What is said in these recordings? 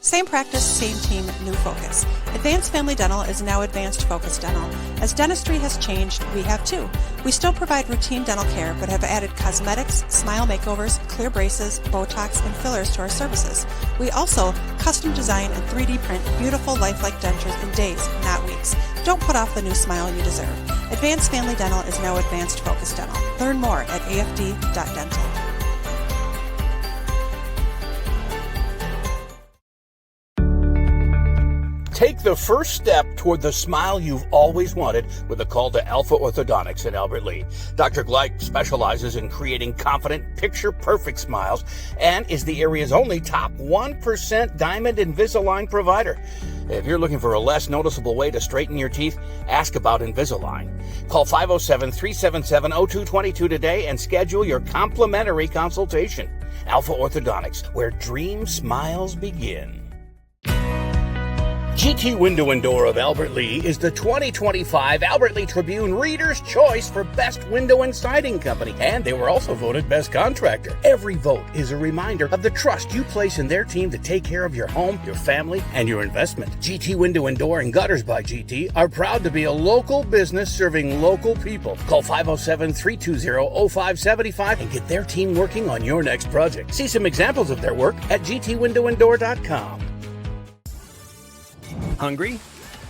Same practice, same team, new focus. Advanced Family Dental is now Advanced Focus Dental. As dentistry has changed, we have too. We still provide routine dental care, but have added cosmetics, smile makeovers, clear braces, Botox, and fillers to our services. We also custom design and 3D print beautiful lifelike dentures in days, not weeks. Don't put off the new smile you deserve. Advanced Family Dental is now Advanced Focus Dental. Learn more at afd.dental. Take the first step toward the smile you've always wanted with a call to Alpha Orthodontics in Albert Lea. Dr. Gleich specializes in creating confident, picture-perfect smiles and is the area's only top 1% Diamond Invisalign provider. If you're looking for a less noticeable way to straighten your teeth, ask about Invisalign. Call 507-377-0222 today and schedule your complimentary consultation. Alpha Orthodontics, where dream smiles begin. GT Window and Door of Albert Lea is the 2025 Albert Lea Tribune Reader's Choice for Best Window and Siding Company, and they were also voted Best Contractor. Every vote is a reminder of the trust you place in their team to take care of your home, your family, and your investment. GT Window and Door and Gutters by GT are proud to be a local business serving local people. Call 507-320-0575 and get their team working on your next project. See some examples of their work at gtwindowanddoor.com. Hungry?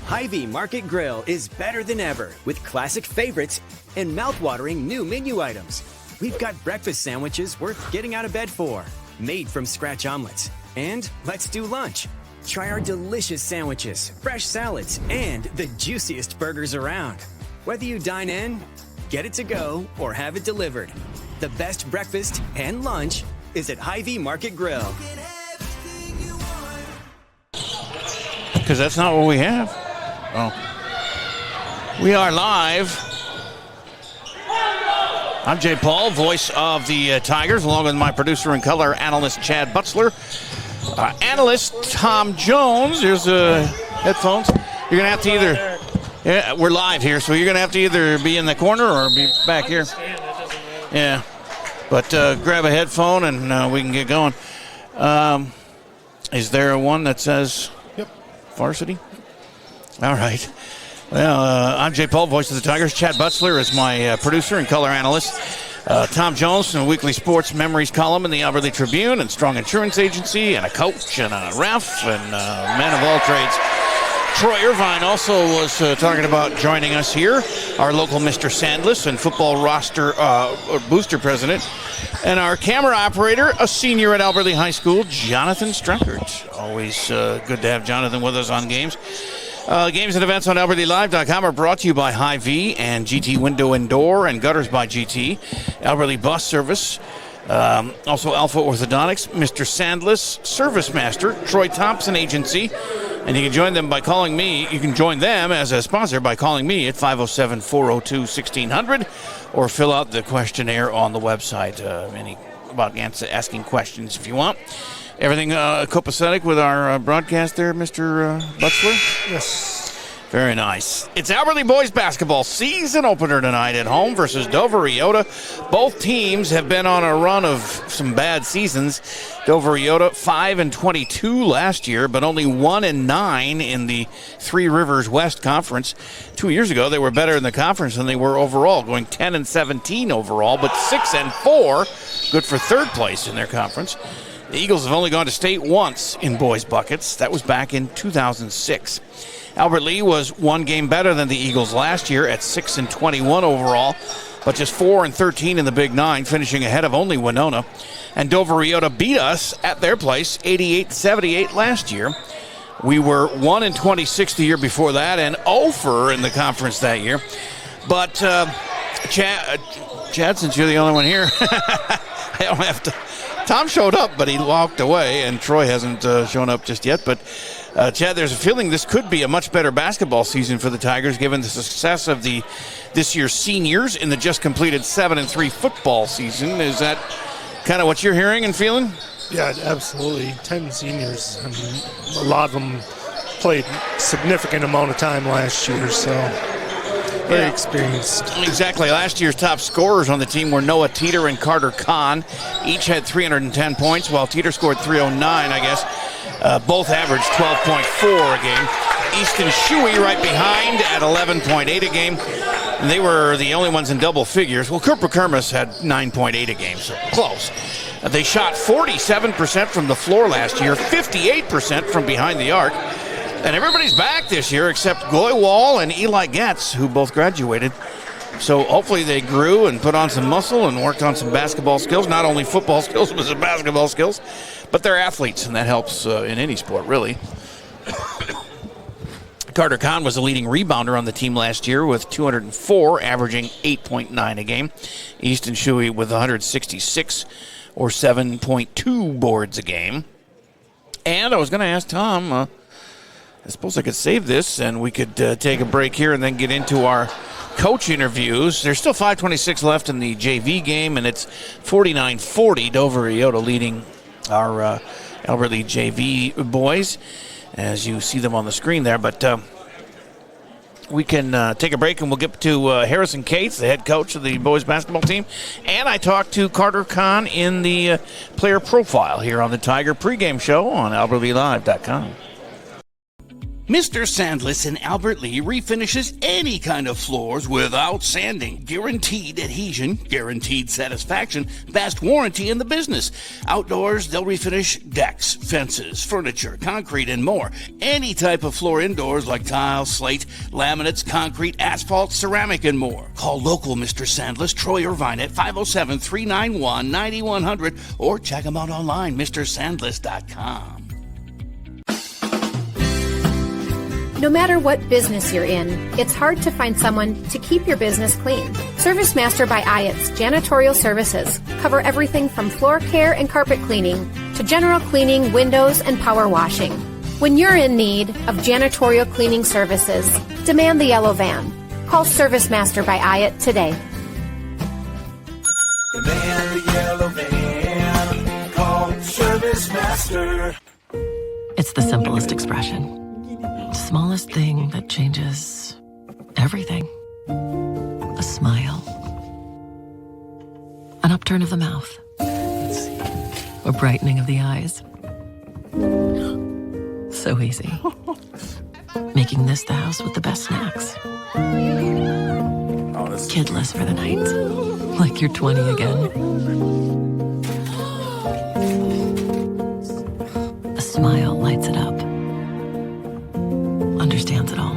Hy-Vee Market Grill is better than ever with classic favorites and mouth-watering new menu items. We've got breakfast sandwiches worth getting out of bed for, made from scratch omelets. And let's do lunch. Try our delicious sandwiches, fresh salads, and the juiciest burgers around. Whether you dine in, get it to go, or have it delivered, the best breakfast and lunch is at Hy-Vee Market Grill. Because that's not what we have. Oh. We are live. I'm Jay Paul, voice of the Tigers, along with my producer and color analyst, Chad Butzler. Analyst, Tom Jones. Here's headphones. You're going to have to either... Yeah, we're live here, so you're going to have to either be in the corner or be back here. Yeah. But grab a headphone and we can get going. Is there one that says... Varsity? All right. Well, I'm Jay Paul, voice of the Tigers. Chad Butzler is my producer and color analyst. Tom Jones from the Weekly Sports Memories column in the Albert Lea Tribune and Strong Insurance Agency, and a coach and a ref and man of all trades. Troy Irvine also was talking about joining us here. Our local Mr. Sandless and football roster booster president. And our camera operator, a senior at Albert Lea High School, Jonathan Streckert. Always good to have Jonathan with us on games. Games and events on AlbertLeaLive.com are brought to you by Hy-Vee and GT Window and Door and Gutters by GT. Albert Lea Bus Service. Also Alpha Orthodontics, Mr. Sandless, Service Master, Troy Thompson Agency. And you can join them by calling me. You can join them as a sponsor by calling me at 507-402-1600 or fill out the questionnaire on the website. Asking questions if you want. Everything copacetic with our broadcast there, Mr. Butzler? Yes. Very nice. It's Albert Lea boys basketball season opener tonight at home versus Dover EYOTA. Both teams have been on a run of some bad seasons. Dover EYOTA 5-22 last year, but only 1-9 in the Three Rivers West Conference. 2 years ago, they were better in the conference than they were overall, going 10-17 overall, but 6-4, good for third place in their conference. The Eagles have only gone to state once in boys buckets. That was back in 2006. Albert Lea was one game better than the Eagles last year at 6-21 overall, but just 4-13 in the Big Nine, finishing ahead of only Winona. And Dover EYOTA beat us at their place 88-78 last year. We were 1-26 the year before that and 0 in the conference that year. But Chad, since you're the only one here, I don't have to. Tom showed up, but he walked away, and Troy hasn't shown up just yet. But Chad, there's a feeling this could be a much better basketball season for the Tigers, given the success of this year's seniors in the just completed 7-3 football season. Is that kind of what you're hearing and feeling? Yeah, absolutely. 10 seniors. I mean, a lot of them played a significant amount of time last year, so very experienced. Exactly. Last year's top scorers on the team were Noah Teeter and Carter Kahn. Each had 310 points, while Teeter scored 309, I guess. Both averaged 12.4 a game. Easton Shuey right behind at 11.8 a game. They were the only ones in double figures. Well, Cooper Kermis had 9.8 a game, so close. They shot 47% from the floor last year, 58% from behind the arc. And everybody's back this year except Goy Wall and Eli Getz, who both graduated. So hopefully they grew and put on some muscle and worked on some basketball skills, not only football skills, but some basketball skills. But they're athletes, and that helps in any sport, really. Carter Kahn was the leading rebounder on the team last year with 204, averaging 8.9 a game. Easton Shuey with 166, or 7.2 boards a game. And I was going to ask Tom, I suppose I could save this and we could take a break here and then get into our coach interviews. There's still 5:26 left in the JV game, and it's 49-40. Dover EYOTA leading our Albert Lee JV boys, as you see them on the screen there. But we can take a break, and we'll get to Harrison Cates, the head coach of the boys basketball team. And I talked to Carter Kahn in the player profile here on the Tiger pregame show on AlbertLeeLive.com. Mr. Sandless in Albert Lea refinishes any kind of floors without sanding. Guaranteed adhesion, guaranteed satisfaction, best warranty in the business. Outdoors, they'll refinish decks, fences, furniture, concrete, and more. Any type of floor indoors like tile, slate, laminates, concrete, asphalt, ceramic, and more. Call local Mr. Sandless, Troy Irvine at 507-391-9100 or check them out online, MrSandless.com. No matter what business you're in, it's hard to find someone to keep your business clean. Service Master by IOT's janitorial services cover everything from floor care and carpet cleaning to general cleaning, windows, and power washing. When you're in need of janitorial cleaning services, demand the yellow van. Call Service Master by IOT today. Demand the yellow van. Call Service Master. It's the simplest expression. Smallest thing that changes everything. A smile. An upturn of the mouth. A brightening of the eyes. So easy. Making this the house with the best snacks. Kidless for the night. Like you're 20 again. A smile lights it up. Understands it all.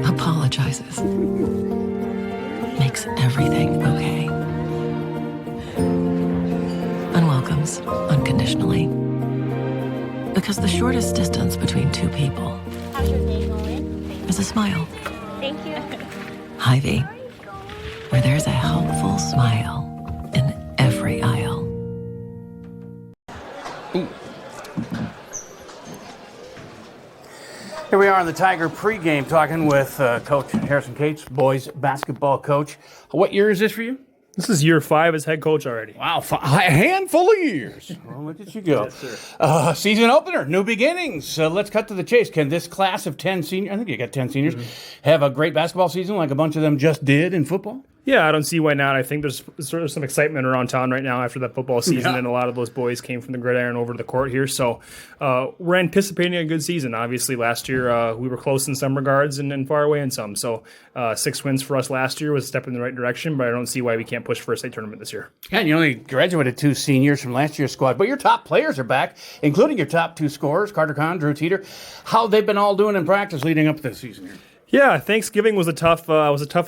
Apologizes. Makes everything okay. And welcomes unconditionally. Because the shortest distance between two people How's your day going? is a smile. Thank you. Hy-Vee, where there's a helpful smile in every aisle. Here we are on the Tiger pregame talking with Coach Harrison Cates, boys basketball coach. What year is this for you? This is year 5 as head coach already. Wow, a handful of years. Well, look at you go. Yes, sir. Season opener, new beginnings. Let's cut to the chase. Can this class of 10 seniors, I think you got 10 seniors, have a great basketball season like a bunch of them just did in football? Yeah, I don't see why not. I think there's sort of some excitement around town right now after that football season, and a lot of those boys came from the gridiron over to the court here. So we're anticipating a good season. Obviously, last year we were close in some regards and far away in some. So 6 wins for us last year was a step in the right direction, but I don't see why we can't push for a state tournament this year. Yeah, and you only graduated 2 seniors from last year's squad, but your top players are back, including your top 2 scorers, Carter Kahn, Drew Teeter. How they've been all doing in practice leading up to this season here? Yeah, Thanksgiving was a tough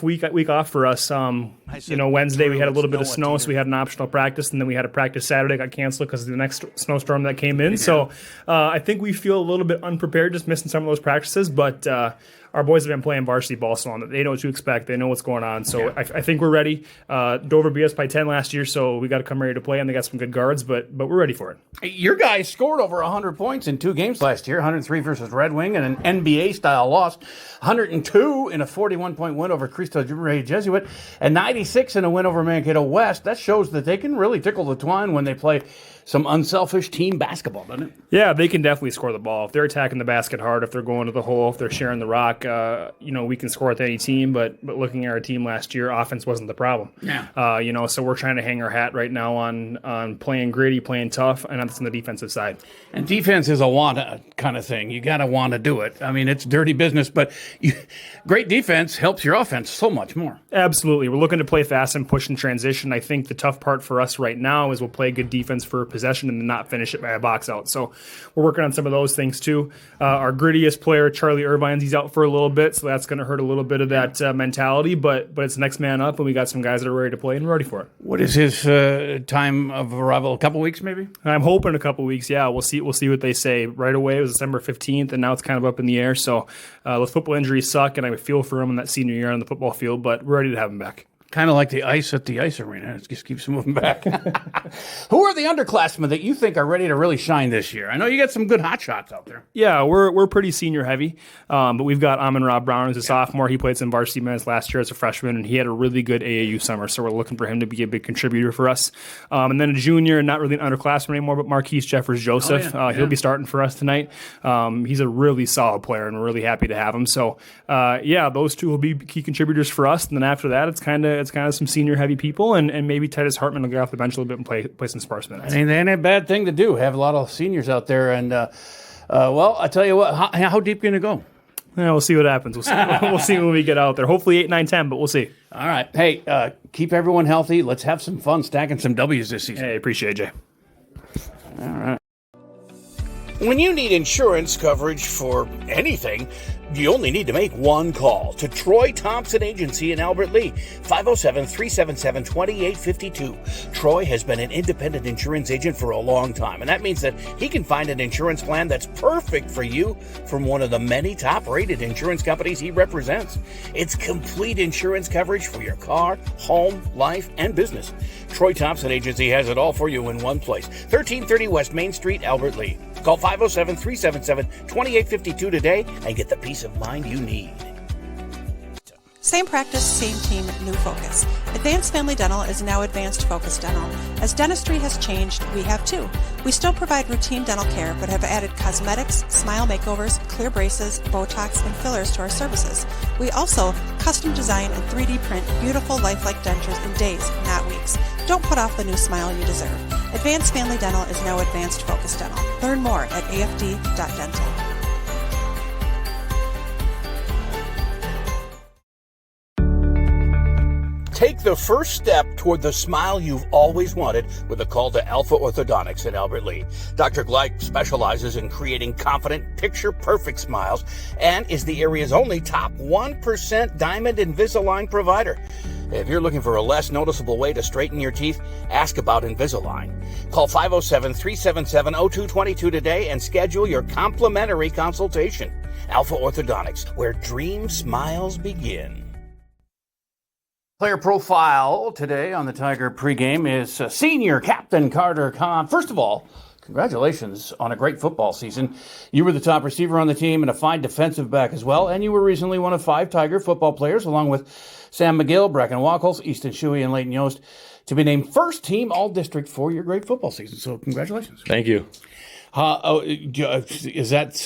week off for us. Wednesday we had a little bit of snow, so we had an optional practice, and then we had a practice Saturday, got canceled because of the next snowstorm that came in. Yeah. So I think we feel a little bit unprepared, just missing some of those practices, but our boys have been playing varsity ball, so they know what to expect. They know what's going on. So yeah. I think we're ready. Dover beat us by 10 last year, so we got to come ready to play, and they got some good guards, but we're ready for it. Your guys scored over 100 points in 2 games last year, 103 versus Red Wing and an NBA-style loss, 102 in a 41-point win over Cristo Rey Jesuit, and 96 in a win over Mankato West. That shows that they can really tickle the twine when they play some unselfish team basketball, doesn't it? Yeah, they can definitely score the ball. If they're attacking the basket hard, if they're going to the hole, if they're sharing the rock, we can score with any team. But looking at our team last year, offense wasn't the problem. Yeah. So we're trying to hang our hat right now on playing gritty, playing tough, and that's on the defensive side. And defense is a wanna kind of thing. You got to want to do it. I mean, it's dirty business, but great defense helps your offense so much more. Absolutely. We're looking to play fast and push in transition. I think the tough part for us right now is we'll play good defense for possession and not finish it by a box out. So we're working on some of those things too. Our grittiest player, Charlie Irvine's, he's out for a little bit, so that's going to hurt a little bit of that mentality. But it's next man up, and we got some guys that are ready to play and ready for it. What is his time of arrival? A couple weeks, maybe? I'm hoping a couple weeks. Yeah, we'll see. We'll see what they say. Right away, it was December 15th, and now it's kind of up in the air. So those football injuries suck, and I feel for him in that senior year on the football field. But we're ready to have him back. Kind of like the ice at the ice arena. It just keeps moving back. Who are the underclassmen that you think are ready to really shine this year? I know you got some good hot shots out there. Yeah, we're pretty senior heavy, but we've got Amon-Ra Brown as a sophomore. He played some varsity minutes last year as a freshman, and he had a really good AAU summer, so we're looking for him to be a big contributor for us. And then a junior, not really an underclassman anymore, but Marquise Jeffers-Joseph. He'll be starting for us tonight. He's a really solid player, and we're really happy to have him. So, those two will be key contributors for us. And then after that, it's kind of some senior heavy people, and maybe Titus Hartman will get off the bench a little bit and play some sparse minutes. I mean, that ain't a bad thing to do. Have a lot of seniors out there, and I tell you what, how deep can it go? Yeah, we'll see what happens. We'll see when we get out there. Hopefully 8, 9, 10, but we'll see. All right. Hey, keep everyone healthy. Let's have some fun stacking some W's this season. Hey, appreciate it, Jay. All right. When you need insurance coverage for anything, you only need to make one call to Troy Thompson Agency in Albert Lea, 507-377-2852. Troy has been an independent insurance agent for a long time, and that means that he can find an insurance plan that's perfect for you from one of the many top-rated insurance companies he represents. It's complete insurance coverage for your car, home, life, and business. Troy Thompson Agency has it all for you in one place, 1330 West Main Street, Albert Lea. Call 507-377-2852 today and get the peace of mind you need. Same practice, same team, new focus. Advanced Family Dental is now Advanced Focus Dental. As dentistry has changed, we have too. We still provide routine dental care, but have added cosmetics, smile makeovers, clear braces, Botox, and fillers to our services. We also custom design and 3D print beautiful lifelike dentures in days, not weeks. Don't put off the new smile you deserve. Advanced Family Dental is now Advanced Focus Dental. Learn more at afd.dental. Take the first step toward the smile you've always wanted with a call to Alpha Orthodontics in Albert Lea. Dr. Gleich specializes in creating confident, picture-perfect smiles and is the area's only top 1% Diamond Invisalign provider. If you're looking for a less noticeable way to straighten your teeth, ask about Invisalign. Call 507-377-0222 today and schedule your complimentary consultation. Alpha Orthodontics, where dream smiles begin. Player profile today on the Tiger pregame is senior captain Carter Kahn. First of all, congratulations on a great football season. You were the top receiver on the team and a fine defensive back as well, and you were recently one of 5 Tiger football players, along with Sam McGill, Bracken Wackles, Easton Shuey, and Leighton Yost, to be named first team all-district for your great football season. So congratulations. Thank you. Is that,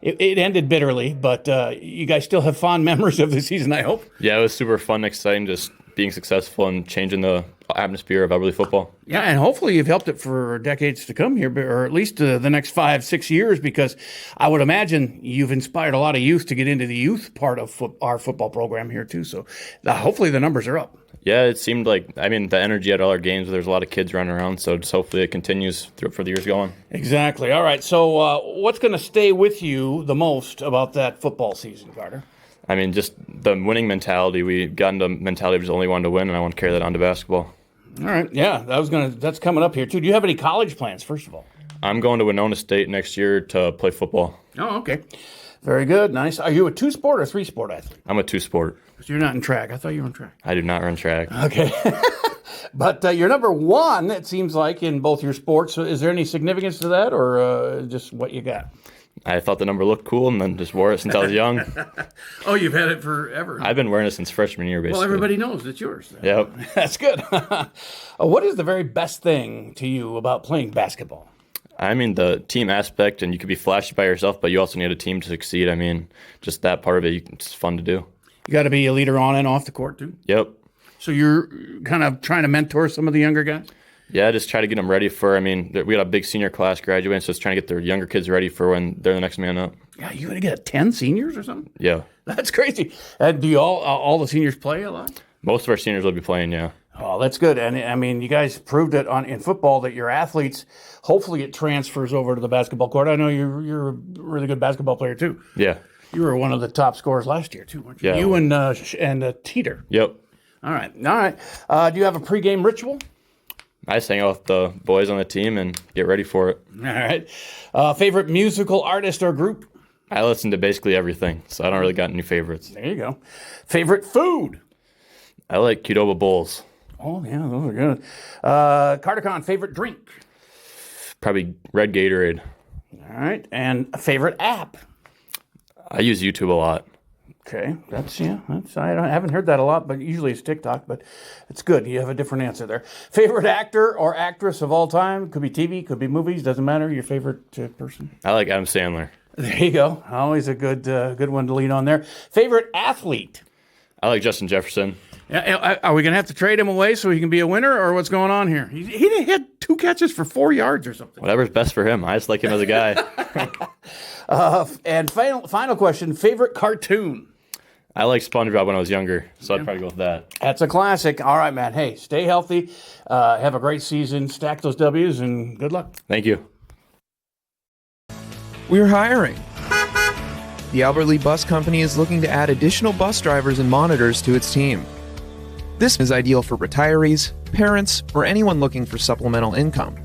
it ended bitterly, but you guys still have fond memories of the season, I hope? Yeah, it was super fun, exciting, just being successful and changing the atmosphere of Albert football. Yeah, and hopefully you've helped it for decades to come here, or at least the next 5-6 years, because I would imagine you've inspired a lot of youth to get into the youth part of our football program here too. So hopefully the numbers are up. Yeah, it seemed like, the energy at all our games, there's a lot of kids running around, so just hopefully it continues for the years going. Exactly. All right, so what's going to stay with you the most about that football season, Carter? Just the winning mentality. We got into mentality of just only wanting to win, and I want to carry that on to basketball. All right, yeah, that's coming up here too. Do you have any college plans, first of all? I'm going to Winona State next year to play football. Oh, okay. Very good, nice. Are you a 2-sport or 3-sport athlete? I'm a 2-sport. So you're not in track. I thought you were in track. I do not run track. Okay. But you're number 1, it seems like, in both your sports. So is there any significance to that, or just what you got? I thought the number looked cool and then just wore it since I was young. Oh, you've had it forever. I've been wearing it since freshman year, basically. Well, everybody knows it's yours. Yep. That's good. What is the very best thing to you about playing basketball? I mean, the team aspect, and you could be flashy by yourself, but you also need a team to succeed. I mean, just that part of it, it's fun to do. You got to be a leader on and off the court, too? Yep. So you're kind of trying to mentor some of the younger guys? Yeah, just try to get them ready for, I mean, we got a big senior class graduating, so just trying to get the younger kids ready for when they're the next man up. Yeah, you going to get 10 seniors or something? Yeah. That's crazy. And do you all the seniors play a lot? Most of our seniors will be playing, yeah. Oh, that's good. And I mean, you guys proved it in football that your athletes, hopefully it transfers over to the basketball court. I know you're a really good basketball player, too. Yeah. You were one of the top scorers last year, too, weren't you? Yeah. You and Teeter. Yep. All right. Do you have a pregame ritual? I just hang out with the boys on the team and get ready for it. All right. Favorite musical artist or group? I listen to basically everything, so I don't really got any favorites. There you go. Favorite food? I like Qdoba bowls. Oh, yeah, those are good. CarterCon, favorite drink? Probably red Gatorade. All right. And a favorite app? I use YouTube a lot. Okay, I haven't heard that a lot, but usually it's TikTok, but it's good. You have a different answer there. Favorite actor or actress of all time? Could be TV, could be movies, doesn't matter. Your favorite person? I like Adam Sandler. There you go. Always a good one to lean on there. Favorite athlete? I like Justin Jefferson. Yeah, are we going to have to trade him away so he can be a winner, or what's going on here? He had 2 catches for 4 yards or something. Whatever's best for him. I just like him as a guy. And final question, favorite cartoon? I like SpongeBob when I was younger, so I'd probably go with that. That's a classic. All right, man. Hey, stay healthy. Have a great season. Stack those W's, and good luck. Thank you. We're hiring. The Albert Lee Bus Company is looking to add additional bus drivers and monitors to its team. This is ideal for retirees, parents, or anyone looking for supplemental income.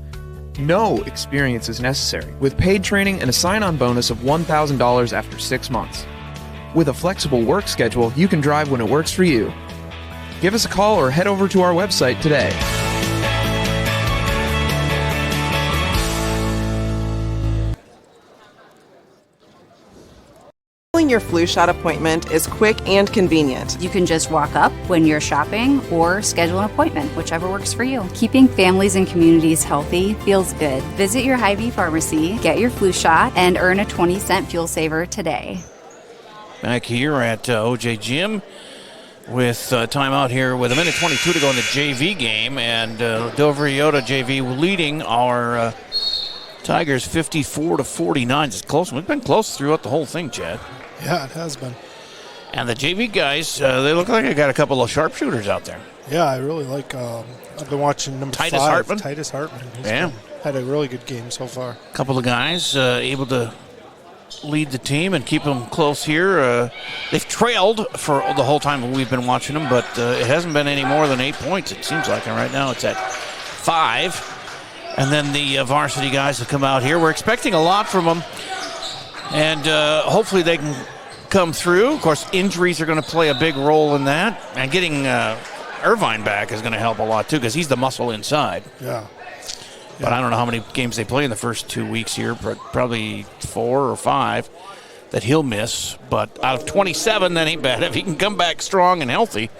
No experience is necessary, with paid training and a sign-on bonus of $1,000 after 6 months. With a flexible work schedule, you can drive when it works for you. Give us a call or head over to our website today. Your flu shot appointment is quick and convenient. You can just walk up when you're shopping or schedule an appointment, whichever works for you. Keeping families and communities healthy feels good. Visit your Hy-Vee pharmacy, get your flu shot, and earn a 20-cent fuel saver today. Back here at OJ Gym with time out here with 1:22 to go in the JV game, and Dover EYOTA JV leading our Tigers 54-49. It's close. We've been close throughout the whole thing, Chad. Yeah, it has been. And the JV guys, they look like they got a couple of sharpshooters out there. Yeah, I really like. I've been watching number Titus 5, Hartman. Titus Hartman. He's Yeah. had a really good game so far. A couple of guys able to lead the team and keep them close here. They've trailed for the whole time we've been watching them, but it hasn't been any more than 8 points, it seems like. And right now it's at 5. And then the varsity guys have come out here. We're expecting a lot from them, and hopefully they can come through. Of course, injuries are going to play a big role in that, and getting Irvine back is going to help a lot too, because he's the muscle inside. Yeah. But I don't know how many games they play in the first 2 weeks here, but probably 4 or 5 that he'll miss. But out of 27, that ain't bad. If he can come back strong and healthy,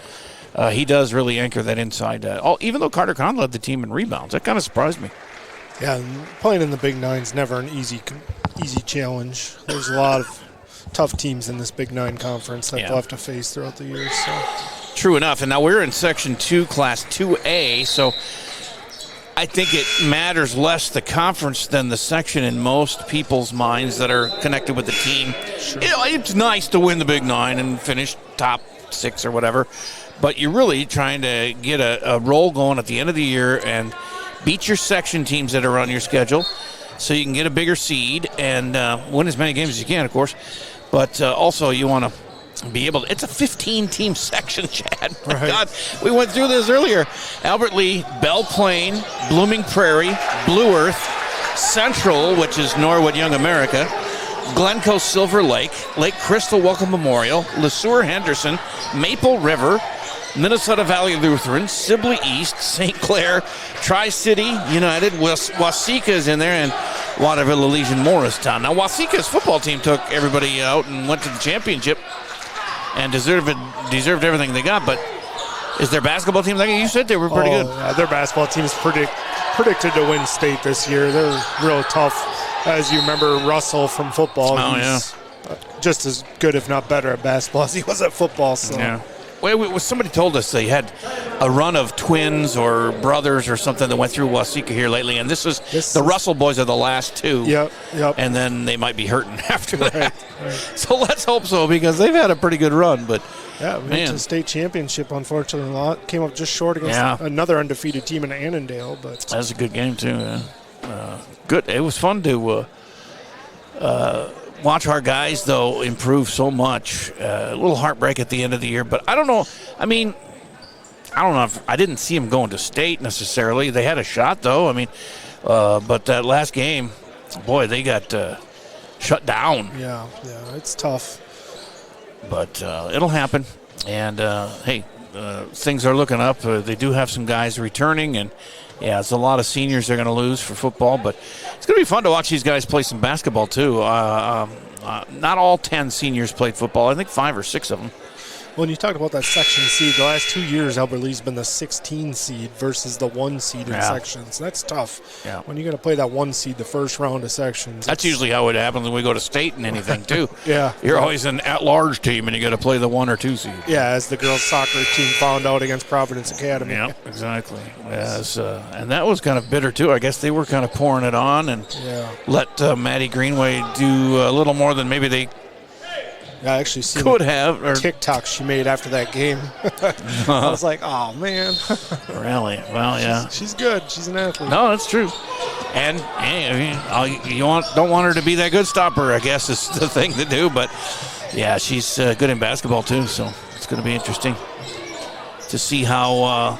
he does really anchor that inside. Even though Carter Kahn led the team in rebounds, that kind of surprised me. Yeah, and playing in the Big Nine's never an easy challenge. There's a lot of tough teams in this Big Nine conference that they'll have to face throughout the years. So. True enough. And now we're in Section 2, Class 2A, so I think it matters less the conference than the section in most people's minds that are connected with the team. Sure. You know, it's nice to win the Big Nine and finish top 6 or whatever, but you're really trying to get a roll going at the end of the year and beat your section teams that are on your schedule so you can get a bigger seed and win as many games as you can, of course. But also you want to be able to. It's a 15-team section, Chad. My right. God, we went through this earlier. Albert Lee, Belle Plaine, Blooming Prairie, Blue Earth, Central, which is Norwood Young America, Glencoe Silver Lake, Lake Crystal Welcome Memorial, LeSueur Henderson, Maple River, Minnesota Valley Lutheran, Sibley East, St. Clair, Tri-City United, Waseca is in there, and Waterville, Elysian, Morristown. Now, Waseca's football team took everybody out and went to the championship and deserved everything they got, but is their basketball team, like you said, they were pretty good? Yeah, their basketball team is predicted to win state this year. They're real tough. As you remember, Russell from football, he's just as good, if not better, at basketball as he was at football. So. Yeah. Well, somebody told us they had a run of twins or brothers or something that went through Waseca here lately, and this is the Russell boys are the last two. Yep. And then they might be hurting after that. Right. So let's hope so, because they've had a pretty good run. But yeah, we went to the state championship, unfortunately. A lot came up just short against another undefeated team in Annandale. But that was a good game too. Good. It was fun to watch our guys, though, improve so much. A little heartbreak at the end of the year, but I don't know. I mean, I don't know if I didn't see them going to state necessarily. They had a shot, though. I mean, but that last game, boy, they got shut down. Yeah, it's tough. But it'll happen. And, hey, things are looking up. They do have some guys returning, and yeah, it's a lot of seniors they're going to lose for football, but it's going to be fun to watch these guys play some basketball, too. Not all 10 seniors played football. I think 5 or 6 of them. When you talked about that section seed, the last 2 years, Albert Lee's been the 16 seed versus the 1 seed in sections. That's tough. Yeah. When you're going to play that 1 seed the first round of sections. That's usually how it happens when we go to state and anything, too. Yeah. You're always an at-large team, and you got to play the 1 or 2 seed. Yeah, as the girls' soccer team found out against Providence Academy. Yeah, exactly. Yes, and that was kind of bitter, too. I guess they were kind of pouring it on and let Maddie Greenway do a little more than maybe they I actually seen could have TikTok she made after that game. I was like, oh man. Really? Well, yeah. She's good. She's an athlete. No, that's true. And you don't want her to be that good stopper, I guess, is the thing to do. But yeah, she's good in basketball too. So it's going to be interesting to see how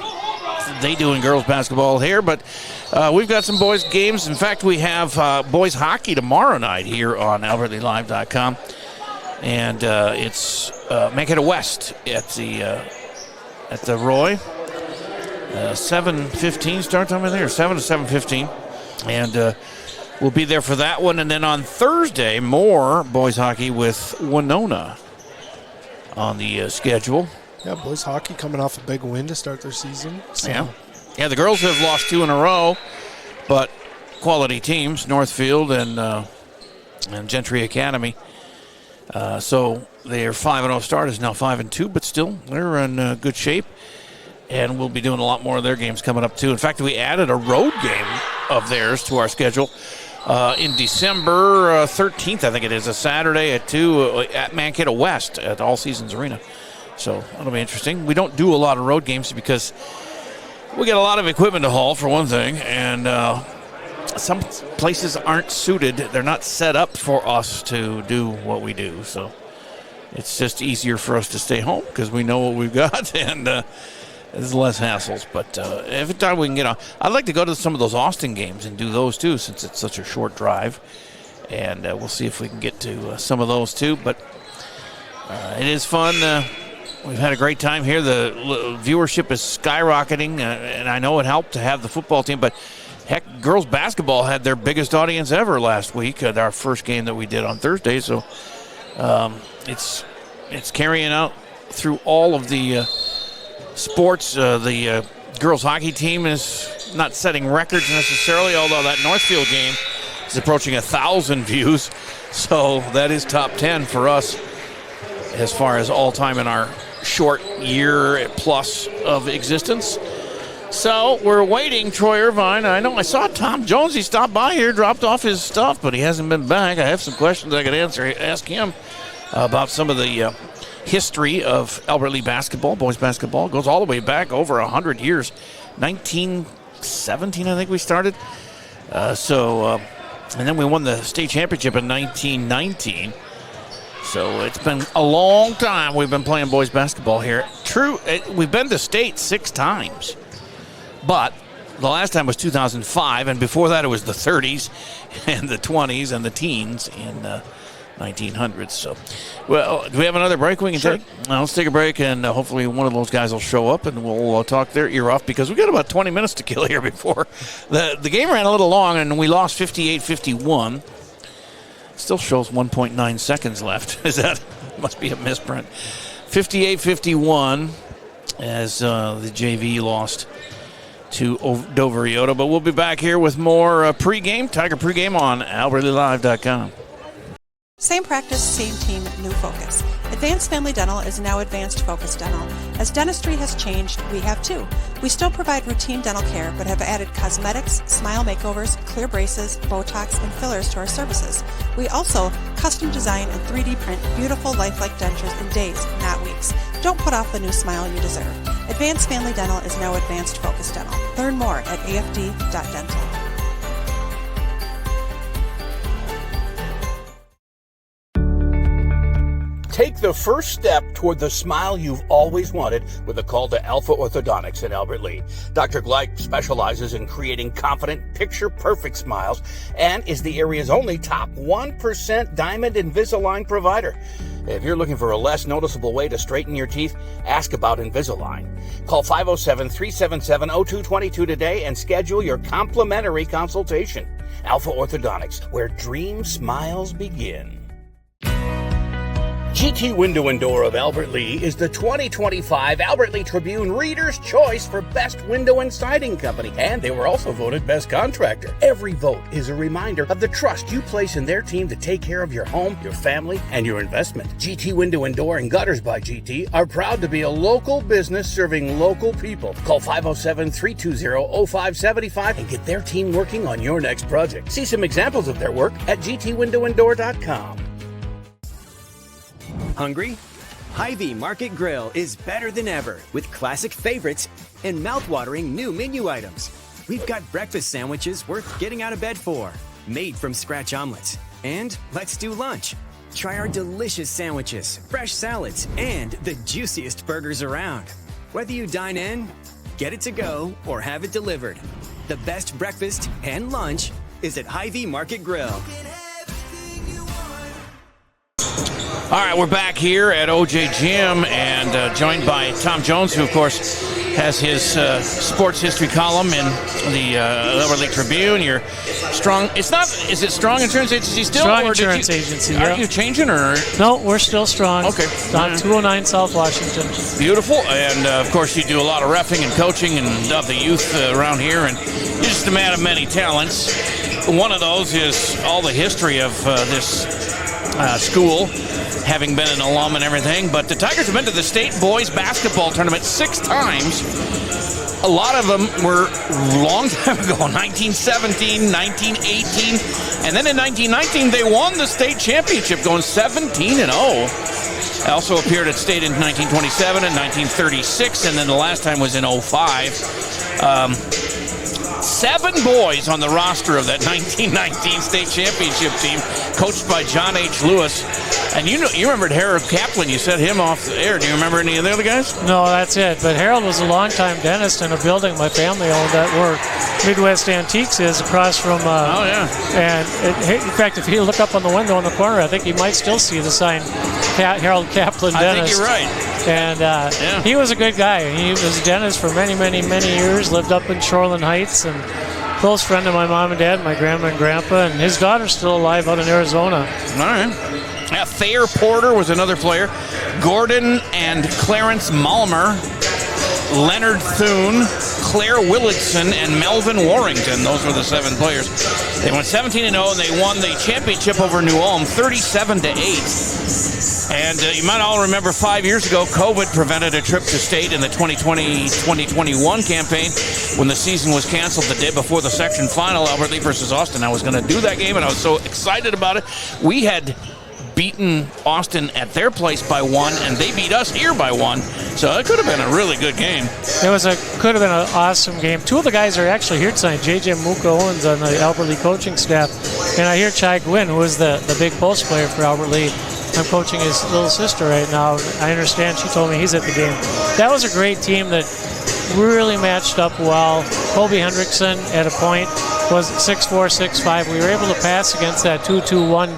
they do in girls basketball here. But we've got some boys games. In fact, we have boys hockey tomorrow night here on AlbertLeeLive.com. And it's Mankato West at the Roy. 7:15 start time in there, 7 to 7:15, and we'll be there for that one. And then on Thursday, more boys hockey with Winona on the schedule. Yeah, boys hockey coming off a big win to start their season. So. Yeah. The girls have lost 2 in a row, but quality teams, Northfield and Gentry Academy. So their 5-0 start is now 5-2, but still they're in good shape, and we'll be doing a lot more of their games coming up too. In fact, we added a road game of theirs to our schedule in December 13th, I think it is, a Saturday at 2 at Mankato West at All Seasons Arena. So that'll be interesting. We don't do a lot of road games because we got a lot of equipment to haul, for one thing, and some places aren't suited. They're not set up for us to do what we do. So it's just easier for us to stay home because we know what we've got, and there's less hassles. But every time we can get on, I'd like to go to some of those Austin games and do those too, since it's such a short drive. And we'll see if we can get to some of those too. But it is fun. We've had a great time here. The viewership is skyrocketing, and I know it helped to have the football team, but heck, girls basketball had their biggest audience ever last week at our first game that we did on Thursday. So it's carrying out through all of the sports. The girls hockey team is not setting records necessarily, although that Northfield game is approaching 1,000 views. So that is top 10 for us as far as all time in our short year plus of existence. So we're waiting, Troy Irvine. I know I saw Tom Jones. He stopped by here, dropped off his stuff, but he hasn't been back. I have some questions I could ask him about some of the history of Albert Lea basketball, boys basketball. It goes all the way back over 100 years. 1917, I think we started. And then we won the state championship in 1919. So it's been a long time we've been playing boys basketball here. True, we've been to state 6 times. But the last time was 2005, and before that it was the 30s and the 20s and the teens in 1900s. So, well, do we have another break we can take? Now, let's take a break, and hopefully one of those guys will show up, and we'll talk their ear off, because we've got about 20 minutes to kill here before. The game ran a little long, and we lost 58-51. Still shows 1.9 seconds left. Must be a misprint. 58-51 as the JV lost to Dover EYOTA. But we'll be back here with more pregame, Tiger pregame on AlbertlyLive.com. Same practice, same team, new focus. Advanced Family Dental is now Advanced Focus Dental. As dentistry has changed, we have too. We still provide routine dental care, but have added cosmetics, smile makeovers, clear braces, Botox, and fillers to our services. We also custom design and 3D print beautiful lifelike dentures in days, not weeks. Don't put off the new smile you deserve. Advanced Family Dental is now Advanced Focus Dental. Learn more at afd.dental. Take the first step toward the smile you've always wanted with a call to Alpha Orthodontics in Albert Lea. Dr. Gleich specializes in creating confident, picture-perfect smiles and is the area's only top 1% Diamond Invisalign provider. If you're looking for a less noticeable way to straighten your teeth, ask about Invisalign. Call 507-377-0222 today and schedule your complimentary consultation. Alpha Orthodontics, where dream smiles begin. GT Window and Door of Albert Lea is the 2025 Albert Lea Tribune Reader's Choice for Best Window and Siding Company, and they were also voted Best Contractor. Every vote is a reminder of the trust you place in their team to take care of your home, your family, and your investment. GT Window and Door and Gutters by GT are proud to be a local business serving local people. Call 507-320-0575 and get their team working on your next project. See some examples of their work at gtwindowanddoor.com. Hungry? Hy-Vee Market Grill is better than ever with classic favorites and mouth-watering new menu items. We've got breakfast sandwiches worth getting out of bed for, made from scratch omelets. And let's do lunch. Try our delicious sandwiches, fresh salads, and the juiciest burgers around. Whether you dine in, get it to go, or have it delivered, the best breakfast and lunch is at Hy-Vee Market Grill. All right, we're back here at OJ Gym and joined by Tom Jones, who, of course, has his sports history column in the Albert Lea Tribune. You're strong. It's not. Is it Strong Insurance Agency still? Strong Insurance Agency. Are you changing or? No, we're still strong. Okay. On 209 South Washington. Beautiful, and of course, you do a lot of reffing and coaching and of the youth around here, and you're just a man of many talents. One of those is all the history of this school, having been an alum and everything. But the Tigers have been to the state boys basketball tournament 6 times. A lot of them were long time ago, 1917, 1918, and then in 1919 they won the state championship, going 17-0. Also appeared at state in 1927 and 1936, and then the last time was in 05. 7 boys on the roster of that 1919 state championship team, coached by John H. Lewis. And you remembered Harold Kaplan. You set him off the air. Do you remember any of the other guys? No, that's it. But Harold was a longtime dentist in a building my family owned that where Midwest Antiques is, across from. Oh, yeah. And in fact, if you look up on the window in the corner, I think you might still see the sign Harold Kaplan Dentist. I think you're right. And he was a good guy. He was a dentist for many, many, many years, lived up in Shoreland Heights, and close friend of my mom and dad, my grandma and grandpa, and his daughter's still alive out in Arizona. All right. Thayer Porter was another player. Gordon and Clarence Malmer, Leonard Thune, Claire Willardson, and Melvin Warrington. Those were the 7 players. They went 17-0, and they won the championship over New Ulm 37-8. And you might all remember 5 years ago, COVID prevented a trip to state in the 2020-2021 campaign when the season was canceled the day before the section final, Albert Lea versus Austin. I was going to do that game, and I was so excited about it. We had beaten Austin at their place by 1, and they beat us here by 1. So it could have been a really good game. Could have been an awesome game. 2 of the guys are actually here tonight. J.J. Muka Owens on the Albert Lea coaching staff, and I hear Chai Gwynn, who is the big post player for Albert Lea. I'm coaching his little sister right now. I understand she told me he's at the game. That was a great team that really matched up well. Colby Hendrickson at a point. was 6'4", 6'5". We were able to pass against that 2-2-1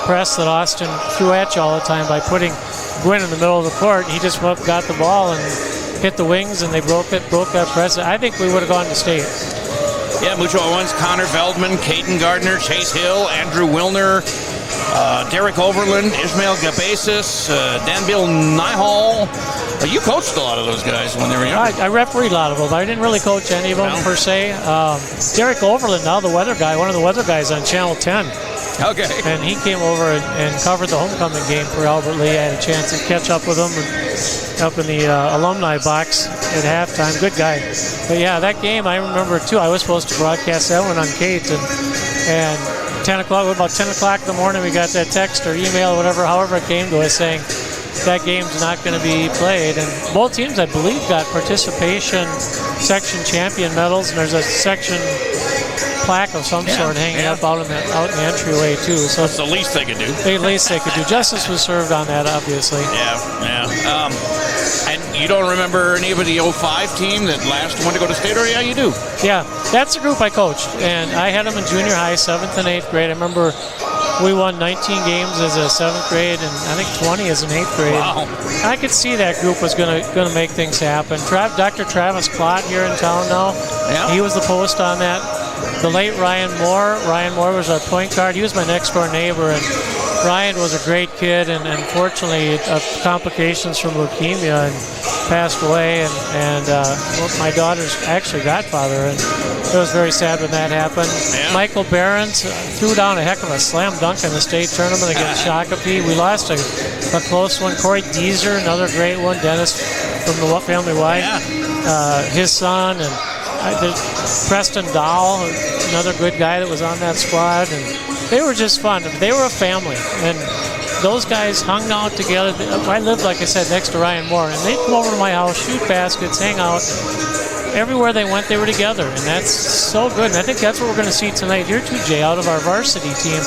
press that Austin threw at you all the time by putting Gwynn in the middle of the court. He just went up, got the ball and hit the wings, and they broke that press. I think we would have gone to state. Yeah, Mucho Owens, Connor Veldman, Caden Gardner, Chase Hill, Andrew Wilner, Derek Overland, Ishmael Gabasis, Danville Nihal. You coached a lot of those guys when they were young. I refereed a lot of them. I didn't really coach any of them per se. Derek Overland, now the weather guy, one of the weather guys on Channel 10. Okay. And he came over and covered the homecoming game for Albert Lea. I had a chance to catch up with him up in the alumni box at halftime. Good guy. But yeah, that game I remember too. I was supposed to broadcast that one on Kate, and 10 o'clock, about 10 o'clock in the morning, we got that text or email, however it came to us, saying that game's not going to be played. And both teams, I believe, got participation section champion medals, and there's a section plaque of some sort hanging up out in the entryway too. So that's the least they could do. The least they could do. Justice was served on that, obviously. Yeah. And you don't remember any of the 05 team that last went to go to state, or yeah, you do? Yeah, that's the group I coached, and I had them in junior high, 7th and 8th grade. I remember we won 19 games as a 7th grade, and I think 20 as an 8th grade. Wow. I could see that group was going to make things happen. Dr. Travis Klott here in town now. Yeah. He was the post on that. The late Ryan Moore. Ryan Moore was our point guard. He was my next door neighbor, and Ryan was a great kid, and unfortunately complications from leukemia and passed away. And my daughter's actually godfather, and it was very sad when that happened. Yeah. Michael Behrens threw down a heck of a slam dunk in the state tournament against Shakopee. We lost a close one. Corey Deezer, another great one. Dennis from the family wife, his son, and Preston Dahl, another good guy that was on that squad, and they were just fun. They were a family, and those guys hung out together. I lived, like I said, next to Ryan Moore, and they'd come over to my house, shoot baskets, hang out. Everywhere they went, they were together, and that's so good. And I think that's what we're going to see tonight here too, Jay, out of our varsity team.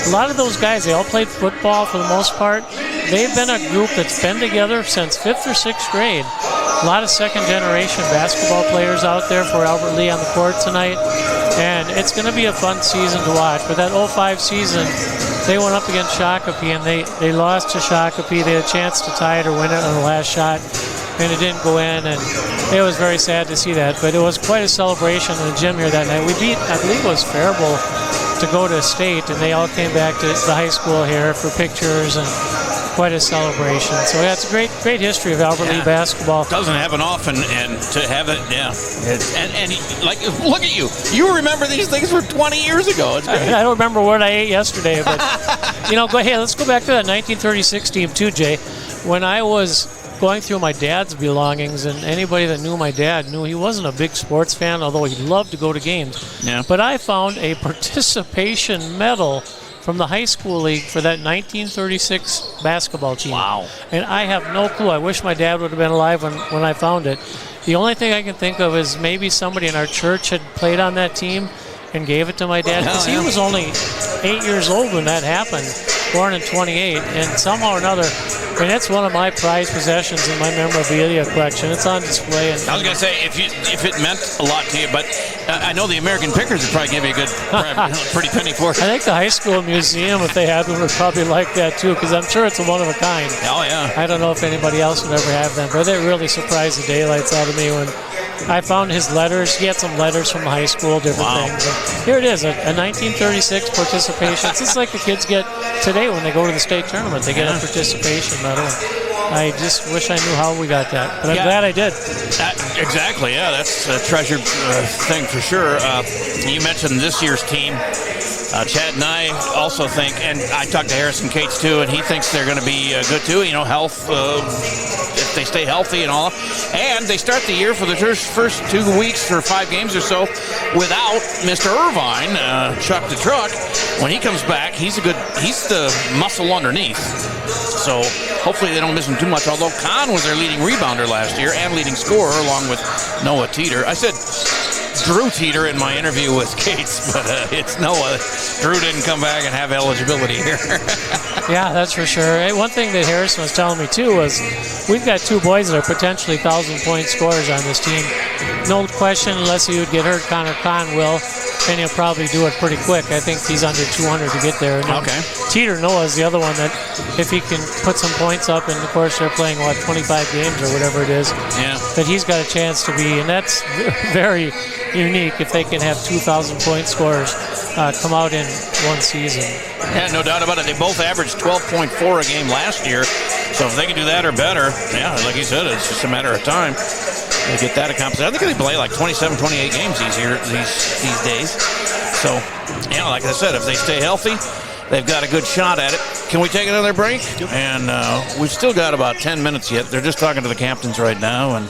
A lot of those guys, they all played football for the most part. They've been a group that's been together since 5th or 6th grade. A lot of second-generation basketball players out there for Albert Lea on the court tonight, and it's going to be a fun season to watch. But that 05 season, they went up against Shakopee, and they lost to Shakopee. They had a chance to tie it or win it on the last shot, and it didn't go in, and it was very sad to see that. But it was quite a celebration in the gym here that night. We beat, I believe it was Faribault, to go to state, and they all came back to the high school here for pictures and quite a celebration. So that's a great history of Albert Lea basketball. Doesn't happen often, and to have it, and like, look at you. You remember these things from 20 years ago. It's great. I don't remember what I ate yesterday, but go ahead. Let's go back to that 1936 team too, Jay. When I was going through my dad's belongings, and anybody that knew my dad knew he wasn't a big sports fan, although he loved to go to games. Yeah. But I found a participation medal from the high school league for that 1936 basketball team. Wow. And I have no clue. I wish my dad would have been alive when I found it. The only thing I can think of is maybe somebody in our church had played on that team and gave it to my dad, because he was only 8 years old when that happened, born in 28, and somehow or another, it's one of my prized possessions in my memorabilia collection. It's on display. And I was going to say, if it meant a lot to you, but I know the American Pickers would probably give you a good, pretty penny for it. I think the high school museum, if they had one, would probably like that too, because I'm sure it's a one of a kind. Oh, yeah. I don't know if anybody else would ever have them, but they really surprised the daylights out of me when I found his letters. He had some letters from high school, different things. And here it is, a 1936 participation. It's just like the kids get today when they go to the state tournament. They get a participation medal. I just wish I knew how we got that, but I'm glad I did. Exactly, yeah, that's a treasured thing for sure. You mentioned this year's team. Chad and I also think, and I talked to Harrison Cates too, and he thinks they're going to be good too. Health, if they stay healthy and all. And they start the year for the first 2 weeks or 5 games or so without Mr. Irvine, Chuck the Truck. When he comes back, he's the muscle underneath. So hopefully they don't miss him too much. Although Kahn was their leading rebounder last year and leading scorer along with Noah Teeter. I said Drew Teeter in my interview with Cates, but it's Noah. Drew didn't come back and have eligibility here. Yeah, that's for sure. Hey, one thing that Harrison was telling me too was we've got 2 boys that are potentially 1,000-point scorers on this team. No question, unless he would get hurt, Connor Kahn will. and he'll probably do it pretty quick. I think he's under 200 to get there. And okay. Teeter Noah is the other one that if he can put some points up, and of course they're playing, 25 games or whatever it is, that he's got a chance to be, and that's very unique if they can have 2,000-point scorers come out in one season. Yeah, no doubt about it. They both averaged 12.4 a game last year, so if they can do that or better, like you said, it's just a matter of time to get that accomplished. I think they play like 27, 28 games these days. So, like I said, if they stay healthy, they've got a good shot at it. Can we take another break? Yep. And we've still got about 10 minutes yet. They're just talking to the captains right now, and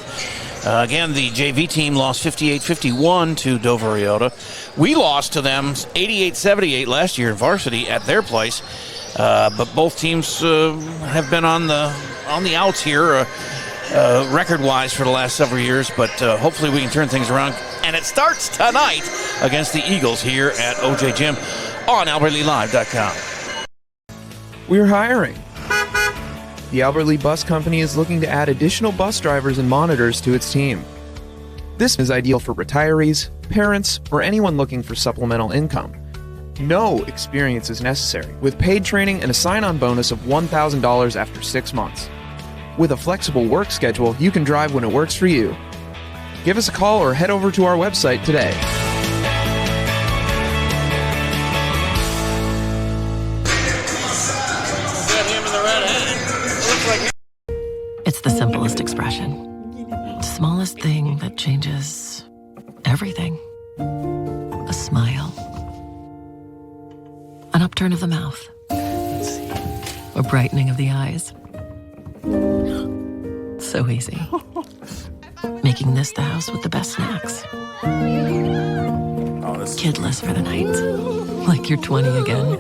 again, the JV team lost 58-51 to Dover EYOTA. We lost to them 88-78 last year in varsity at their place. But both teams have been on the outs here record-wise for the last several years. But hopefully we can turn things around. And it starts tonight against the Eagles here at OJ Gym on AlbertLeeLive.com. We're hiring. The Albert Lea Bus Company is looking to add additional bus drivers and monitors to its team. This is ideal for retirees, parents, or anyone looking for supplemental income. No experience is necessary, with paid training and a sign-on bonus of $1,000 after 6 months. With a flexible work schedule, you can drive when it works for you. Give us a call or head over to our website today. It's the simplest expression. Smallest thing that changes everything. A smile. An upturn of the mouth. A brightening of the eyes. So easy. Making this the house with the best snacks. Kidless for the night. Like you're 20 again.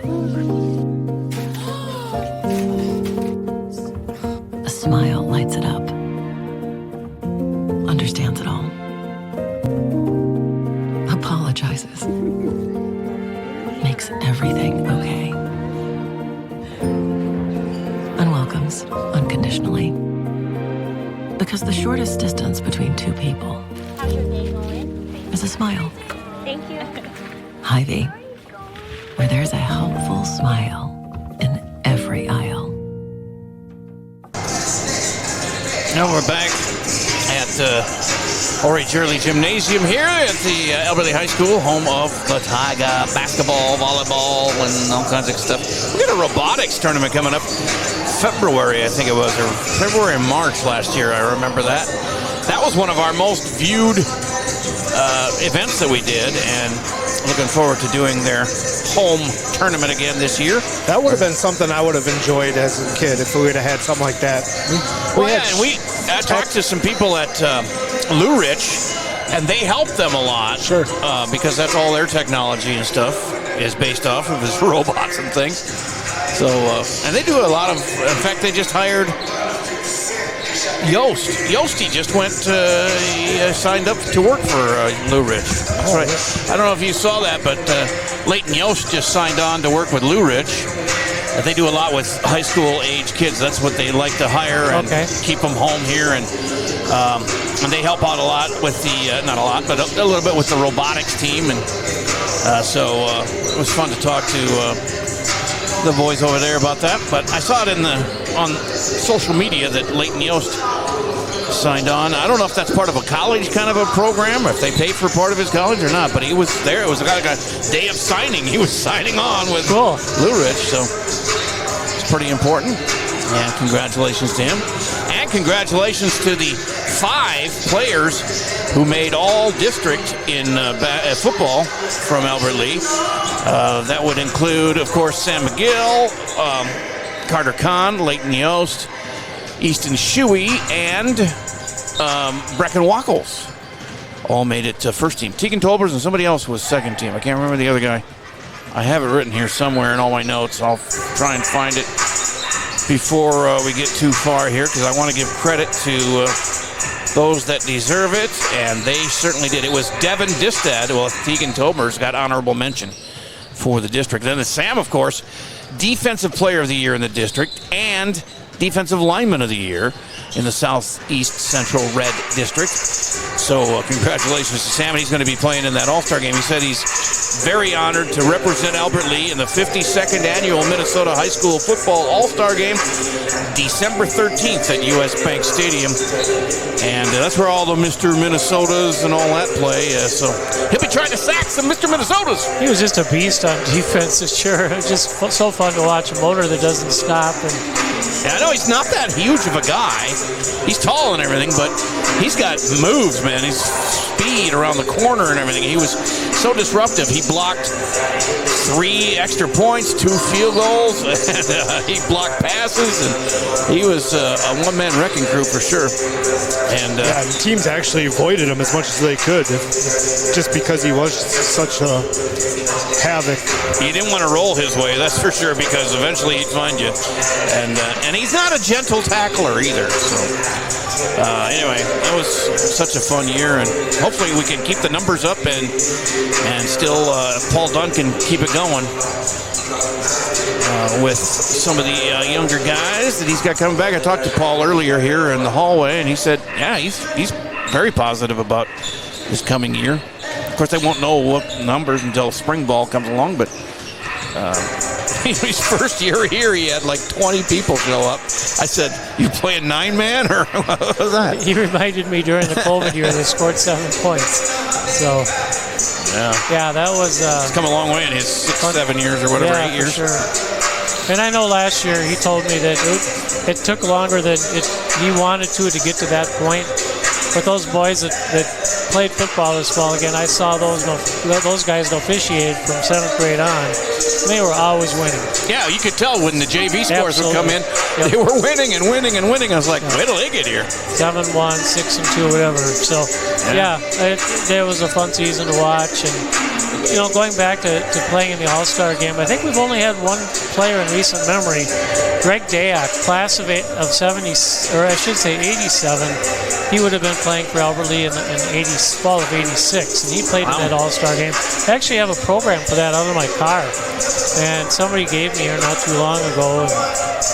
A smile lights it up. Understands it all. Apologizes. Makes everything okay. And welcomes unconditionally. Because the shortest distance between two people How's your day going? is a smile. Thank you. Hy-Vee, where there's a helpful smile in every aisle. Now we're back at Ori Jurley Gymnasium here at the Albert Lea High School, home of the Tiger basketball, volleyball, and all kinds of stuff. We got a robotics tournament coming up February, I think it was, or February and March last year. I remember that. That was one of our most viewed events that we did, and looking forward to doing their home tournament again this year. That would have been something I would have enjoyed as a kid if we would have had something like that. I talked to some people at Lou Rich, and they helped them a lot. Sure. Because that's all their technology and stuff is based off of his robots and things. So, and they do a lot of, in fact, they just hired Yost. Yosty just went, he signed up to work for Lou Rich. That's right. I don't know if you saw that, but Leighton Yost just signed on to work with Lou Rich. They do a lot with high school age kids. That's what they like to hire and keep them home here. And they help out a lot with the, not a lot, but a little bit with the robotics team. And so it was fun to talk to the boys over there about that. But I saw it on social media that Leighton Yost signed on. I don't know if that's part of a college kind of a program, or if they pay for part of his college or not, but he was there. It was like a day of signing. He was signing on with Lou Rich, so it's pretty important. And congratulations to him. And congratulations to the 5 players who made all district in football from Albert Lea. That would include, of course, Sam McGill, Carter Kahn, Leighton Yost, Easton Shuey, and Brecken Wackles all made it to first team. Tegan Tolbers and somebody else was second team. I can't remember the other guy. I have it written here somewhere in all my notes. I'll try and find it before we get too far here, because I want to give credit to those that deserve it, and they certainly did. It was Devin Distad. Well, Tegan Tolbers got honorable mention for the district. Then Sam, of course, Defensive Player of the Year in the district, and Defensive Lineman of the Year in the Southeast Central Red District. So congratulations to Sam. He's going to be playing in that All-Star game. He said he's very honored to represent Albert Lea in the 52nd annual Minnesota High School Football All-Star Game, December 13th at U.S. Bank Stadium. And that's where all the Mr. Minnesotas and all that play. So he'll be trying to sack some Mr. Minnesotas. He was just a beast on defense, sure. It was just so fun to watch a motor that doesn't stop. And I know he's not that huge of a guy. He's tall and everything, but he's got moves, man. He's speed around the corner and everything. He was so disruptive. He blocked 3 extra points, 2 field goals, and he blocked passes, and he was a one-man wrecking crew for sure. And the teams actually avoided him as much as they could, just because he was such a havoc. You didn't want to roll his way, that's for sure, because eventually he'd find you. And he's not a gentle tackler either. So anyway, it was such a fun year, and hopefully we can keep the numbers up and still Paul Dunn can keep it going with some of the younger guys that he's got coming back. I talked to Paul earlier here in the hallway, and he said, yeah, he's very positive about this coming year. Of course, they won't know what numbers until spring ball comes along, but his first year here, he had like 20 people show up. I said, you playing 9-man, or what was that? he reminded me during the COVID year they scored 7 points. So, yeah, that was... He's come a long way in his 6-7 years or whatever, 8 years. For sure. And I know last year he told me that it took longer than he wanted to get to that point. But those boys that played football this fall, again, I saw those guys officiate from 7th grade on. They were always winning. Yeah, you could tell when the JV scores would come in, they were winning and winning and winning. I was like, wait till they get here. 7-1, 6-2, whatever. So, it was a fun season to watch. And, going back to playing in the All-Star game, I think we've only had one player in recent memory, Greg Dayak, class of 70, or I should say 87. He would have been playing for Albert Lea in fall of 86, and he played in that All-Star game. I actually have a program for that out of my car, and somebody gave me here not too long ago, and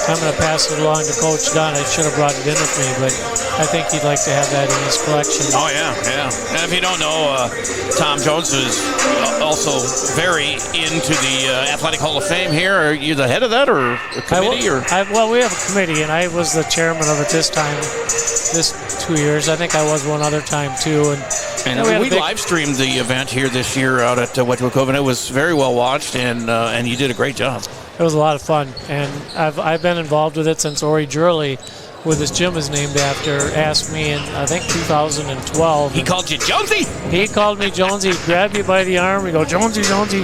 I'm going to pass it along to Coach Dunn. I should have brought it in with me, but I think he'd like to have that in his collection. Oh, yeah. And if you don't know, Tom Jones is also very into the Athletic Hall of Fame here. Are you the head of that, or a committee? Well, we have a committee, and I was the chairman of it this 2 years. I think I was one other time, too. And we live streamed the event here this year out at Wet'suwet'en, and it was very well watched, and you did a great job. It was a lot of fun, and I've been involved with it since Ori Jurley, with his gym is named after, asked me in, I think, 2012. He called you Jonesy? He called me Jonesy. He grabbed me by the arm. He go, Jonesy, Jonesy.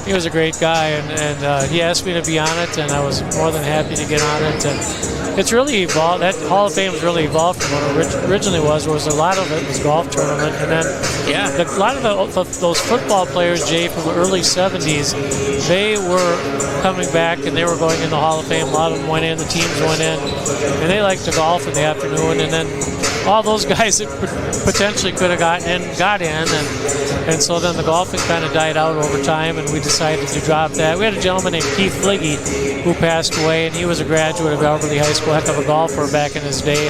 He was a great guy, and he asked me to be on it, and I was more than happy to get on it. And it's really evolved. That Hall of Fame has really evolved from what it originally was. A lot of it was golf tournament, and then a lot of those football players, Jay, from the early 70s, they were coming back, and they were going in the Hall of Fame. A lot of them went in, the teams went in, and they liked to golf in the afternoon, and then all those guys that potentially could have gotten in, got in, and so then the golfing kind of died out over time, and we decided to drop that. We had a gentleman named Keith Fliggy who passed away, and he was a graduate of Albert Lea High School, heck of a golfer back in his day,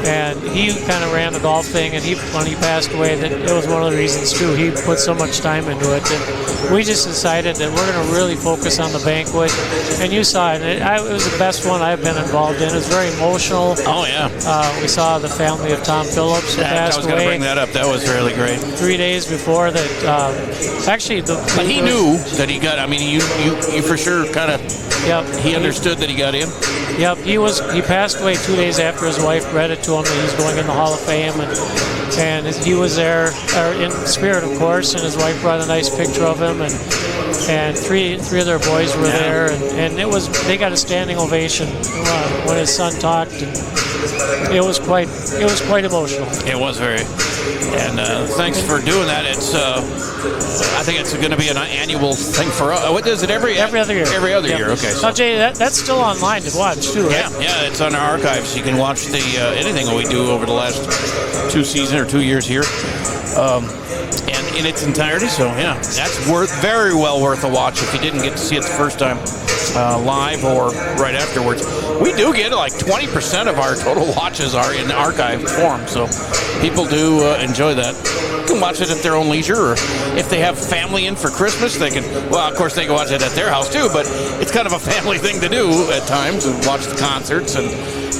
and he kind of ran the golf thing, and when he passed away, that it was one of the reasons too. He put so much time into it, and we just decided that we're going to really focus on the banquet, and you saw it. It was the best one I've been involved in. It was very emotional. Oh, yeah. We saw the family of Tom Phillips who passed away. I was going to bring that up. That was really great. 3 days before that, actually... But he knew that he got, I mean, you for sure kind of... Yep. He understood that he got in? Yep. He passed away 2 days after his wife read it to him that he's going in the Hall of Fame, and he was there in spirit, of course, and his wife brought a nice picture of him, and three of their boys were there, and they got a standing ovation when his son talked, and it was quite emotional. It was very, and thanks for doing that. It's I think it's going to be an annual thing for us. What is it every other year? Every other year. Okay. So Jay, that's still online to watch too, right? Yeah, it's on our archives. You can watch the anything we do over the last 2 seasons or 2 years here. And in its entirety, so yeah, that's very well worth a watch if you didn't get to see it the first time live or right afterwards. We do get like 20% of our total watches are in archived form, so people do enjoy that. can watch it at their own leisure, or if they have family in for Christmas, they can. Well, of course, they can watch it at their house too. But it's kind of a family thing to do at times, and watch the concerts and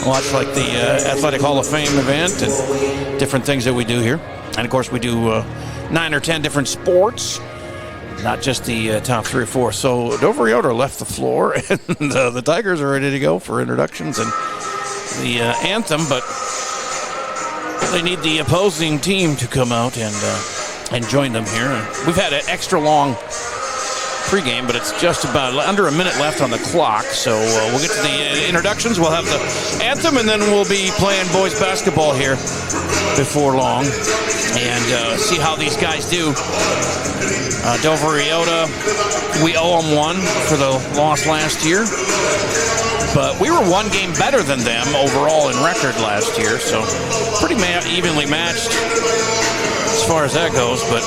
watch like the Athletic Hall of Fame event and different things that we do here. And of course, we do 9 or 10 different sports, not just the top 3 or 4. So Dover EYOTA left the floor, and the Tigers are ready to go for introductions and the anthem, but they need the opposing team to come out and join them here. We've had an extra long pregame, but it's just about under a minute left on the clock, so we'll get to the introductions. We'll have the anthem, and then we'll be playing boys basketball here before long and see how these guys do. Dover EYOTA, we owe them one for the loss last year, but we were one game better than them overall in record last year, so pretty evenly matched as far as that goes, but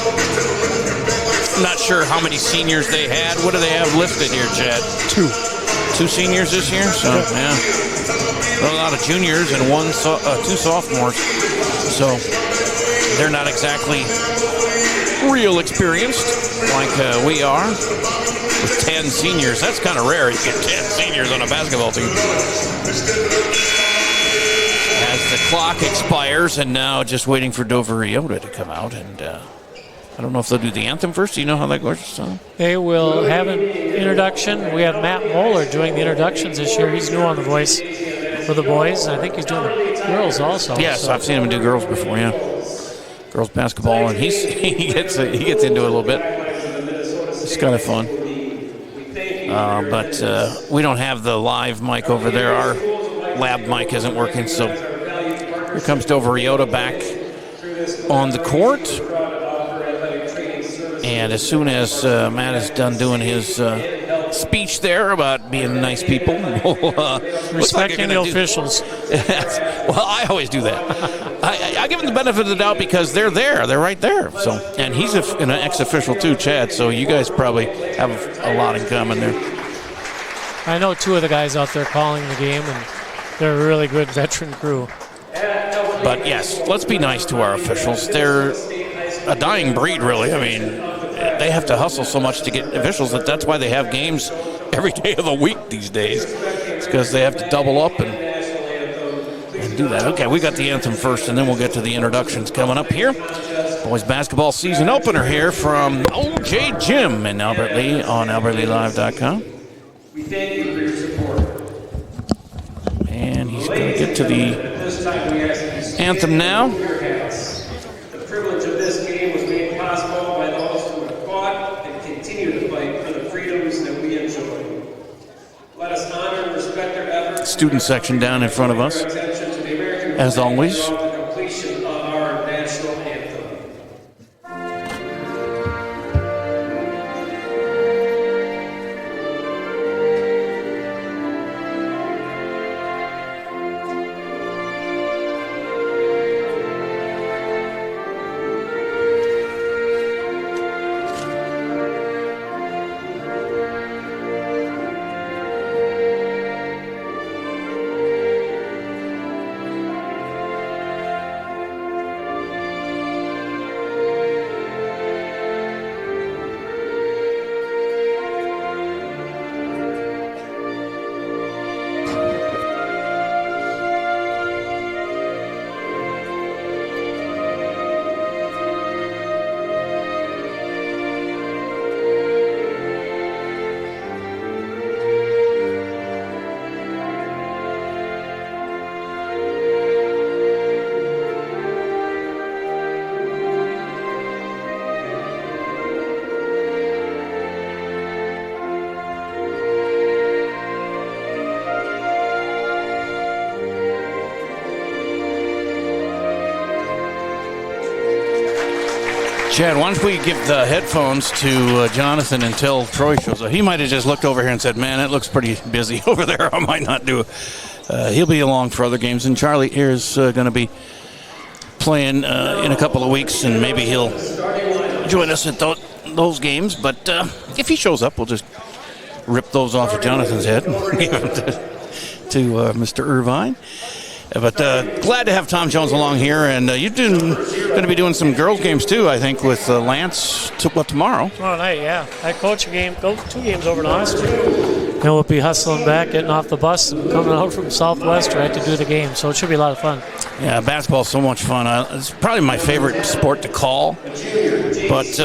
not sure how many seniors they had. What do they have listed here, Chad? 2 seniors this year, so yeah. A lot of juniors and 2 sophomores, so they're not exactly real experienced like we are. With 10 seniors, that's kind of rare. You get 10 seniors on a basketball team. As the clock expires, and now just waiting for Dover EYOTA to come out, and I don't know if they'll do the anthem first. Do you know how that goes, son? They will have an introduction. We have Matt Moeller doing the introductions this year. He's new on the voice for the boys. I think he's doing the girls also. Yes, so. I've seen him do girls before, yeah. Girls basketball, and he gets into it a little bit. It's kind of fun. But we don't have the live mic over there. Our lab mic isn't working, so here comes Dover EYOTA back on the court. And as soon as Matt is done doing his speech there about being nice people, respecting the officials. Well, I always do that. I give them the benefit of the doubt because they're there. They're right there. So, and he's an ex-official too, Chad. So you guys probably have a lot in common there. I know 2 of the guys out there calling the game, and they're a really good veteran crew. But yes, let's be nice to our officials. They're a dying breed, really. I mean, they have to hustle so much to get officials that's why they have games every day of the week these days. It's because they have to double up and do that. Okay, we got the anthem first, and then we'll get to the introductions coming up here. Boys basketball season opener here from OJ Gym in Albert Lea on albertlealive.com. We thank you for your support. And he's going to get to the anthem now. The privilege of this game was made possible by those who have fought and continue to fight for the freedoms that we enjoy. Let us honor and respect their efforts. Student section down in front of us, as always. The completion of our national anthem. Chad, why don't we give the headphones to Jonathan until Troy shows up? He might have just looked over here and said, man, it looks pretty busy over there. I might not do it. He'll be along for other games. And Charlie here is going to be playing in a couple of weeks, and maybe he'll join us at those games. But if he shows up, we'll just rip those off of Jonathan's head and give them to Mr. Irvine. But glad to have Tom Jones along here, and you're going to be doing some girls games too, I think, with Lance tomorrow. Tomorrow night, yeah. I coach two games over in Austin. And we'll be hustling back, getting off the bus, and coming out from Southwest right to do the game. So it should be a lot of fun. Yeah, basketball's so much fun. It's probably my favorite sport to call. But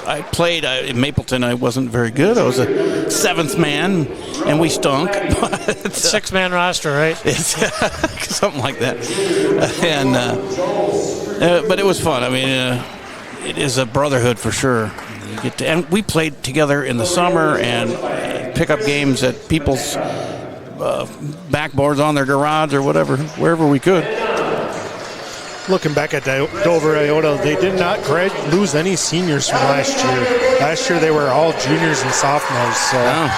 I played in Mapleton. I wasn't very good. I was a seventh man, and we stunk. But, six-man roster, right? Something like that. And but it was fun. I mean, it is a brotherhood for sure. And we played together in the summer and pick up games at people's backboards on their garage or whatever, wherever we could. Looking back at Dover EYOTA, they did not lose any seniors from last year. Last year they were all juniors and sophomores. So. Oh.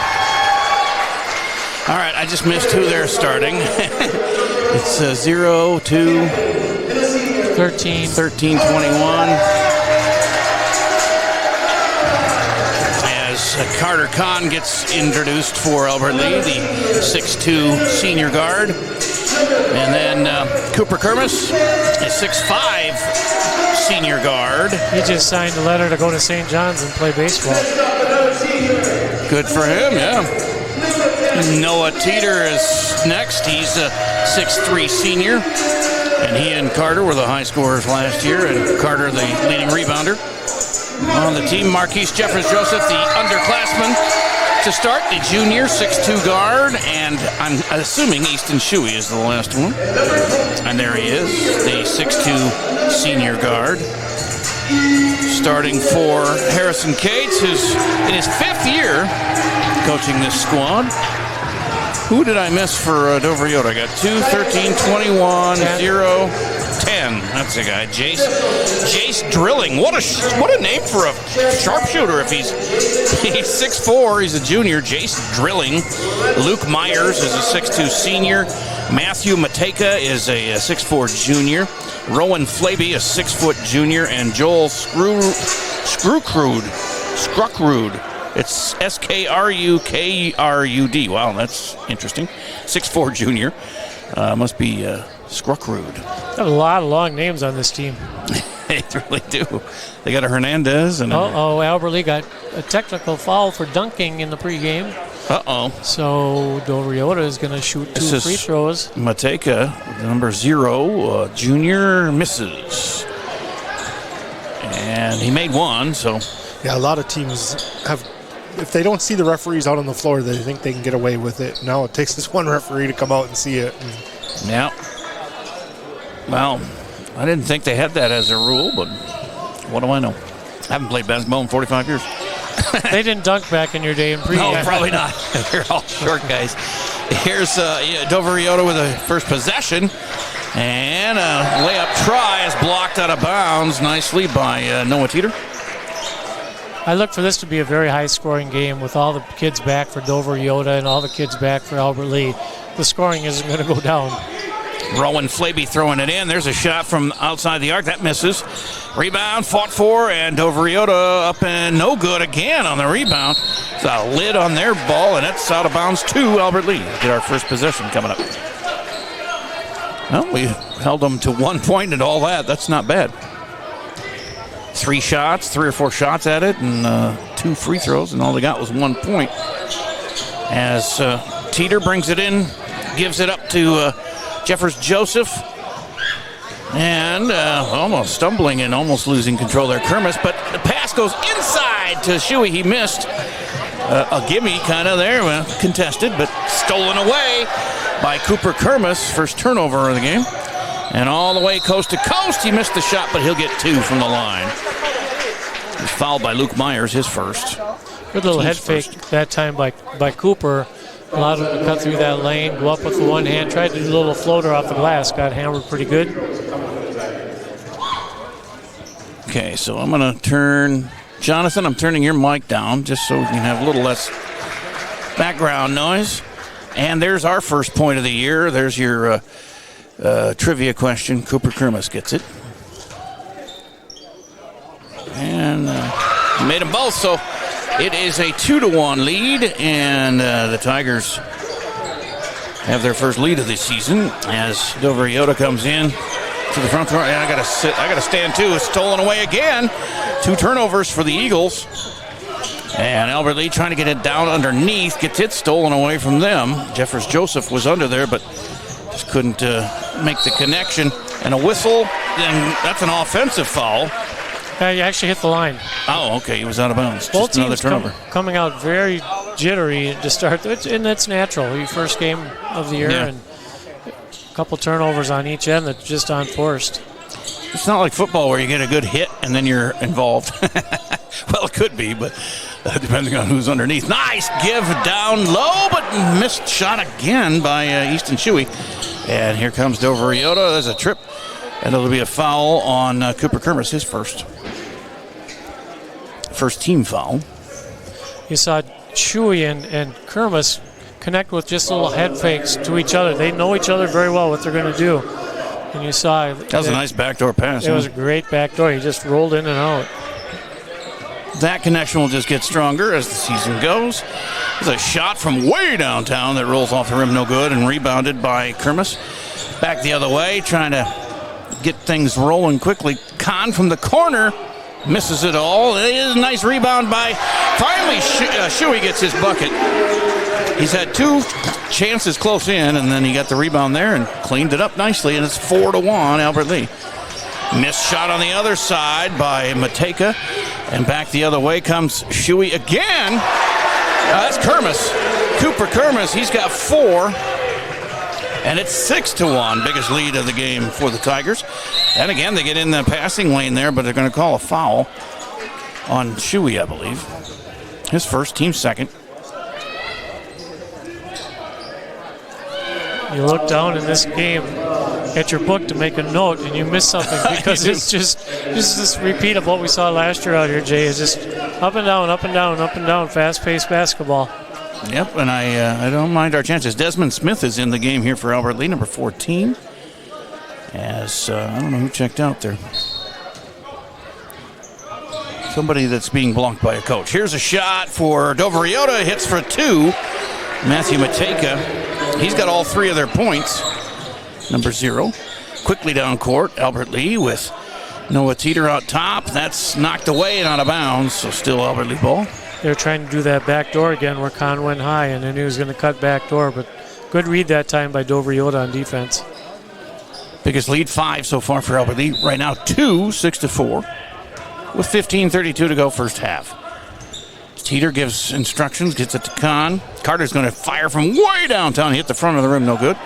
All right, I just missed who they're starting. It's 0, 2, 13, 21. Carter Kahn gets introduced for Albert Lee, the 6'2 senior guard. And then Cooper Kermis, a 6'5 senior guard. He just signed a letter to go to St. John's and play baseball. Good for him, yeah. Noah Teeter is next. He's a 6'3 senior. And he and Carter were the high scorers last year, and Carter the leading rebounder. On the team, Marquise Jeffers-Joseph, the underclassman to start, the junior 6'2 guard, and I'm assuming Easton Shuey is the last one. And there he is, the 6'2 senior guard. Starting for Harrison Cates, who's in his 5th year coaching this squad. Who did I miss for Dover EYOTA? I got 2, 13, 21, 0, 10. That's the guy, Jace Drilling. What a name for a sharpshooter. If he's 6'4", he's a junior. Jace Drilling. Luke Myers is a 6'2 senior. Matthew Mateka is a 6'4 junior. Rowan Flaby, a 6-foot junior, and Joel Skrukrud. It's Skrukrud. Wow, that's interesting. 6'4 junior. Must be Skrukrud. Got a lot of long names on this team. They really do. They got a Hernandez. And Albert Lee got a technical foul for dunking in the pregame. So Dover EYOTA is going to shoot 2 free throws. Mateka, number 0, junior, misses. And he made 1, so... Yeah, a lot of teams have... If they don't see the referees out on the floor, they think they can get away with it. Now it takes this one referee to come out and see it. Yeah. Well, I didn't think they had that as a rule, but what do I know? I haven't played basketball in 45 years. They didn't dunk back in your day in pre-game. No, probably not. They're all short guys. Here's Dover EYOTA with a first possession. And a layup try is blocked out of bounds nicely by Noah Teeter. I look for this to be a very high-scoring game with all the kids back for Dover EYOTA and all the kids back for Albert Lee. The scoring isn't going to go down. Rowan Flaby throwing it in. There's a shot from outside the arc. That misses. Rebound, fought for, and Dover EYOTA up and no good again on the rebound. It's a lid on their ball, and it's out of bounds to Albert Lee. Get our first possession coming up. Well, we held them to 1 point and all that. That's not bad. 3 or 4 shots at it, and 2 free throws, and all they got was 1 point. As Teeter brings it in, gives it up to Jeffers-Joseph, and almost stumbling and almost losing control there, Kermis, but the pass goes inside to Shuey. He missed a gimme kind of there, contested, but stolen away by Cooper Kermis. First turnover of the game. And all the way coast to coast, he missed the shot, but he'll get 2 from the line. He's fouled by Luke Myers, his first. Good little head fake that time by Cooper. Allowed him to cut through that lane, go up with the one hand, tried to do a little floater off the glass, got hammered pretty good. Okay, so I'm going to turn, Jonathan, I'm turning your mic down just so we can have a little less background noise. And there's our first point of the year. There's your trivia question. Cooper Kermis gets it. And made them both, so it is a 2-1 lead, and the Tigers have their first lead of the season as Dover EYOTA comes in to the front door. And I got to stand too. It's stolen away again. 2 turnovers for the Eagles. And Albert Lee trying to get it down underneath, gets it stolen away from them. Jeffers Joseph was under there, but just couldn't make the connection. And a whistle, and that's an offensive foul. He actually hit the line. Oh, okay, he was out of bounds. Both just another teams turnover. coming out very jittery to start, and that's natural. Your first game of the year, and a couple turnovers on each end that's just unforced. It's not like football where you get a good hit and then you're involved. Well, it could be, but depending on who's underneath. Nice give down low, but missed shot again by Easton Shuey. And here comes Dover EYOTA. There's a trip, and it'll be a foul on Cooper Kermis, his first team foul. You saw Shuey and Kermis connect with just little head fakes to each other. They know each other very well, what they're going to do. And you saw that was a nice backdoor pass. It was a great backdoor. He just rolled in and out. That connection will just get stronger as the season goes. There's a shot from way downtown that rolls off the rim, no good, and rebounded by Kermis. Back the other way, trying to get things rolling quickly. Kahn from the corner misses it all. It is a nice rebound by, finally, Shuey gets his bucket. He's had 2 chances close in, and then he got the rebound there and cleaned it up nicely, and it's 4-1, Albert Lee. Missed shot on the other side by Mateka, and back the other way comes Shuey again. That's Kermis. Cooper Kermis, he's got 4, and it's 6-1, biggest lead of the game for the Tigers. And again, they get in the passing lane there, but they're going to call a foul on Shuey, I believe. His first, team second. You look down in this game at your book to make a note, and you miss something because it's just this repeat of what we saw last year out here, Jay. It's just up and down, up and down, up and down, fast-paced basketball. Yep, and I don't mind our chances. Desmond Smith is in the game here for Albert Lee, number 14. As I don't know who checked out there. Somebody that's being blocked by a coach. Here's a shot for Dover EYOTA. Hits for 2. Matthew Mateka. He's got all 3 of their points. Number 0. Quickly down court, Albert Lee with Noah Teeter out top. That's knocked away and out of bounds, so still Albert Lee ball. They're trying to do that back door again where Kahn went high, and then he was going to cut back door, but good read that time by Dover EYOTA on defense. Biggest lead, 5 so far for Albert Lee. Right now, 2, 6-4. With 15:32 to go first half. Teeter gives instructions, gets it to Kahn. Carter's going to fire from way downtown. He hit the front of the rim, no good.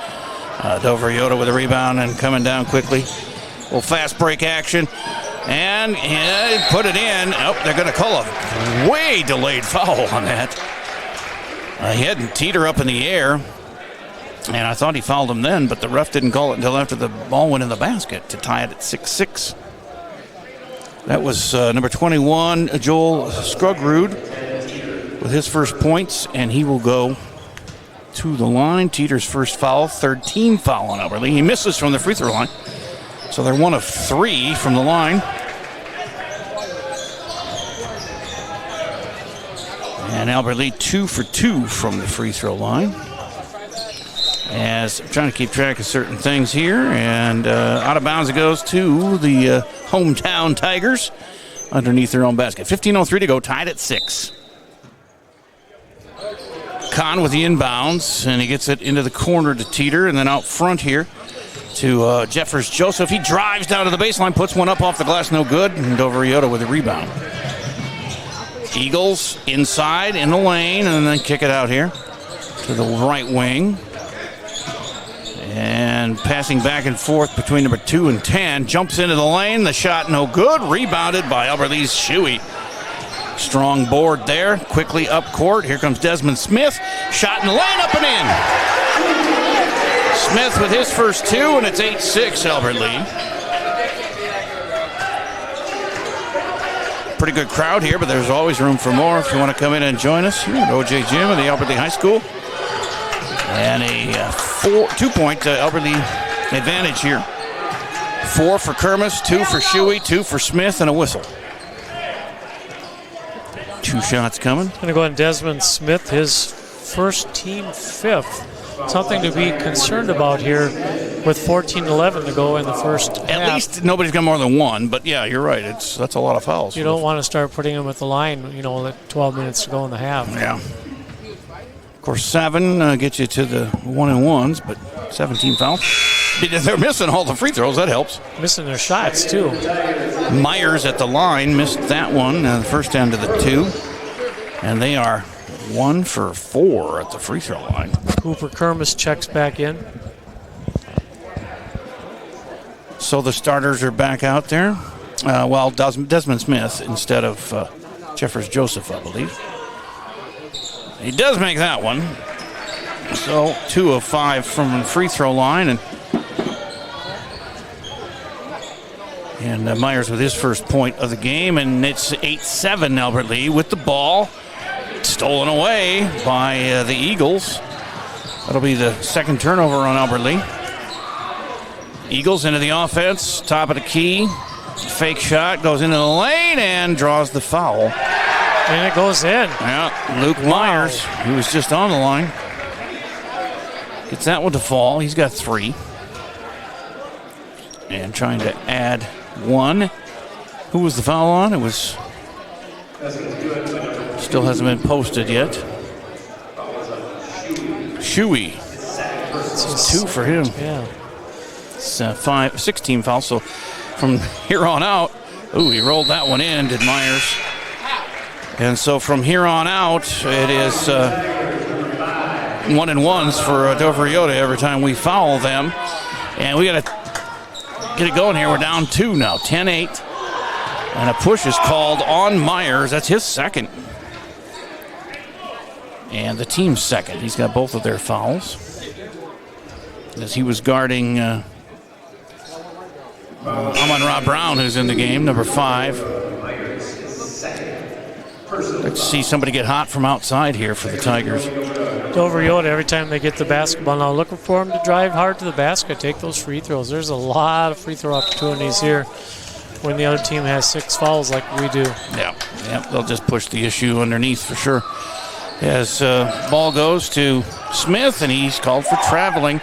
Dover EYOTA with a rebound and coming down quickly. Little fast break action. And put it in. Oh, they're going to call a way delayed foul on that. He had Teeter up in the air. And I thought he fouled him then, but the ref didn't call it until after the ball went in the basket to tie it at 6-6. That was number 21, Joel Scrugrud, with his first points, and he will go to the line. Teeter's first foul, 3rd team foul on Albert Lee. He misses from the free throw line, so they're 1 of 3 from the line. And Albert Lee 2 for 2 from the free throw line. As I'm trying to keep track of certain things here, and out of bounds it goes to the hometown Tigers underneath their own basket. 15:03 to go, tied at 6. Kahn with the inbounds, and he gets it into the corner to Teeter, and then out front here to Jeffers Joseph. He drives down to the baseline, puts one up off the glass, no good, and Dover EYOTA with a rebound. Eagles inside in the lane, and then kick it out here to the right wing. And passing back and forth between number 2 and 10. Jumps into the lane. The shot no good. Rebounded by Albert Lee's Shuey. Strong board there. Quickly up court. Here comes Desmond Smith. Shot in the lane, up and in. Smith with his first 2, and it's 8-6 Albert Lee. Pretty good crowd here, but there's always room for more if you want to come in and join us here at OJ Gym at the Albert Lee High School. And a 2-point Albert Lee advantage here. 4 for Kermis, 2 for Shuey, 2 for Smith, and a whistle. 2 shots coming. Going to go on Desmond Smith, his first team 5th. something to be concerned about here with 14-11 to go in the first half. At least nobody's got more than one, but yeah, you're right. That's a lot of fouls. You don't want to start putting them at the line, like 12 minutes to go in the half. Yeah. Of course, 7 gets you to the 1-and-1s, but 17 fouls. They're missing all the free throws. That helps. Missing their shots, too. Myers at the line missed that one, the first end of the 2. And they are 1 for 4 at the free throw line. Cooper Kermis checks back in. So the starters are back out there. Desmond Smith instead of Jeffers Joseph, I believe. He does make that one. So 2 of 5 from the free throw line. And Myers with his first point of the game. And it's 8-7 Albert Lea with the ball. Stolen away by the Eagles. That'll be the second turnover on Albert Lea. Eagles into the offense, top of the key. Fake shot, goes into the lane and draws the foul. And it goes in. Yeah, Luke Myers, who was just on the line, gets that one to fall. He's got 3. And trying to add 1. Who was the foul on? It was... Still hasn't been posted yet. Shuey. It's 2 for him. Yeah. It's 16 fouls. So from here on out, he rolled that one in, did Myers. And so from here on out, it is 1-and-1s for Dover EYOTA every time we foul them. And we got to get it going here. We're down 2 now, 10-8. And a push is called on Myers. That's his second. And the team's second. He's got both of their fouls. As he was guarding Amon-Ra Brown, who's in the game, number 5. Let's see somebody get hot from outside here for the Tigers. Dover EYOTA, every time they get the basketball now, looking for them to drive hard to the basket, take those free throws. There's a lot of free throw opportunities here when the other team has 6 fouls like we do. Yeah, they'll just push the issue underneath for sure. As ball goes to Smith, and he's called for traveling.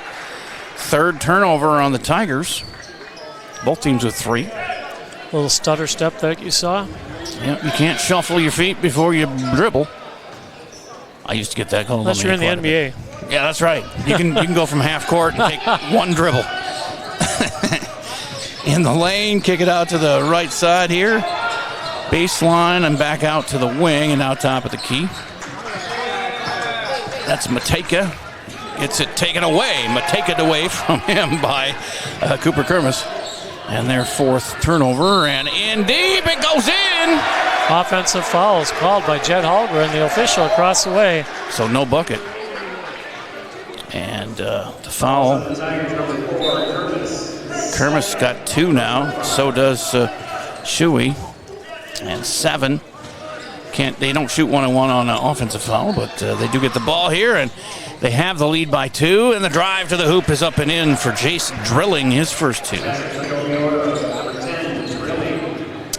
3rd turnover on the Tigers. Both teams with 3. Little stutter step that you saw. Yeah, you can't shuffle your feet before you dribble. I used to get that called. Unless you're in the NBA. Yeah, that's right. You can go from half court and take 1 dribble. In the lane, kick it out to the right side here. Baseline and back out to the wing and now top of the key. That's Mateka. Gets it taken away. Mateka away from him by Cooper Kermis. And their 4th turnover. And in deep, it goes in. Offensive fouls called by Jed Hallgren, the official across the way. So no bucket. And the foul. Kermis got 2 now. So does Shuey. And 7. They don't shoot 1-on-1 on an offensive foul, but they do get the ball here, and they have the lead by 2, and the drive to the hoop is up and in for Jason Drilling, his first 2.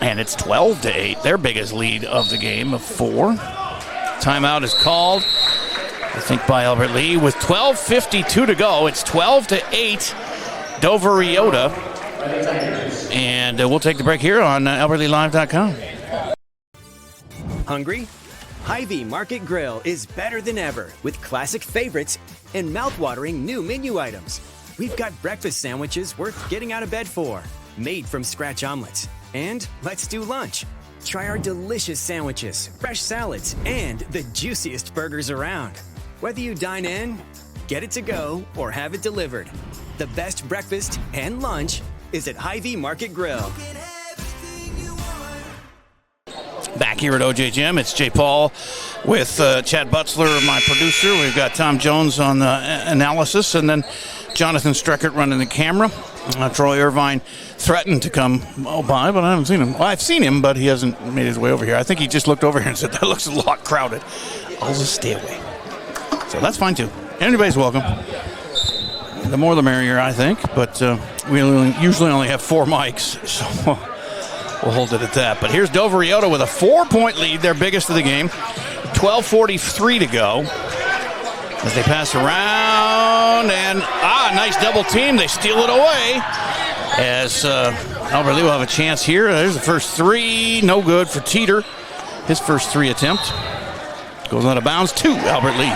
And it's 12-8, their biggest lead of the game of 4. Timeout is called, I think, by Albert Lea with 12:52 to go. It's 12-8, Dover EYOTA. And we'll take the break here on AlbertLeaLive.com. Hungry? Hy-Vee Market Grill is better than ever with classic favorites and mouth-watering new menu items. We've got breakfast sandwiches worth getting out of bed for, made from scratch omelets. And let's do lunch. Try our delicious sandwiches, fresh salads, and the juiciest burgers around. Whether you dine in, get it to go, or have it delivered, the best breakfast and lunch is at Hy-Vee Market Grill. Back here at OJGM, it's Jay Paul with Chad Butzler, my producer. We've got Tom Jones on the analysis, and then Jonathan Streckert running the camera. Troy Irvine threatened to come by, but I haven't seen him. Well, I've seen him, but he hasn't made his way over here. I think he just looked over here and said, that looks a lot crowded. I'll just stay away. So that's fine, too. Anybody's welcome. The more the merrier, I think, but we usually only have 4 mics, so we'll hold it at that. But here's Dover EYOTA with a 4-point lead, their biggest of the game. 12:43 to go. as they pass around, and nice double team. They steal it away as Albert Lee will have a chance here. There's the first three, no good for Teeter. His first three attempt goes out of bounds to Albert Lee.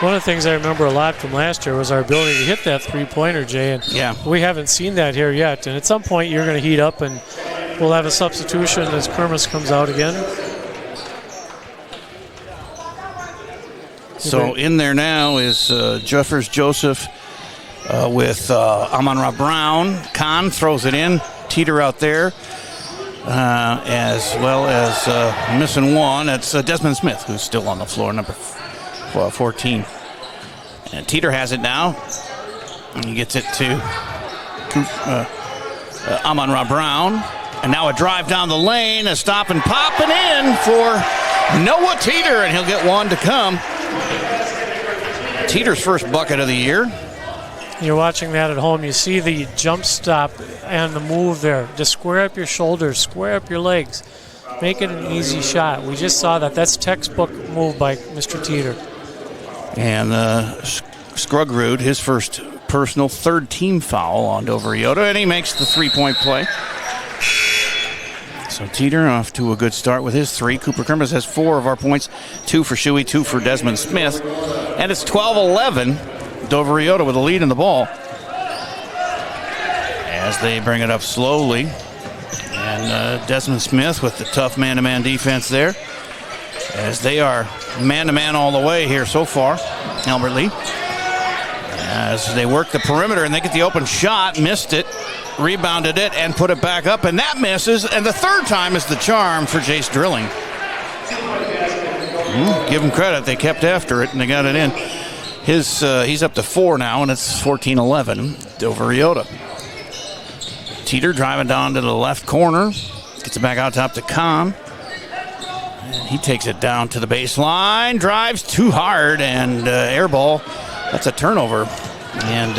One of the things I remember a lot from last year was our ability to hit that three-pointer, Jay, and we haven't seen that here yet. And at some point you're going to heat up, and we'll have a substitution as Kermis comes out again. So in there now is Jeffers Joseph with Amon-Ra Brown. Kahn throws it in. Teeter out there, as well as missing one. That's Desmond Smith, who's still on the floor, number 14. And Teeter has it now. And he gets it to Amon-Ra Brown. And now a drive down the lane, a stop and popping in for Noah Teeter, and he'll get one to come. Teeter's first bucket of the year. You're watching that at home. You see the jump stop and the move there. Just square up your shoulders, square up your legs. Make it an easy shot. We just saw that. That's textbook move by Mr. Teeter. And Scruggrud, his first personal third-team foul on Dover EYOTA, and he makes the three-point play. So Teeter off to a good start with his three. Cooper Kermis has 4 of our points, 2 for Shuey, 2 for Desmond Smith. And it's 12-11. Dover EYOTA with a lead in the ball. As they bring it up slowly. And Desmond Smith with the tough man-to-man defense there. As they are man-to-man all the way here so far, Albert Lee. As they work the perimeter and they get the open shot, missed it, rebounded it, and put it back up, and that misses, and the third time is the charm for Jace Drilling. Give him credit, they kept after it, and they got it in. He's up to 4 now, and it's 14-11, Dover EYOTA. Teeter driving down to the left corner, gets it back out top to Kahn. And he takes it down to the baseline, drives too hard, and air ball. That's a turnover. And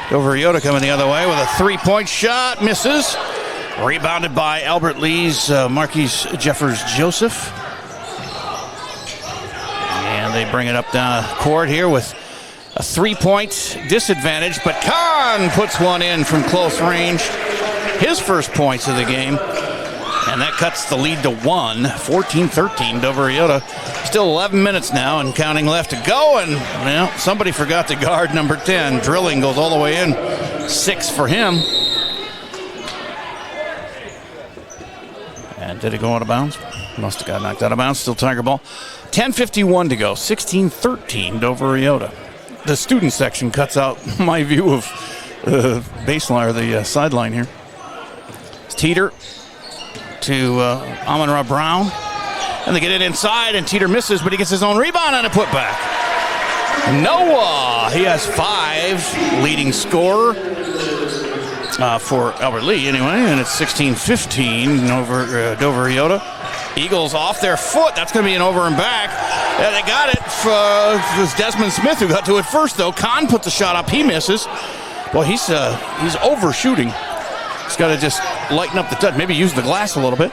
Dover EYOTA coming the other way with a three-point shot, misses. Rebounded by Albert Lee's Marquise Jeffers Joseph. And they bring it up down court here with a three-point disadvantage, but Kahn puts one in from close range. His first points of the game. And that cuts the lead to 1, 14-13, Dover EYOTA. Still 11 minutes now and counting left to go. And, well, somebody forgot to guard number 10. Drilling goes all the way in. 6 for him. And did it go out of bounds? Must have got knocked out of bounds. Still Tiger ball. 10:51 to go. 16-13, Dover EYOTA. The student section cuts out my view of baseline, or the sideline here. It's Teeter to Amon-Ra Brown. And they get it inside, and Teeter misses, but he gets his own rebound and a putback. Noah, he has 5, leading scorer for Albert Lee anyway, and it's 16-15 over Dover EYOTA. Eagles off their foot. That's going to be an over and back. Yeah, they got it. It was Desmond Smith who got to it first, though. Kahn puts the shot up. He misses. Well, he's overshooting. He's got to just lighten up the touch. Maybe use the glass a little bit.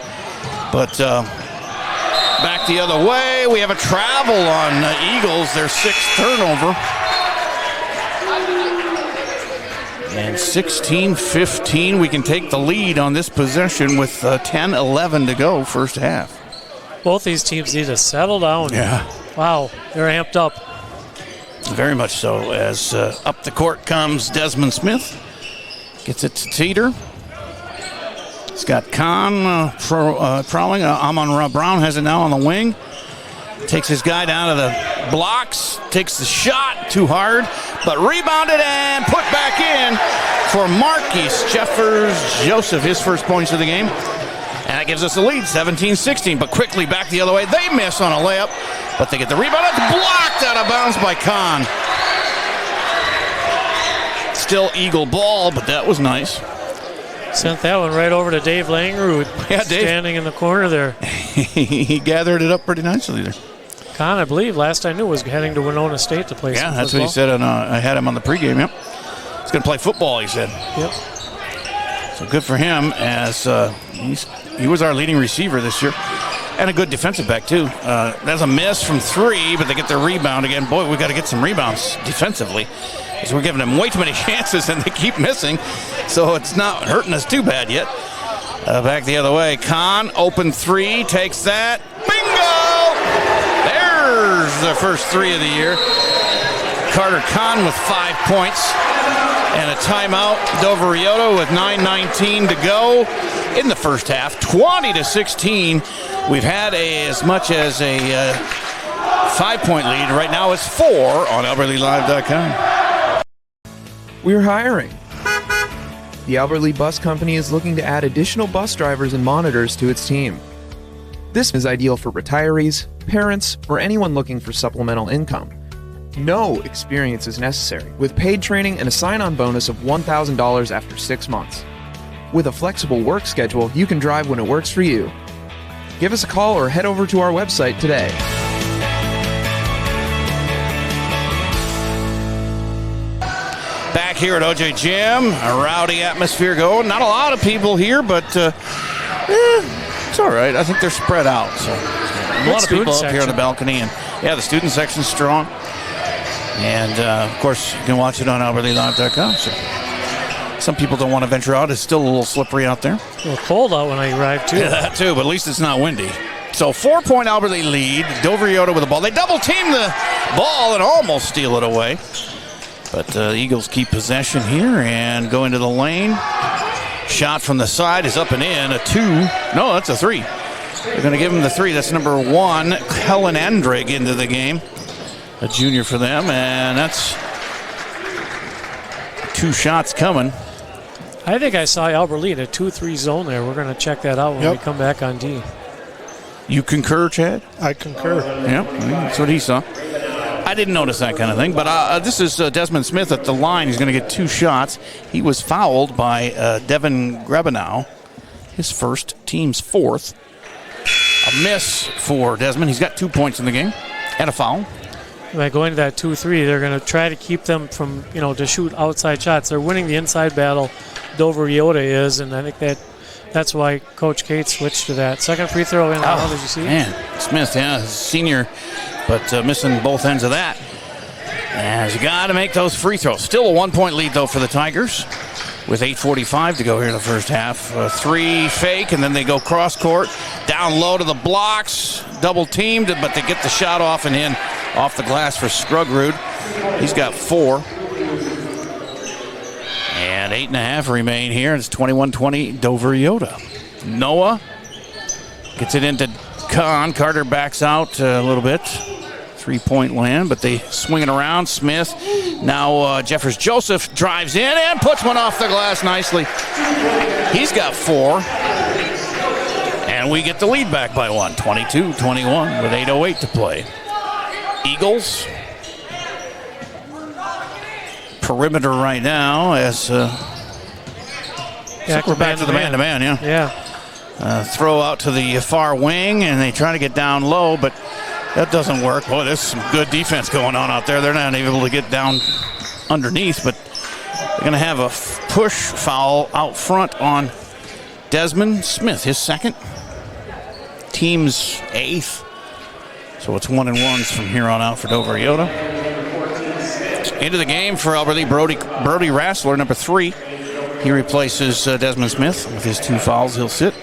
But back the other way. We have a travel on Eagles. Their 6th turnover. And 16-15, we can take the lead on this possession with 10-11 to go, first half. Both these teams need to settle down. Yeah. Wow, they're amped up. Very much so, as up the court comes Desmond Smith. Gets it to Teeter. He's got Kahn prowling. Amon-Ra Brown has it now on the wing. Takes his guy down to the blocks. Takes the shot too hard, but rebounded and put back in for Marquise Jeffers Joseph, his first points of the game. And that gives us a lead, 17-16, but quickly back the other way. They miss on a layup, but they get the rebound. It's blocked out of bounds by Kahn. Still Eagle ball, but that was nice. Sent that one right over to Dave Langerud, standing in the corner there. He gathered it up pretty nicely there. Kahn, I believe, last I knew, was heading to Winona State to play. Yeah, that's what he said. I had him on the pregame. Yep, he's going to play football, he said. Yep. So good for him, as he was our leading receiver this year. And a good defensive back, too. That's a miss from 3, but they get their rebound again. Boy, we got to get some rebounds defensively, because we're giving them way too many chances, and they keep missing. So it's not hurting us too bad yet. Back the other way. Kahn, open 3, takes that. Bingo! There's the first 3 of the year. Carter Kahn with 5 points. And a timeout. Dover EYOTA with 9:19 to go in the first half. 20-16. We've had as much as a 5-point lead. Right now it's 4 on AlbertLeeLive.com. We're hiring. The Albert Lea Bus Company is looking to add additional bus drivers and monitors to its team. This is ideal for retirees, parents, or anyone looking for supplemental income. No experience is necessary, with paid training and a sign-on bonus of $1,000 after 6 months. With a flexible work schedule, you can drive when it works for you. Give us a call or head over to our website today. Back here at OJ Gym, a rowdy atmosphere going. Not a lot of people here, but it's all right. I think they're spread out. So a lot of people up here on the balcony, and yeah, the student section's strong. And of course, you can watch it on AlbertLeeLive.com. So some people don't want to venture out. It's still a little slippery out there. A little cold out when I arrived, too. Yeah, that too, but at least it's not windy. So 4-point Albert Lea lead. Dover EYOTA with the ball. They double team the ball and almost steal it away. But the Eagles keep possession here and go into the lane. Shot from the side is up and in. A 2. No, that's a 3. They're going to give him the 3. That's number 1, Helen Endrig, into the game. A junior for them, and that's 2 shots coming. I think I saw Albert Lea in a 2-3 zone there. We're going to check that out when we come back on D. You concur, Chad? I concur. Yeah, that's what he saw. I didn't notice that kind of thing, but this is Desmond Smith at the line. He's going to get 2 shots. He was fouled by Devin Grebenow, his first, team's 4th. A miss for Desmond. He's got 2 points in the game and a foul. By going to that 2-3, they're going to try to keep them from, to shoot outside shots. They're winning the inside battle. Dover EYOTA is, and I think that's why Coach Kate switched to that. Second free throw in. Did you see? Man, Smith, senior, but missing both ends of that. And you got to make those free throws. Still a 1-point lead, though, for the Tigers with 8:45 to go here in the first half. 3 fake, and then they go cross court, down low to the blocks, double teamed, but they get the shot off and in off the glass for Scrugrud. He's got 4. And 8.5 remain here. It's 21-20 Dover EYOTA. Noah gets it into Kahn. Carter backs out a little bit. 3-point land, but they swing it around. Smith. Now Jeffers Joseph drives in and puts one off the glass nicely. He's got 4. And we get the lead back by 1. 22-21 with 8:08 to play. Eagles. Perimeter right now as we're back to the man-to-man, throw out to the far wing, and they try to get down low, but that doesn't work. Boy, there's some good defense going on out there. They're not able to get down underneath, but they're going to have a push foul out front on Desmond Smith, his 2nd, team's 8th. So it's 1-1s from here on out for Dover EYOTA. Into the game for Albert Lea, Brody Rassler, number 3. He replaces Desmond Smith with his 2 fouls. He'll sit.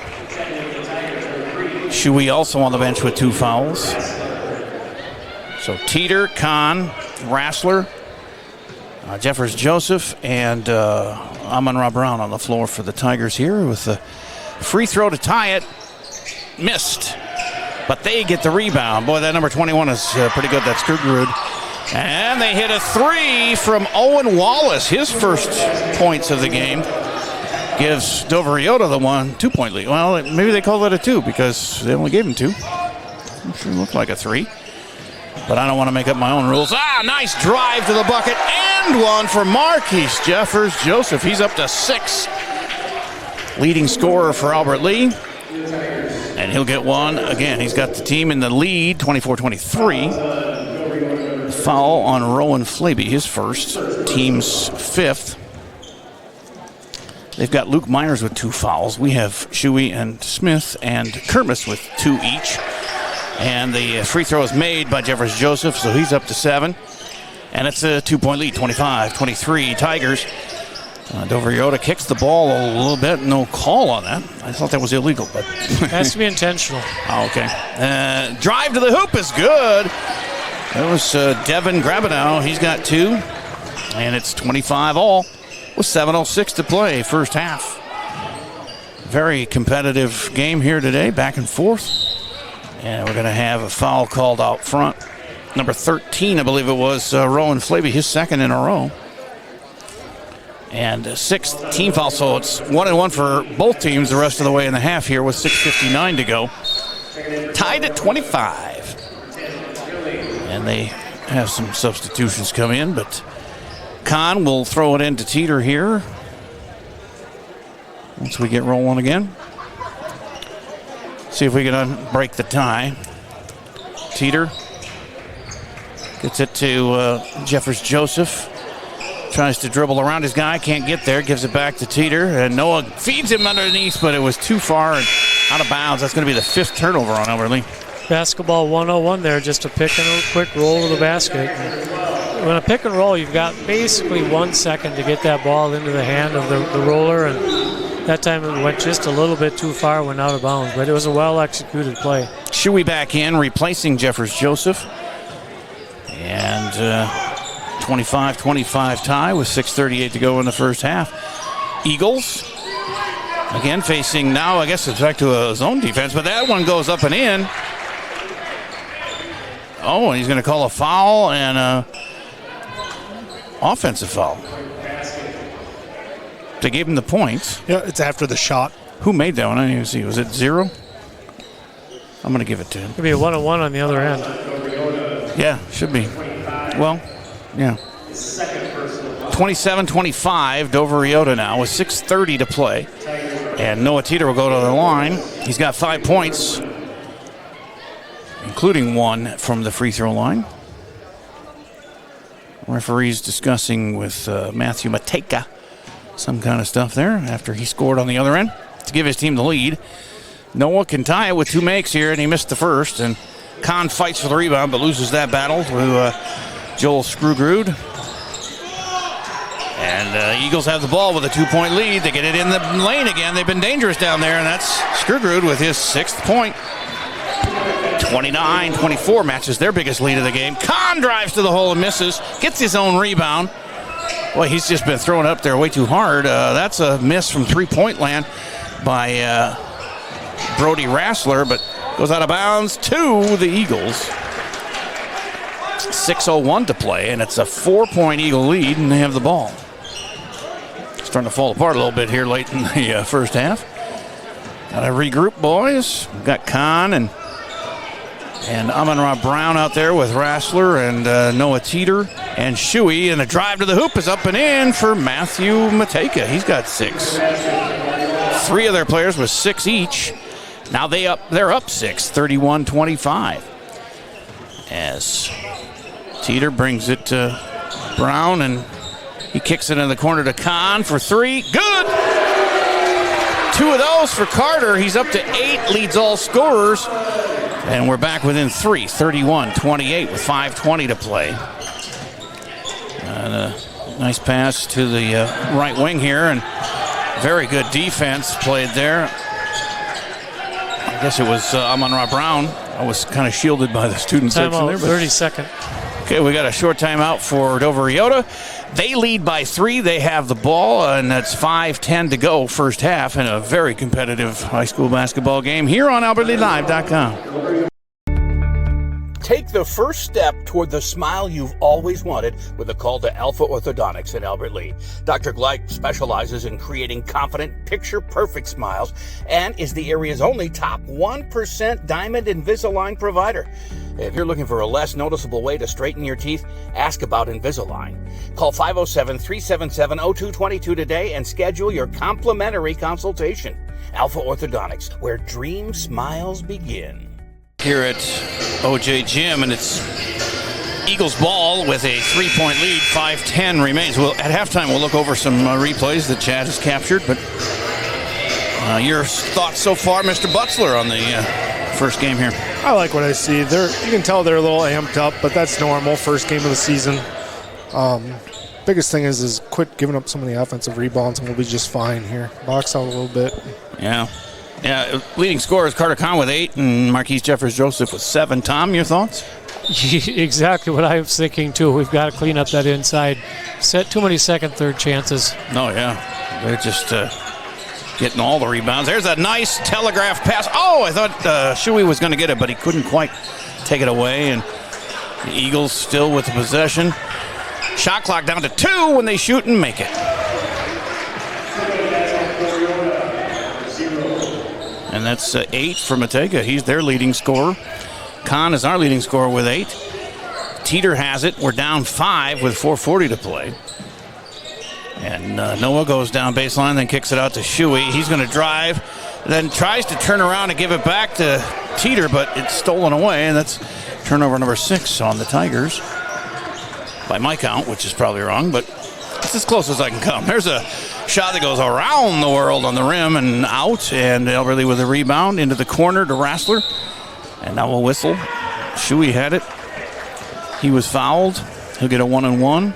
Shuey also on the bench with 2 fouls. So Teeter, Kahn, Rassler, Jeffers Joseph, and Amon-Ra Brown on the floor for the Tigers here with the free throw to tie it. Missed. But they get the rebound. Boy, that number 21 is pretty good. That's Scrugrud. And they hit a 3 from Owen Wallace. His first points of the game gives Dover EYOTA the 2-point lead. Well, maybe they call it a 2 because they only gave him 2. It sure looked like a 3. But I don't want to make up my own rules. Nice drive to the bucket. And 1 for Marquise Jeffers Joseph. He's up to 6. Leading scorer for Albert Lea. And he'll get 1 again. He's got the team in the lead, 24-23. Foul on Rowan Flaby, his first, team's 5th. They've got Luke Myers with 2 fouls. We have Shuey and Smith and Kermis with 2 each. And the free throw is made by Jeffers Joseph, so he's up to 7. And it's a 2-point lead, 25-23 Tigers. Dover EYOTA kicks the ball a little bit. No call on that. I thought that was illegal, but has to be intentional. Oh, okay. Drive to the hoop is good. That was Devin Grabenow. He's got 2, and it's 25-all with 7:06 to play, first half. Very competitive game here today, back and forth. And we're going to have a foul called out front. Number 13, I believe it was, Rowan Flavey, his second in a row. And 6th team foul, so it's 1-1 for both teams the rest of the way in the half here with 6:59 to go. Tied at 25. And they have some substitutions come in, but Kahn will throw it into Teeter here once we get rolling again. See if we can break the tie. Teeter gets it to Jeffers Joseph. Tries to dribble around his guy, can't get there, gives it back to Teeter, and Noah feeds him underneath, but it was too far and out of bounds. That's going to be the 5th turnover on Albert Lea. Basketball 101 there, just a pick and a quick roll to the basket. When a pick and roll, you've got basically 1 second to get that ball into the hand of the roller, and that time it went just a little bit too far, went out of bounds, but it was a well-executed play. Shuey back in, replacing Jeffers Joseph. And 25-25 tie with 6:38 to go in the first half. Eagles, again facing now, I guess it's back to a zone defense, but that one goes up and in. Oh, and he's going to call a foul and a offensive foul. They gave him the points. Yeah, it's after the shot. Who made that one? I didn't even see. Was it 0? I'm going to give it to him. Could be a 1-on-1 on the other end. Yeah, should be. Well, yeah. 27-25, Dover EYOTA now with 6:30 to play. And Noah Teeter will go to the line. He's got 5 points, including 1 from the free throw line. Referee's discussing with Matthew Mateka some kind of stuff there after he scored on the other end to give his team the lead. Noah can tie it with 2 makes here, and he missed the first. And Kahn fights for the rebound but loses that battle to Joel Scrugrud. And Eagles have the ball with a 2-point lead. They get it in the lane again. They've been dangerous down there, and that's Scrugrud with his 6th point. 29-24 matches their biggest lead of the game. Kahn drives to the hole and misses. Gets his own rebound. Boy, he's just been thrown up there way too hard. That's a miss from 3-point land by Brody Rassler, but goes out of bounds to the Eagles. 6:01 to play, and it's a 4-point Eagle lead, and they have the ball. Starting to fall apart a little bit here late in the first half. Got to regroup, boys. We've got Kahn and Amon-Ra Brown out there with Rassler and Noah Teeter and Shuey, and a drive to the hoop is up and in for Matthew Mateka. He's got 6. 3 of their players with 6 each. Now they're up 6, 31-25. As Teeter brings it to Brown, and he kicks it in the corner to Kahn for 3. Good! 2 of those for Carter. He's up to 8, leads all scorers. And we're back within 3, 31-28 with 5:20 to play. And a nice pass to the right wing here, and very good defense played there. I guess it was Amon-Ra Brown. I was kind of shielded by the student section there. 30-second. Okay, we got a short timeout for Dover EYOTA. They lead by 3. They have the ball, and that's 5:10 to go first half in a very competitive high school basketball game here on AlbertLeaLive.com. Take the first step toward the smile you've always wanted with a call to Alpha Orthodontics in Albert Lea. Dr. Gleich specializes in creating confident, picture-perfect smiles and is the area's only top 1% Diamond Invisalign provider. If you're looking for a less noticeable way to straighten your teeth, ask about Invisalign. Call 507-377-0222 today and schedule your complimentary consultation. Alpha Orthodontics, where dream smiles begin. Here at OJ Gym, and it's Eagles ball with a 3-point lead. 5:10 remains. Well, at halftime, we'll look over some replays that Chad has captured. But your thoughts so far, Mr. Butzler, on the first game here? I like what I see. You can tell they're a little amped up, but that's normal. First game of the season. Biggest thing is quit giving up some of the offensive rebounds, and we'll be just fine here. Box out a little bit. Yeah. Leading scorer is Carter Kahn with 8, and Marquise Jeffers-Joseph with 7. Tom, your thoughts? Exactly what I was thinking, too. We've got to clean up that inside. Set too many second, third chances. Oh, yeah. They're just getting all the rebounds. There's a nice telegraph pass. Oh, I thought Shuey was going to get it, but he couldn't quite take it away. And the Eagles still with the possession. Shot clock down to 2 when they shoot and make it. And that's 8 for Matega. He's their leading scorer. Kahn is our leading scorer with 8. Teeter has it. We're down 5 with 4:40 to play. And Noah goes down baseline, then kicks it out to Shuey. He's going to drive, then tries to turn around and give it back to Teeter, but it's stolen away, and that's turnover number 6 on the Tigers. By my count, which is probably wrong, but it's as close as I can come. There's a shot that goes around the world on the rim and out, and Elberly with a rebound into the corner to Rassler. And now we'll whistle. Shuey had it. He was fouled. He'll get a 1-and-1.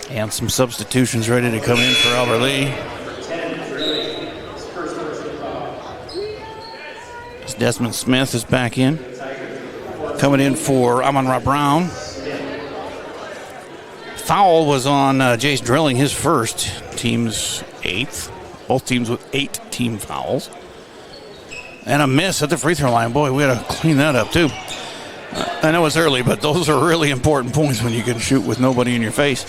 And some substitutions ready to come in for Elberly. Desmond Smith is back in. Coming in for Amon-Ra Brown. Foul was on Jace Drilling, his first, team's 8th. Both teams with 8 team fouls. And a miss at the free throw line. Boy, we got to clean that up, too. I know it's early, but those are really important points when you can shoot with nobody in your face.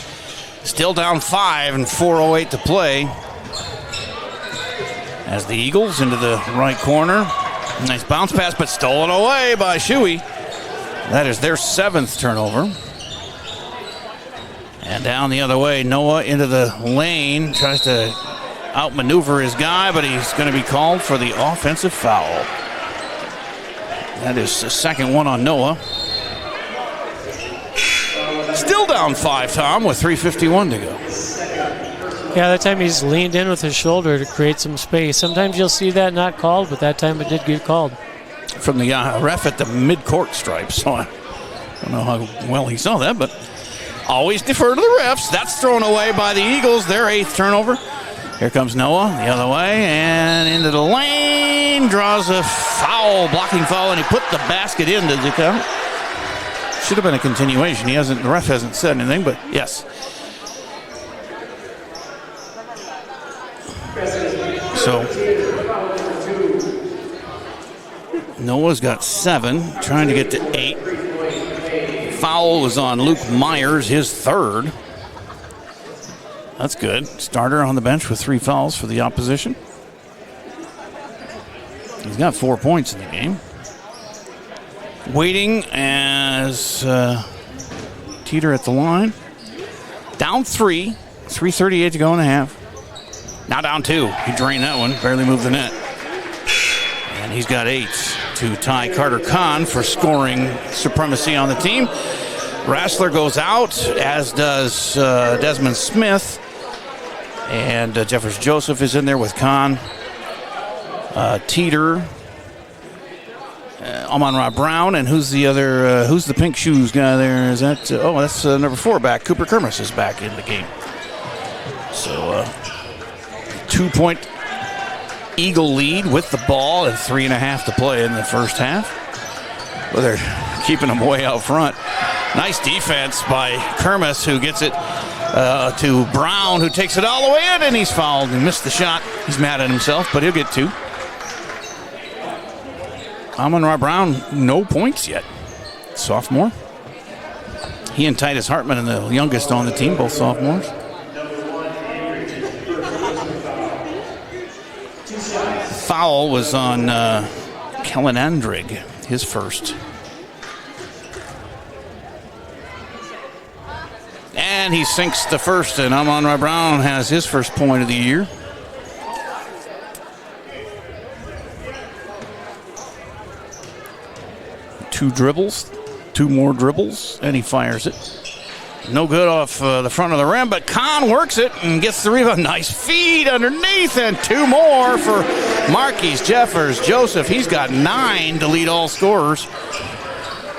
Still down 5 and 4:08 to play. As the Eagles into the right corner. Nice bounce pass, but stolen away by Shuey. That is their 7th turnover. And down the other way, Noah into the lane. Tries to outmaneuver his guy, but he's going to be called for the offensive foul. That is the second one on Noah. Still down 5, Tom, with 3:51 to go. Yeah, that time he's leaned in with his shoulder to create some space. Sometimes you'll see that not called, but that time it did get called. From the ref at the mid-court stripe, so I don't know how well he saw that, but always defer to the refs. That's thrown away by the Eagles, their 8th turnover. Here comes Noah the other way, and into the lane, draws a foul, blocking foul, and he put the basket in. Does it count? Should have been a continuation. The ref hasn't said anything, but yes. So Noah's got 7, trying to get to 8. Foul was on Luke Myers, his 3rd. That's good. Starter on the bench with 3 fouls for the opposition. He's got 4 points in the game. Waiting as Teeter at the line. Down 3, 3:38 to go in the half. Now down 2. He drained that one, barely moved the net. And he's got 8 to tie Carter Kahn for scoring supremacy on the team. Rassler goes out, as does Desmond Smith. And Jeffers-Joseph is in there with Kahn. Teeter. Amon-Ra Brown. And who's the other, who's the pink shoes guy there? Is that, that's number 4 back. Cooper Kermis is back in the game. So, 2-point Eagle lead with the ball and 3.5 to play in the first half. Well, they're keeping them way out front. Nice defense by Kermis, who gets it to Brown, who takes it all the way in, and he's fouled and missed the shot. He's mad at himself, but he'll get 2. Amon-Ra Brown, no points yet. Sophomore. He and Titus Hartman are the youngest on the team, both sophomores. Foul was on Kellen Andrig, his first. And he sinks the first, and Amon-Ra Brown has his first point of the year. 2 dribbles, 2 more dribbles, and he fires it. No good off the front of the rim, but Kahn works it and gets the rebound. Nice feed underneath, and 2 more for Marquise Jeffers-Joseph. He's got 9 to lead all scorers.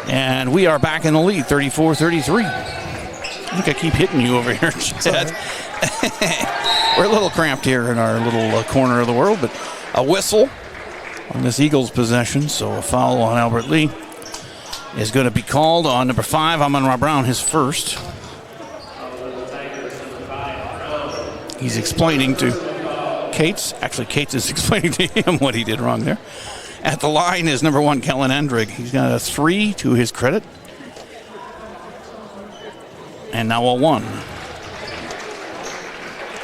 And we are back in the lead, 34-33. I think I keep hitting you over here, Chad. We're a little cramped here in our little corner of the world, but a whistle on this Eagles possession, so a foul on Albert Lee is going to be called on number 5, Amon-Ra Brown, his first. He's explaining to Cates. Actually, Cates is explaining to him what he did wrong there. At the line is number 1, Kellen Endrig. He's got a 3 to his credit. And now a 1.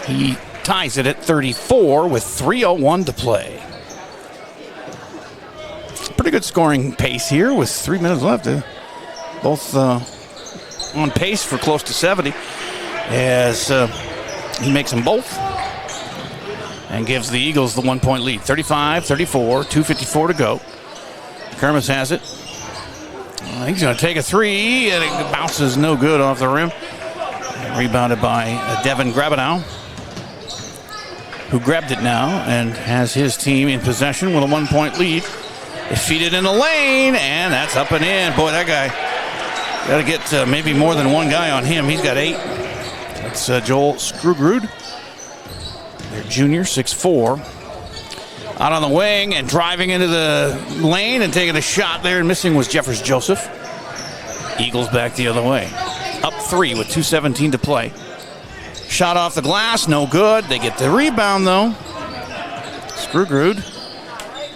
He ties it at 34 with 3:01 to play. Pretty good scoring pace here with 3 minutes left. Both on pace for close to 70 as he makes them both and gives the Eagles the 1-point lead. 35-34, 2:54 to go. Kermis has it. He's going to take a 3, and it bounces no good off the rim. Rebounded by Devin Grabenow, who grabbed it now and has his team in possession with a 1-point lead. They feed it in the lane, and that's up and in. Boy, that guy, got to get maybe more than one guy on him. He's got 8. That's Joel Skrugrud. They're junior, 6'4". Out on the wing and driving into the lane and taking a shot there and missing was Jeffers-Joseph. Eagles back the other way. Up 3 with 2:17 to play. Shot off the glass, no good. They get the rebound, though. Skrugrud,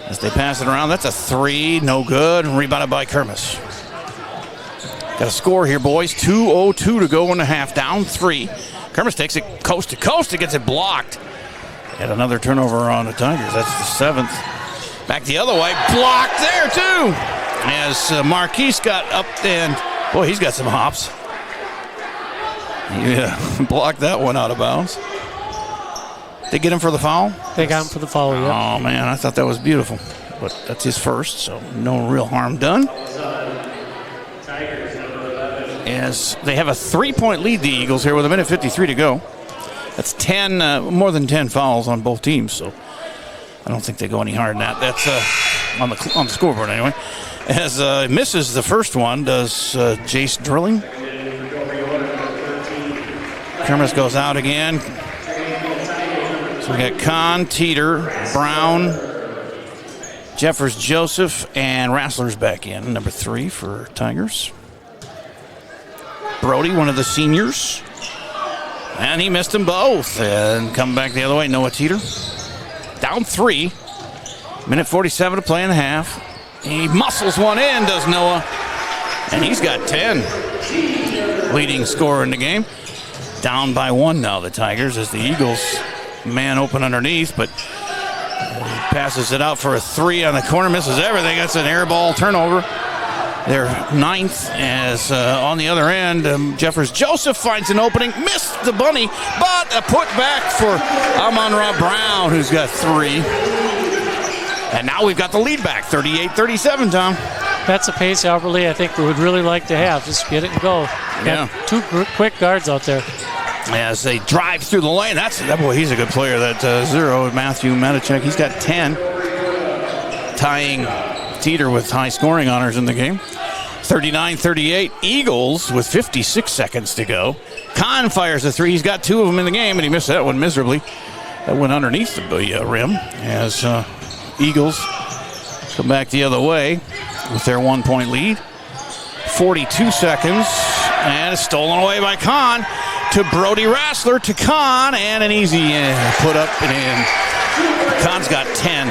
as they pass it around, that's a 3, no good. Rebounded by Kermis. Got a score here, boys. 2:02 to go in the half. Down 3. Kermis takes it coast to coast. It gets it blocked. And another turnover on the Tigers. That's the 7th. Back the other way. Blocked there, too. As Marquise got up and, boy, he's got some hops. Yeah, blocked that one out of bounds. They get him for the foul? They got him for the foul, yeah. Oh, man, I thought that was beautiful. But that's his first, so no real harm done. As they have a 3-point lead, the Eagles, here with 1:53 to go. That's 10, more than 10 fouls on both teams, so I don't think they go any harder than that. That's on the scoreboard anyway. As misses the first one, does Jace Drilling. Kermis goes out again. So we got Kahn, Teeter, Brown, Jeffers-Joseph, and Rassler's back in, number 3 for Tigers. Brody, one of the seniors. And he missed them both. And come back the other way, Noah Teeter. Down 3. 1:47 to play in the half. He muscles one in, does Noah. And he's got 10. Leading scorer in the game. Down by 1 now, the Tigers, as the Eagles man open underneath. But he passes it out for a 3 on the corner. Misses everything. That's an air ball turnover. They're 9th as on the other end, Jeffers-Joseph finds an opening, missed the bunny, but a putback for Amon-Ra Brown, who's got 3. And now we've got the lead back, 38-37, Tom. That's a pace, Albert Lee, I think we would really like to have. Just get it and go. Yeah. Got 2 quick guards out there. As they drive through the lane, that boy, he's a good player, that 0, Matthew Matichek. He's got 10, tying Teeter with high scoring honors in the game. 39-38, Eagles with 56 seconds to go. Kahn fires a 3. He's got 2 of them in the game, and he missed that one miserably. That went underneath the rim as Eagles come back the other way with their 1-point lead. 42 seconds, and it's stolen away by Kahn to Brody Rassler to Kahn, and an easy put up and in. Kahn's got 10.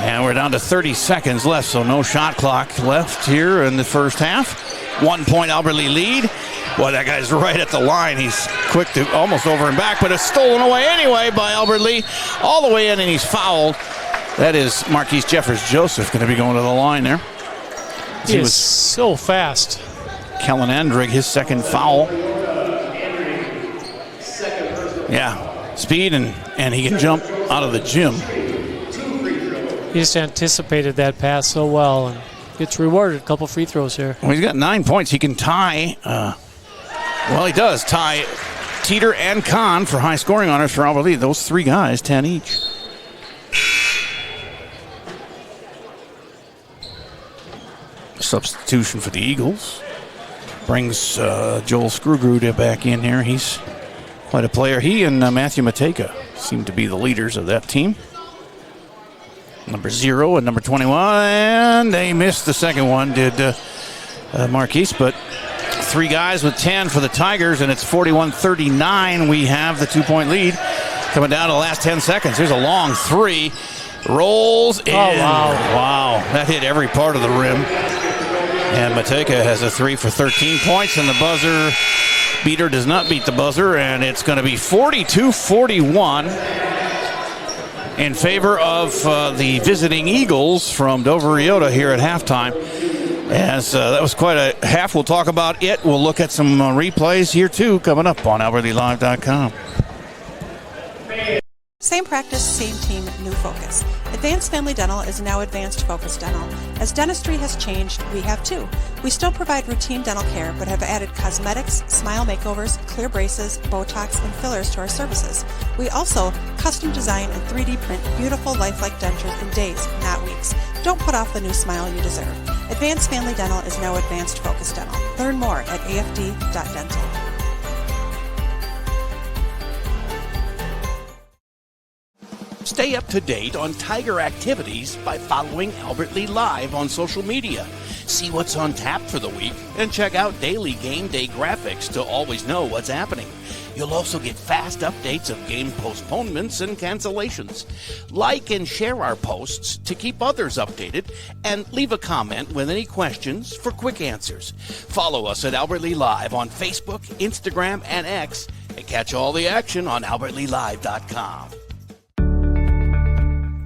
And we're down to 30 seconds left, so no shot clock left here in the first half. 1-point Albert Lee lead. Boy, that guy's right at the line. He's quick to almost over and back, but it's stolen away anyway by Albert Lee. All the way in, and he's fouled. That is Marquise Jeffers-Joseph going to be going to the line there. He is so fast. Kellen Endrig, his second foul. Yeah, speed, and he can jump out of the gym. he just anticipated that pass so well and gets rewarded. A couple free throws here. Well, he's got 9 points. He can tie. He does tie Teeter and Kahn for high scoring honors for Albert Lea. Those three guys, 10 each. Substitution for the Eagles. Brings Joel Scrugruda back in here. He's quite a player. He and Matthew Mateka seem to be the leaders of that team. Number 0 and number 21. And they missed the second one, did Marquise. But three guys with 10 for the Tigers, and it's 41-39. We have the 2-point lead coming down to the last 10 seconds. Here's a long three. Rolls in. Oh, wow. Wow. That hit every part of the rim. And Mateka has a 3 for 13 points, and the buzzer beater does not beat the buzzer, and it's going to be 42-41 in favor of the visiting Eagles from Dover EYOTA here at halftime. As that was quite a half. We'll talk about it. We'll look at some replays here, too, coming up on AlbertLeaLive.com. Same practice, same team, new focus. Advanced Family Dental is now Advanced Focus Dental. As dentistry has changed, we have too. We still provide routine dental care, but have added cosmetics, smile makeovers, clear braces, Botox, and fillers to our services. We also custom design and 3D print beautiful lifelike dentures in days, not weeks. Don't put off the new smile you deserve. Advanced Family Dental is now Advanced Focus Dental. Learn more at afd.dental. Stay up to date on Tiger activities by following Albert Lea Live on social media. See what's on tap for the week and check out daily game day graphics to always know what's happening. You'll also get fast updates of game postponements and cancellations. Like and share our posts to keep others updated, and leave a comment with any questions for quick answers. Follow us at Albert Lea Live on Facebook, Instagram, and X, and catch all the action on AlbertLeaLive.com.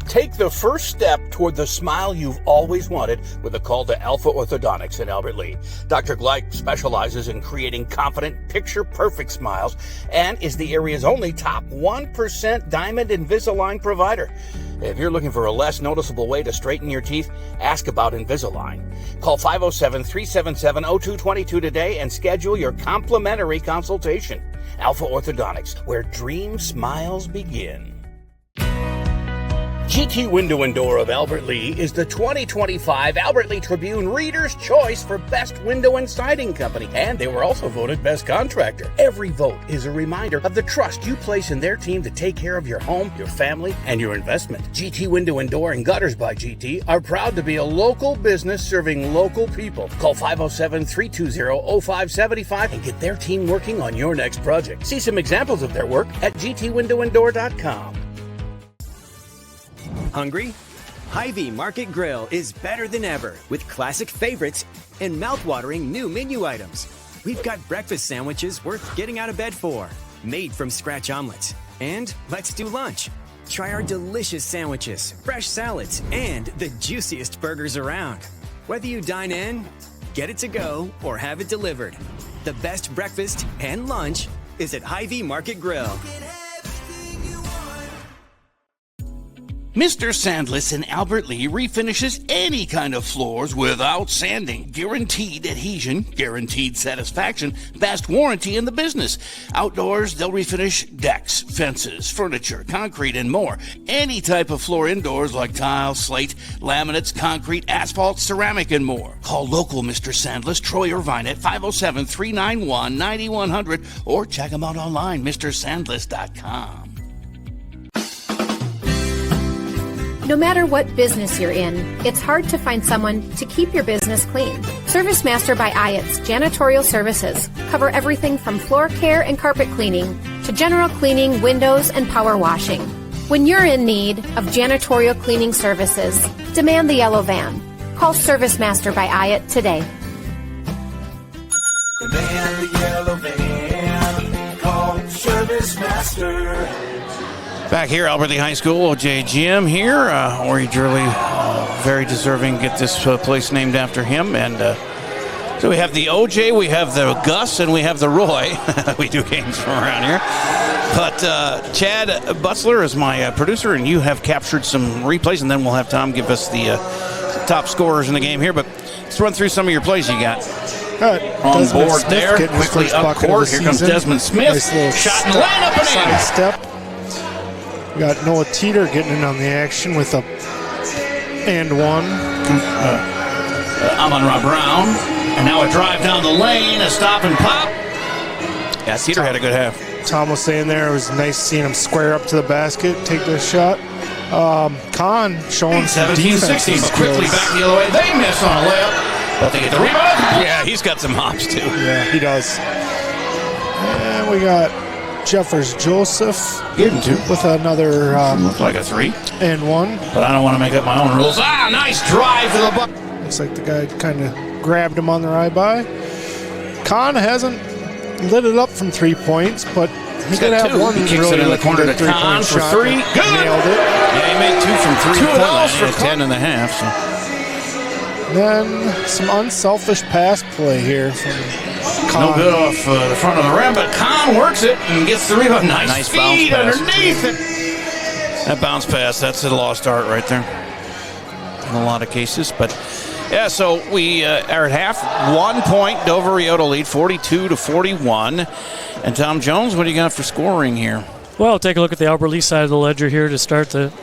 Take the first step toward the smile you've always wanted with a call to Alpha Orthodontics in Albert Lea. Dr. Gleich specializes in creating confident, picture-perfect smiles and is the area's only top 1% Diamond Invisalign provider. If you're looking for a less noticeable way to straighten your teeth, ask about Invisalign. Call 507-377-0222 today and schedule your complimentary consultation. Alpha Orthodontics, where dream smiles begin. GT Window and Door of Albert Lea is the 2025 Albert Lea Tribune Reader's Choice for Best Window and Siding Company, and they were also voted Best Contractor. Every vote is a reminder of the trust you place in their team to take care of your home, your family, and your investment. GT Window and Door and Gutters by GT are proud to be a local business serving local people. Call 507-320-0575 and get their team working on your next project. See some examples of their work at gtwindowanddoor.com. Hungry? Hy-Vee Market Grill is better than ever with classic favorites and mouth-watering new menu items. We've got breakfast sandwiches worth getting out of bed for, made from scratch omelets. And let's do lunch. Try our delicious sandwiches, fresh salads, and the juiciest burgers around. Whether you dine in, get it to go, or have it delivered, the best breakfast and lunch is at Hy-Vee Market Grill. Mr. Sandless in Albert Lea refinishes any kind of floors without sanding. Guaranteed adhesion, guaranteed satisfaction, best warranty in the business. Outdoors, they'll refinish decks, fences, furniture, concrete, and more. Any type of floor indoors like tile, slate, laminates, concrete, asphalt, ceramic, and more. Call local Mr. Sandless, Troy Irvine at 507-391-9100 or check him out online, MrSandless.com. No matter what business you're in, it's hard to find someone to keep your business clean. ServiceMaster by IETS Janitorial Services cover everything from floor care and carpet cleaning to general cleaning, windows, and power washing. When you're in need of janitorial cleaning services, demand the yellow van. Call ServiceMaster by IETS today. Demand the yellow van. Call ServiceMaster. Back here, Albert Lea High School, OJ Gym here. Ori Durley, very deserving, get this place named after him. And so we have the OJ, we have the Gus, and we have the Roy. We do games from around here. But Chad Butzler is my producer, and you have captured some replays, and then we'll have Tom give us the top scorers in the game here. But let's run through some of your plays you got. On Desmond board Smith there, getting his quickly first up bucket court. of the Here comes season. Desmond Smith. Nice little Shot and line up and side in. step. We got Noah Teeter getting in on the action with a and one. Amon-Ra Brown. And now a drive down the lane, a stop and pop. Yeah, Teeter had a good half. Tom was saying there, it was nice seeing him square up to the basket, take the shot. Khan showing some 17-16, but quickly back the other way. They miss on a layup, but they get the rebound. Yeah, he's got some hops too. Yeah, he does. And we got Jeffers Joseph with another looks like a 3 and 1. But I don't want to make up my own rules. Nice drive to the bucket. Looks like the guy kind of grabbed him on the right by. Khan hasn't lit it up from 3 points, but he did have 1 He kicks really it in the corner to Khan for 3. Good. Nailed it. Yeah, he made 2 from 3. 2 of those for 10 and a half. So. Then some unselfish pass play here from Khan. No good off the front of the rim, but Khan works it and gets the rebound. Nice feed underneath it. That bounce pass, that's a lost art right there in a lot of cases. But yeah, so we are at half. 1 point, Dover EYOTA lead, 42-41. And Tom Jones, what do you got for scoring here? Well, take a look at the Albert Lee side of the ledger here to start the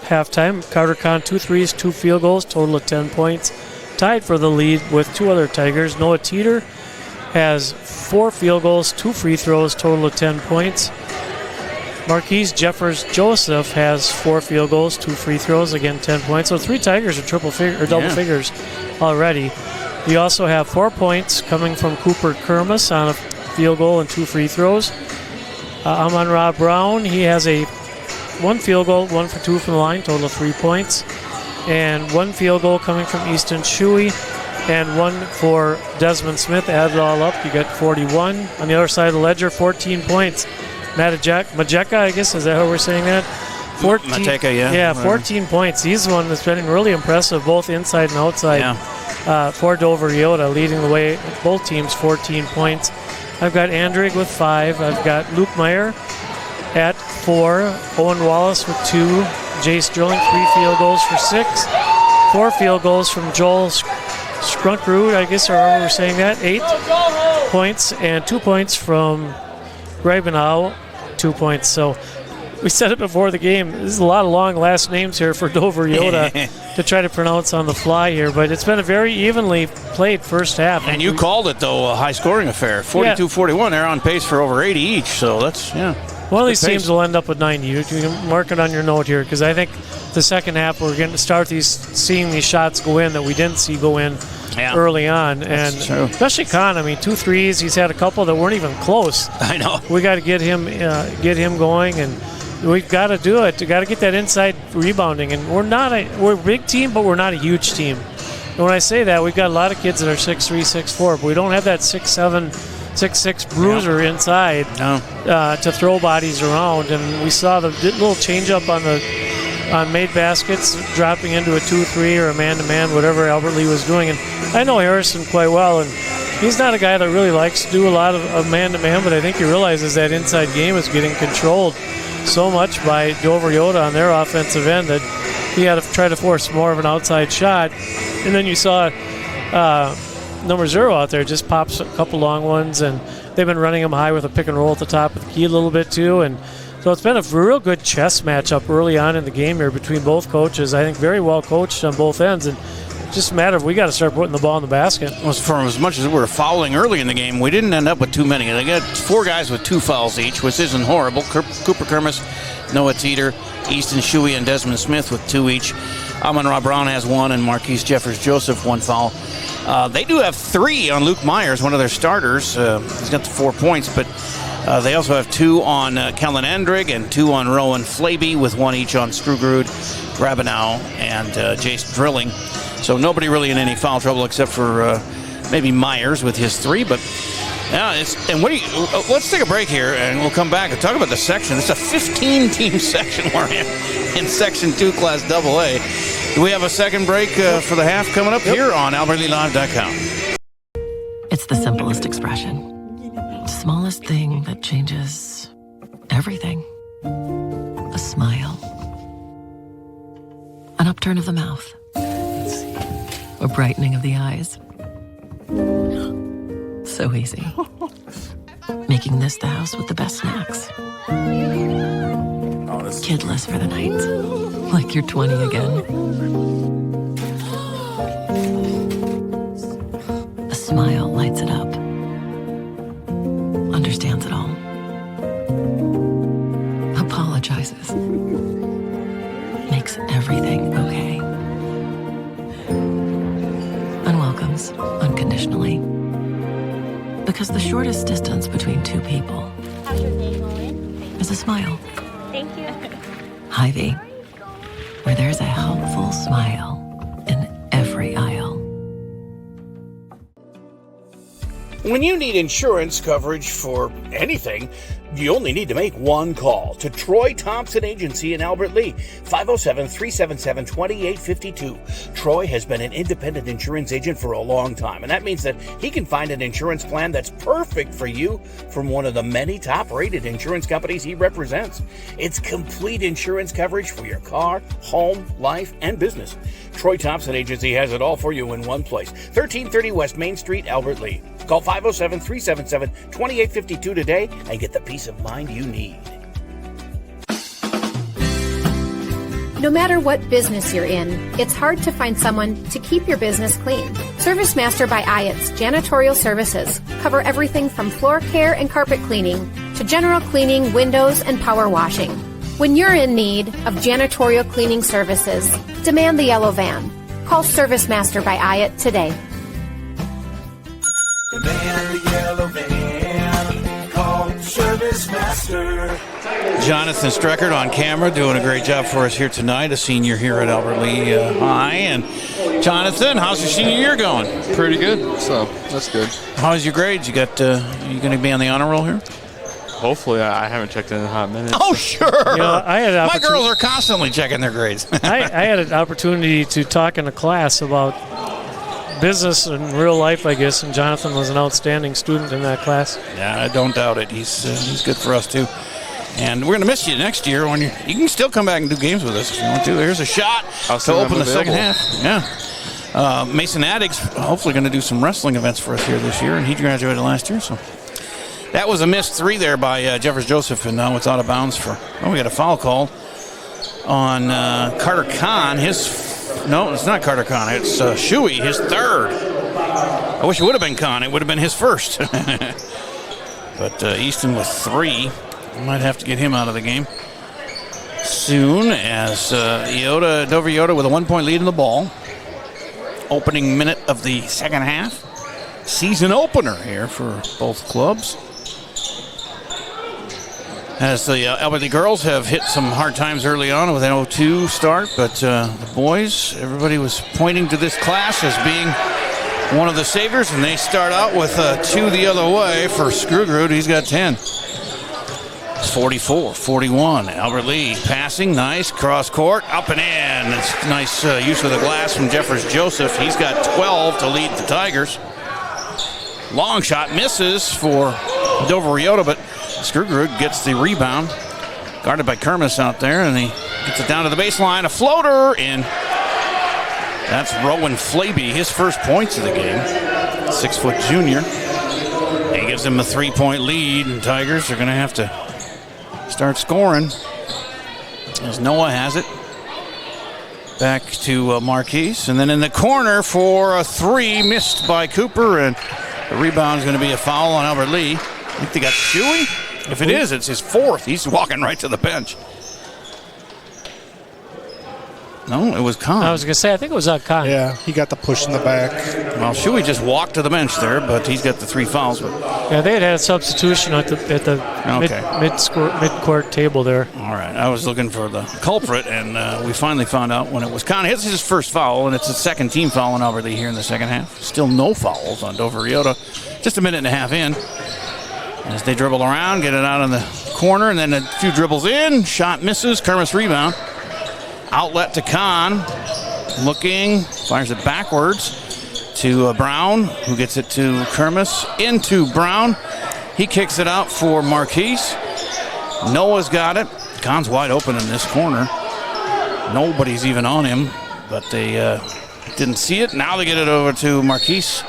halftime. Carter Khan, 2 threes, 2 field goals, total of 10 points. Tied for the lead with 2 other Tigers. Noah Teeter has 4 field goals, 2 free throws, total of 10 points. Marquise Jeffers Joseph has 4 field goals, 2 free throws, again 10 points. So 3 Tigers are double figures already. We also have 4 points coming from Cooper Kermis on a field goal and 2 free throws. Amon-Ra Brown, he has a 1 field goal, 1 for 2 from the line, total of 3 points. And 1 field goal coming from Easton Shuey, and 1 for Desmond Smith. Add it all up, you get 41. On the other side of the ledger, 14 points. Majeka, I guess, is that how we're saying that? 14, Mateka, yeah. Yeah, 14 points. He's the one that's been really impressive, both inside and outside, for Dover EYOTA, leading the way. Both teams, 14 points. I've got Andrig with 5. I've got Luke Meyer at 4. Owen Wallace with 2. Jace Drilling, 3 field goals for 6. 4 field goals from Joel Scrunkrud, I guess, or however we're saying that. 8 points, and 2 points from Grebenau, 2 points. So we said it before the game. There's a lot of long last names here for Dover EYOTA to try to pronounce on the fly here, but it's been a very evenly played first half. And you called it, though, a high-scoring affair. 42-41, they're on pace for over 80 each, so that's, One of these teams will end up with 90. You can mark it on your note here, because I think the second half we're going to start seeing these shots go in that we didn't see go in early on. And especially Khan, 2 threes. He's had a couple that weren't even close. I know. We got to get him going, and we've got to do it. We got to get that inside rebounding. And we're a big team, but we're not a huge team. And when I say that, we've got a lot of kids that are 6'3", 6'4", but we don't have that 6'7", 6'6" bruiser inside to throw bodies around. And we saw the little change-up on made baskets, dropping into a 2-3 or a man-to-man, whatever Albert Lee was doing. And I know Harrison quite well, and he's not a guy that really likes to do a lot of man-to-man, but I think he realizes that inside game is getting controlled so much by Dover EYOTA on their offensive end that he had to try to force more of an outside shot. And then you saw number 0 out there just pops a couple long ones, and they've been running him high with a pick and roll at the top of the key a little bit too. And so it's been a real good chess matchup early on in the game here between both coaches. I think very well coached on both ends, and it's just a matter of we got to start putting the ball in the basket. Well, for as much as we were fouling early in the game, we didn't end up with too many. They got 4 guys with 2 fouls each, which isn't horrible. Cooper Kermis, Noah Teeter, Easton Shuey, and Desmond Smith with 2 each. Amon-Ra Brown has 1, and Marquise Jeffers Joseph 1 foul. They do have 3 on Luke Myers, one of their starters. He's got the 4 points, but they also have 2 on Kellen Andrig and 2 on Rowan Flaby, with 1 each on Screwgrud, Grabenow, and Jace Drilling. So nobody really in any foul trouble except for maybe Myers with his 3. But let's take a break here, and we'll come back and talk about the section. It's a 15-team section we're in Section 2, Class AA. Do we have a second break for the half coming up here on AlbertLeeLive.com? It's the simplest expression. Smallest thing that changes everything. A smile. An upturn of the mouth. A brightening of the eyes. So easy. Making this the house with the best snacks. Kidless for the night. Like you're 20 again. A smile lights it up. Understands it all. Apologizes. Makes everything okay. And welcomes unconditionally. Because the shortest distance between two people How's your day going? is a smile. Thank you. Hy-Vee, where there's a helpful smile in every aisle. When you need insurance coverage for anything, you only need to make one call to Troy Thompson Agency in Albert Lea, 507-377-2852. Troy has been an independent insurance agent for a long time, and that means that he can find an insurance plan that's perfect for you from one of the many top-rated insurance companies he represents. It's complete insurance coverage for your car, home, life, and business. Troy Thompson Agency has it all for you in one place. 1330 West Main Street, Albert Lea. Call 507-377-2852 today and get the peace of mind you need. No matter what business you're in, it's hard to find someone to keep your business clean. ServiceMaster by IOTS Janitorial Services cover everything from floor care and carpet cleaning to general cleaning, windows, and power washing. When you're in need of janitorial cleaning services, demand the yellow van. Call ServiceMaster by IOTS today. Demand the yellow van. Call ServiceMaster. Jonathan Streckert on camera doing a great job for us here tonight, a senior here at Albert Lea High. And Jonathan, how's your senior year going? Pretty good, so that's good. How's your grades? You going to be on the honor roll here? Hopefully. I haven't checked in a hot minute. Oh, sure. I had My girls are constantly checking their grades. I had an opportunity to talk in a class about business and real life, I guess, and Jonathan was an outstanding student in that class. Yeah, I don't doubt it. He's good for us, too. And we're going to miss you next year. When you can still come back and do games with us if you want to. Here's a shot to open the second half. Yeah. Mason Addicks hopefully going to do some wrestling events for us here this year, and he graduated last year. So that was a missed three there by Jeffers Joseph, and now it's out of bounds for. Oh, we got a foul called on Carter Kahn. No, it's not Carter Kahn. It's Shuey, his third. I wish it would have been Kahn. It would have been his first. But Easton with three. Might have to get him out of the game soon as Dover EYOTA with a 1-point lead in the ball. Opening minute of the second half. Season opener here for both clubs. As the Albert Lea girls have hit some hard times early on with an 0-2 start, but the boys, everybody was pointing to this class as being one of the saviors, and they start out with 2 the other way for Scrugrud. He's got 10. 44-41. Albert Lea passing, nice, cross court, up and in. It's nice use of the glass from Jeffers Joseph. He's got 12 to lead the Tigers. Long shot misses for Dover EYOTA, but Scrugrud gets the rebound. Guarded by Kermis out there, and he gets it down to the baseline. A floater, and that's Rowan Flaby, his first points of the game. 6-foot junior. He gives him a 3-point lead, and Tigers are going to have to start scoring as Noah has it. Back to Marquise, and then in the corner for a 3, missed by Cooper, and the rebound is going to be a foul on Albert Lea. I think they got Shuey. If it is, it's his 4th. He's walking right to the bench. No, it was Kahn. I was going to say, I think it was Kahn. Yeah, he got the push in the back. Well, Shuey just walked to the bench there, but he's got the 3 fouls. But yeah, they had a substitution at the mid-court table there. All right, I was looking for the culprit, and we finally found out when it was Kahn. It's his first foul, and it's a second team foul on Albert Lea here in the second half. Still no fouls on Dover EYOTA. Just a minute and a half in. As they dribble around, get it out in the corner, and then a few dribbles in. Shot misses. Kermis rebound. Outlet to Kahn. Looking. Fires it backwards to Brown, who gets it to Kermis. Into Brown. He kicks it out for Marquise. Noah's got it. Kahn's wide open in this corner. Nobody's even on him, but they didn't see it. Now they get it over to Marquise,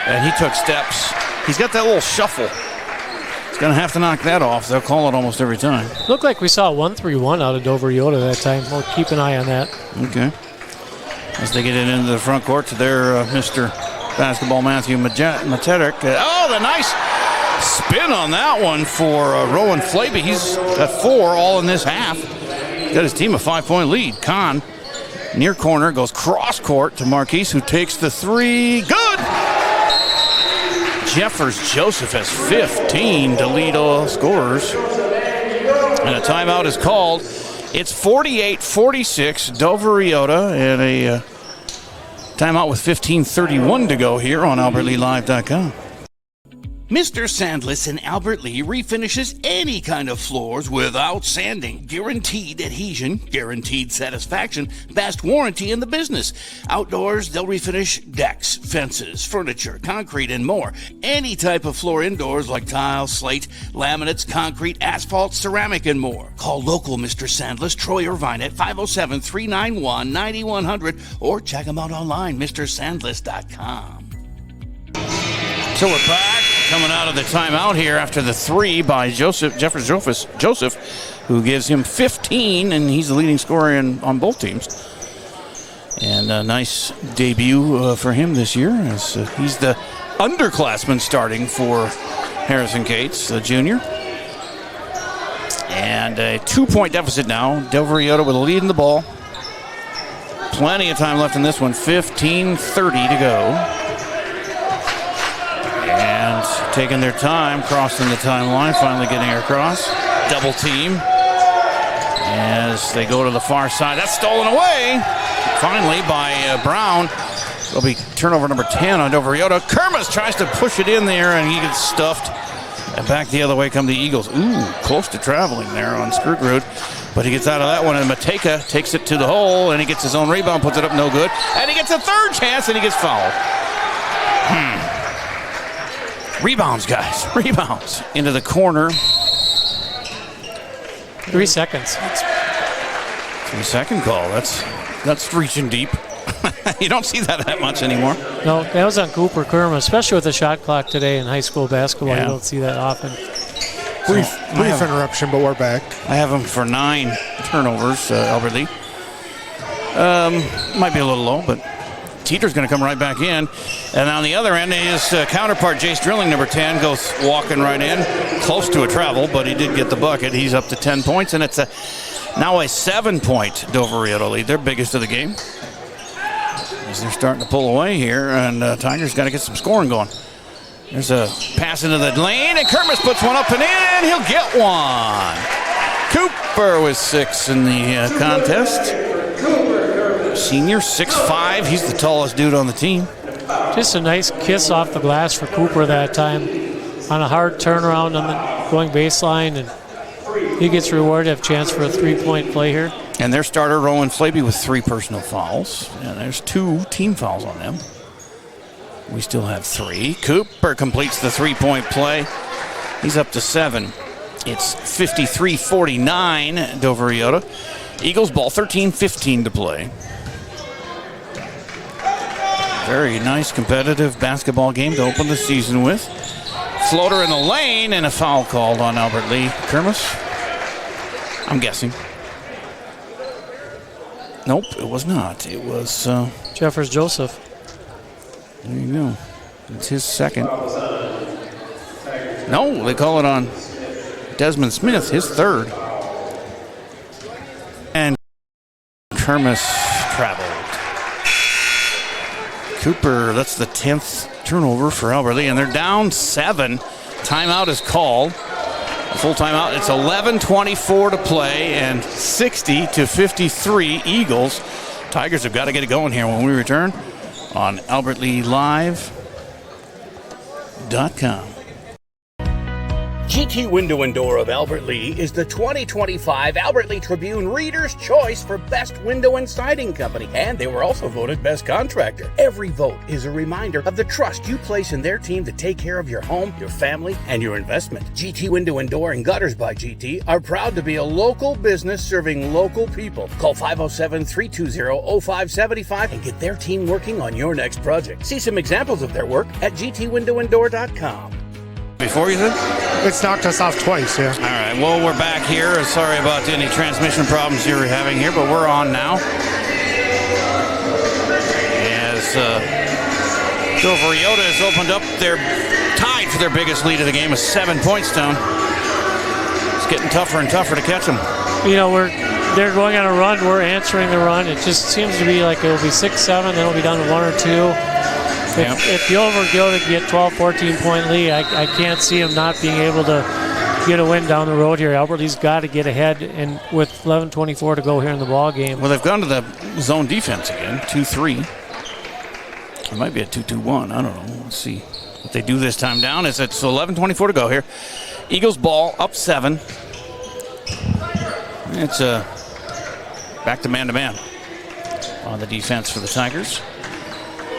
and he took steps. He's got that little shuffle. He's going to have to knock that off. They'll call it almost every time. Looked like we saw 1-3-1 out of Dover EYOTA that time. We'll keep an eye on that. Okay. As they get it into the front court to their Mr. Basketball Matthew Materik. Oh, the nice spin on that one for Rowan Flaby. He's got 4 all in this half. Got his team a 5-point lead. Kahn, near corner, goes cross court to Marquise, who takes the 3. Good! Jeffers Joseph has 15 to lead all scorers. And a timeout is called. It's 48-46, Dover EYOTA, and a timeout with 15:31 to go here on AlbertLeeLive.com. Mr. Sandless in Albert Lea refinishes any kind of floors without sanding. Guaranteed adhesion, guaranteed satisfaction, best warranty in the business. Outdoors, they'll refinish decks, fences, furniture, concrete, and more. Any type of floor indoors like tile, slate, laminates, concrete, asphalt, ceramic, and more. Call local Mr. Sandless, Troy Irvine at 507-391-9100 or check them out online, MrSandless.com. So we're back, coming out of the timeout here after the 3 by Jeffers Joseph, who gives him 15, and he's the leading scorer on both teams. And a nice debut for him this year, as he's the underclassman starting for Harrison Cates, the junior. And a 2-point deficit now. Dover EYOTA with a lead in the ball. Plenty of time left in this one, 15:30 to go. And taking their time, crossing the timeline, finally getting across. Double team as they go to the far side. That's stolen away, finally, by Brown. It'll be turnover number 10 on Dover EYOTA. Kermis tries to push it in there, and he gets stuffed. And back the other way come the Eagles. Ooh, close to traveling there on Skruggerud. But he gets out of that one, and Mateka takes it to the hole, and he gets his own rebound, puts it up no good. And he gets a third chance, and he gets fouled. Rebounds, guys. Rebounds. Into the corner. 3 seconds. 3-second call. That's reaching deep. You don't see that much anymore. No, that was on Cooper Kerma, especially with the shot clock today in high school basketball. Yeah. You don't see that often. Brief interruption, but we're back. I have him for 9 turnovers, Albert Lea. Might be a little low, but Teeter's going to come right back in. And on the other end, his counterpart, Jace Drilling, number 10, goes walking right in. Close to a travel, but he did get the bucket. He's up to 10 points, and it's now a 7-point Dover EYOTA lead, their biggest of the game. As they're starting to pull away here, and Tigers got to get some scoring going. There's a pass into the lane, and Kermis puts one up and in. He'll get one. Cooper with 6 in the contest. Senior, 6'5". He's the tallest dude on the team. Just a nice kiss off the glass for Cooper that time on a hard turnaround on the going baseline, and he gets rewarded, have a chance for a 3-point play here. And their starter, Rowan Flaby, with 3 personal fouls. And there's 2 team fouls on them. We still have 3. Cooper completes the 3-point play. He's up to 7. It's 53-49, Dover EYOTA. Eagles ball, 13:15 to play. Very nice competitive basketball game to open the season with. Floater in the lane and a foul called on Albert Lea. Kermis? I'm guessing. Nope, it was not. It was Jeffers Joseph. There you go. It's his second. No, they call it on Desmond Smith, his third. And Kermis traveled. Cooper, that's the 10th turnover for Albert Lea, and they're down 7. Timeout is called. Full timeout. It's 11:24 to play, and 60-53 Eagles. Tigers have got to get it going here when we return on AlbertLeeLive.com. GT Window and Door of Albert Lea is the 2025 Albert Lea Tribune Reader's Choice for Best Window and Siding Company, and they were also voted Best Contractor. Every vote is a reminder of the trust you place in their team to take care of your home, your family, and your investment. GT Window and Door and Gutters by GT are proud to be a local business serving local people. Call 507-320-0575 and get their team working on your next project. See some examples of their work at gtwindowanddoor.com. Before you said? It's knocked us off twice, yeah. All right, well, we're back here. Sorry about any transmission problems you were having here, but we're on now. As Dover EYOTA has opened up, they're tied for their biggest lead of the game, a 7-point stone. It's getting tougher and tougher to catch them. You know, they're going on a run. We're answering the run. It just seems to be like it'll be 6-7, then it'll be down to 1 or 2. If Dover EYOTA can get 12, 14-point lead, I can't see them not being able to get a win down the road here. Albert Lea's got to get ahead, and with 11:24 to go here in the ball game. Well, they've gone to the zone defense again, 2-3. It might be a 2-2-1. I don't know. Let's see what they do this time down. It's 11:24 to go here. Eagles ball up 7. It's back to man-to-man on the defense for the Tigers.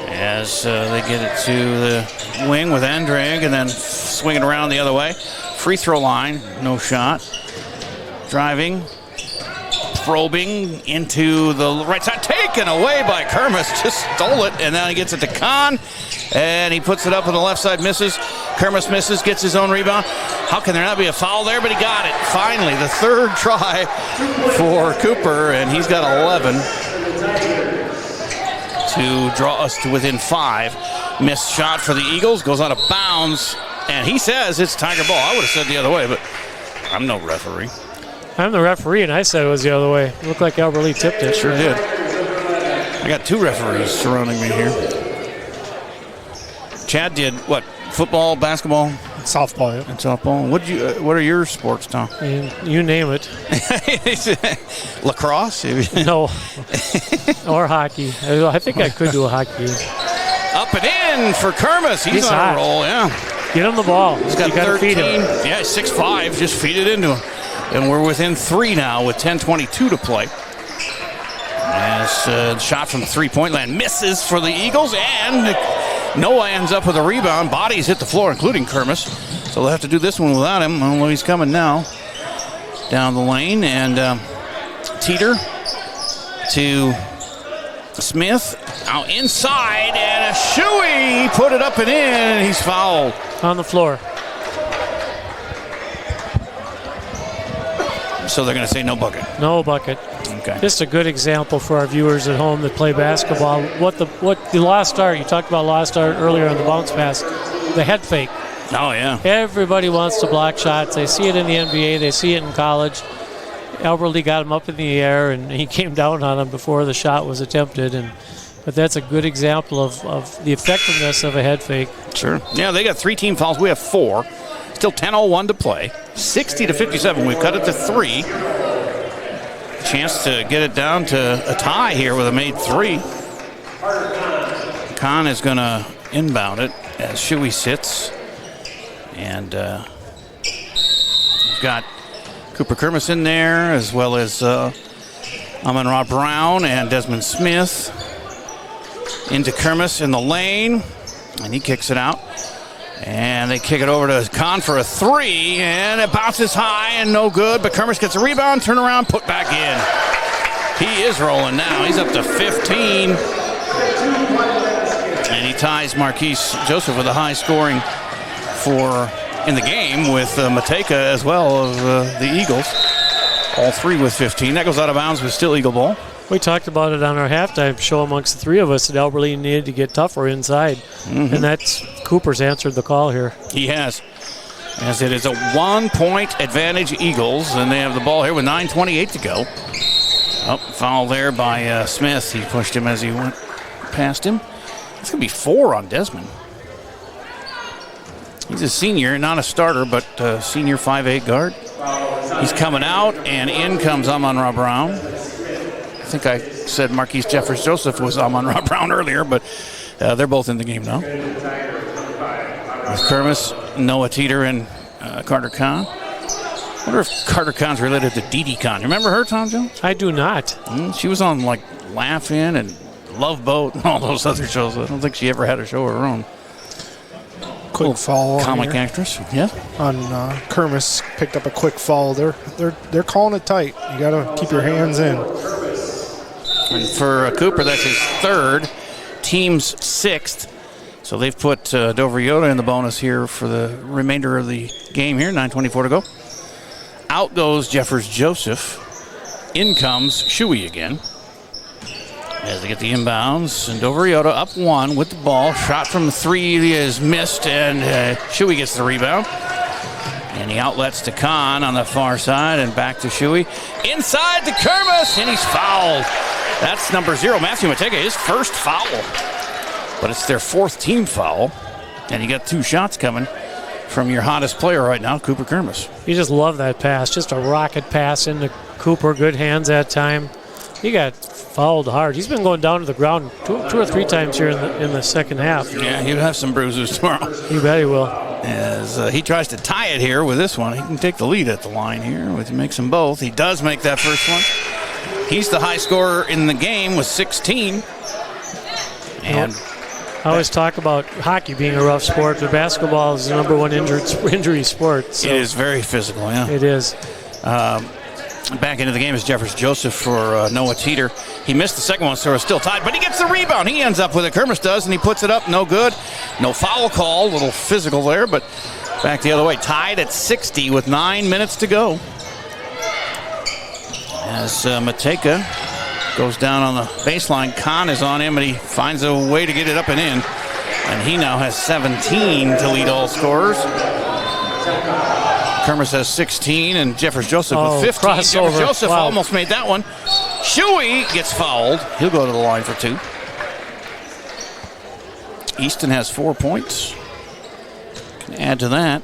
As they get it to the wing with Andrag and then swing it around the other way. Free throw line, no shot. Driving, probing into the right side. Taken away by Kermis, just stole it. And now he gets it to Kahn. And he puts it up on the left side, misses. Kermis misses, gets his own rebound. How can there not be a foul there? But he got it. Finally, the third try for Cooper, and he's got 11. To draw us to within 5. Missed shot for the Eagles, goes out of bounds, and he says it's Tiger ball. I would have said the other way, but I'm no referee. I'm the referee, and I said it was the other way. It looked like Albert Lea tipped it. Sure did. I got 2 referees surrounding me here. Chad did what? Football, basketball, softball. Yeah. And softball. What are your sports, Tom? You name it. Lacrosse? No. Or hockey. I think I could do a hockey. Up and in for Kermis. He's on hot. a roll. Yeah. Get him the ball. He's got 13. Feed him. Yeah, 6'5". Just feed it into him. And we're within 3 now with 10:22 to play. As shot from 3-point land misses for the Eagles, and Noah ends up with a rebound. Bodies hit the floor, including Kermis. So they'll have to do this one without him, although he's coming now down the lane. And Teeter to Smith. Out inside, and a shoey. He put it up and in, and he's fouled. On the floor. So they're going to say no bucket. No bucket. Okay. Just a good example for our viewers at home that play basketball. What the lost art, you talked about lost art earlier on the bounce pass, the head fake. Oh, yeah. Everybody wants to block shots. They see it in the NBA. They see it in college. Albert Lea got him up in the air, and he came down on him before the shot was attempted. But that's a good example of the effectiveness of a head fake. Sure. Yeah, they got 3 team fouls. We have 4. Still 10:01 to play. 60-57. We've cut it to 3. Chance to get it down to a tie here with a made 3. Kahn is going to inbound it as Shuey sits. And we've got Cooper Kermis in there, as well as Amon-Ra Brown and Desmond Smith. Into Kermis in the lane, and he kicks it out. And they kick it over to Kahn for a 3, and it bounces high and no good, but Kermis gets a rebound, turn around, put back in. He is rolling now. He's up to 15. And he ties Marquise Joseph with a high scoring in the game with Mateka as well of the Eagles. All 3 with 15. That goes out of bounds, but still Eagle ball. We talked about it on our halftime show amongst the 3 of us that Albert Lea needed to get tougher inside. Mm-hmm. And that's Cooper's answered the call here. He has. As it is a 1-point advantage Eagles, and they have the ball here with 9:28 to go. Oh, foul there by Smith. He pushed him as he went past him. It's going to be 4 on Desmond. He's a senior, not a starter, but senior 5'8" guard. He's coming out, and in comes Amon-Ra Brown. I think I said Marquise Jeffers Joseph was Amon-Ra Brown earlier, but they're both in the game now. With Kermis, Noah Teeter, and Carter Kahn. I wonder if Carter Kahn's related to Dee Dee Kahn. You remember her, Tom Jones? I do not. She was on like Laugh-In and Love Boat and all those other shows. I don't think she ever had a show of her own. Quick foul. Comic actress. Yeah. On Kermis picked up a quick foul. They're calling it tight. You got to keep your hands in. And for Cooper, that's his third. Team's sixth. So they've put Dover EYOTA in the bonus here for the remainder of the game here. 9:24 to go. Out goes Jeffers Joseph. In comes Shuey again. As they get the inbounds. And Dover EYOTA up one with the ball. Shot from the three is missed. And Shuey gets the rebound. And he outlets to Kahn on the far side. And back to Shuey. Inside to Kermis. And he's fouled. That's number 0, Matthew Matega, his first foul. But it's their fourth team foul. And you got 2 shots coming from your hottest player right now, Cooper Kermis. You just love that pass. Just a rocket pass into Cooper. Good hands that time. He got fouled hard. He's been going down to the ground two or three times here in the second half. Yeah, he'll have some bruises tomorrow. You bet he will. As he tries to tie it here with this one. He can take the lead at the line here. He makes them both. He does make that first one. He's the high scorer in the game with 16. And I always talk about hockey being a rough sport, but basketball is the number one injury sport. So it is very physical, yeah. It is. Back into the game is Jeffers Joseph for Noah Teeter. He missed the second one, so it's still tied, but he gets the rebound. He ends up with it. Kermis does, and he puts it up. No good. No foul call. A little physical there, but back the other way. Tied at 60 with 9 minutes to go. As Mateka goes down on the baseline, Kahn is on him, and he finds a way to get it up and in. And he now has 17 to lead all scorers. Kermis has 16, and Jeffers Joseph with 15. Crossover. Jeffers Joseph almost made that one. Shuey gets fouled. He'll go to the line for 2. Easton has 4 points. Can add to that.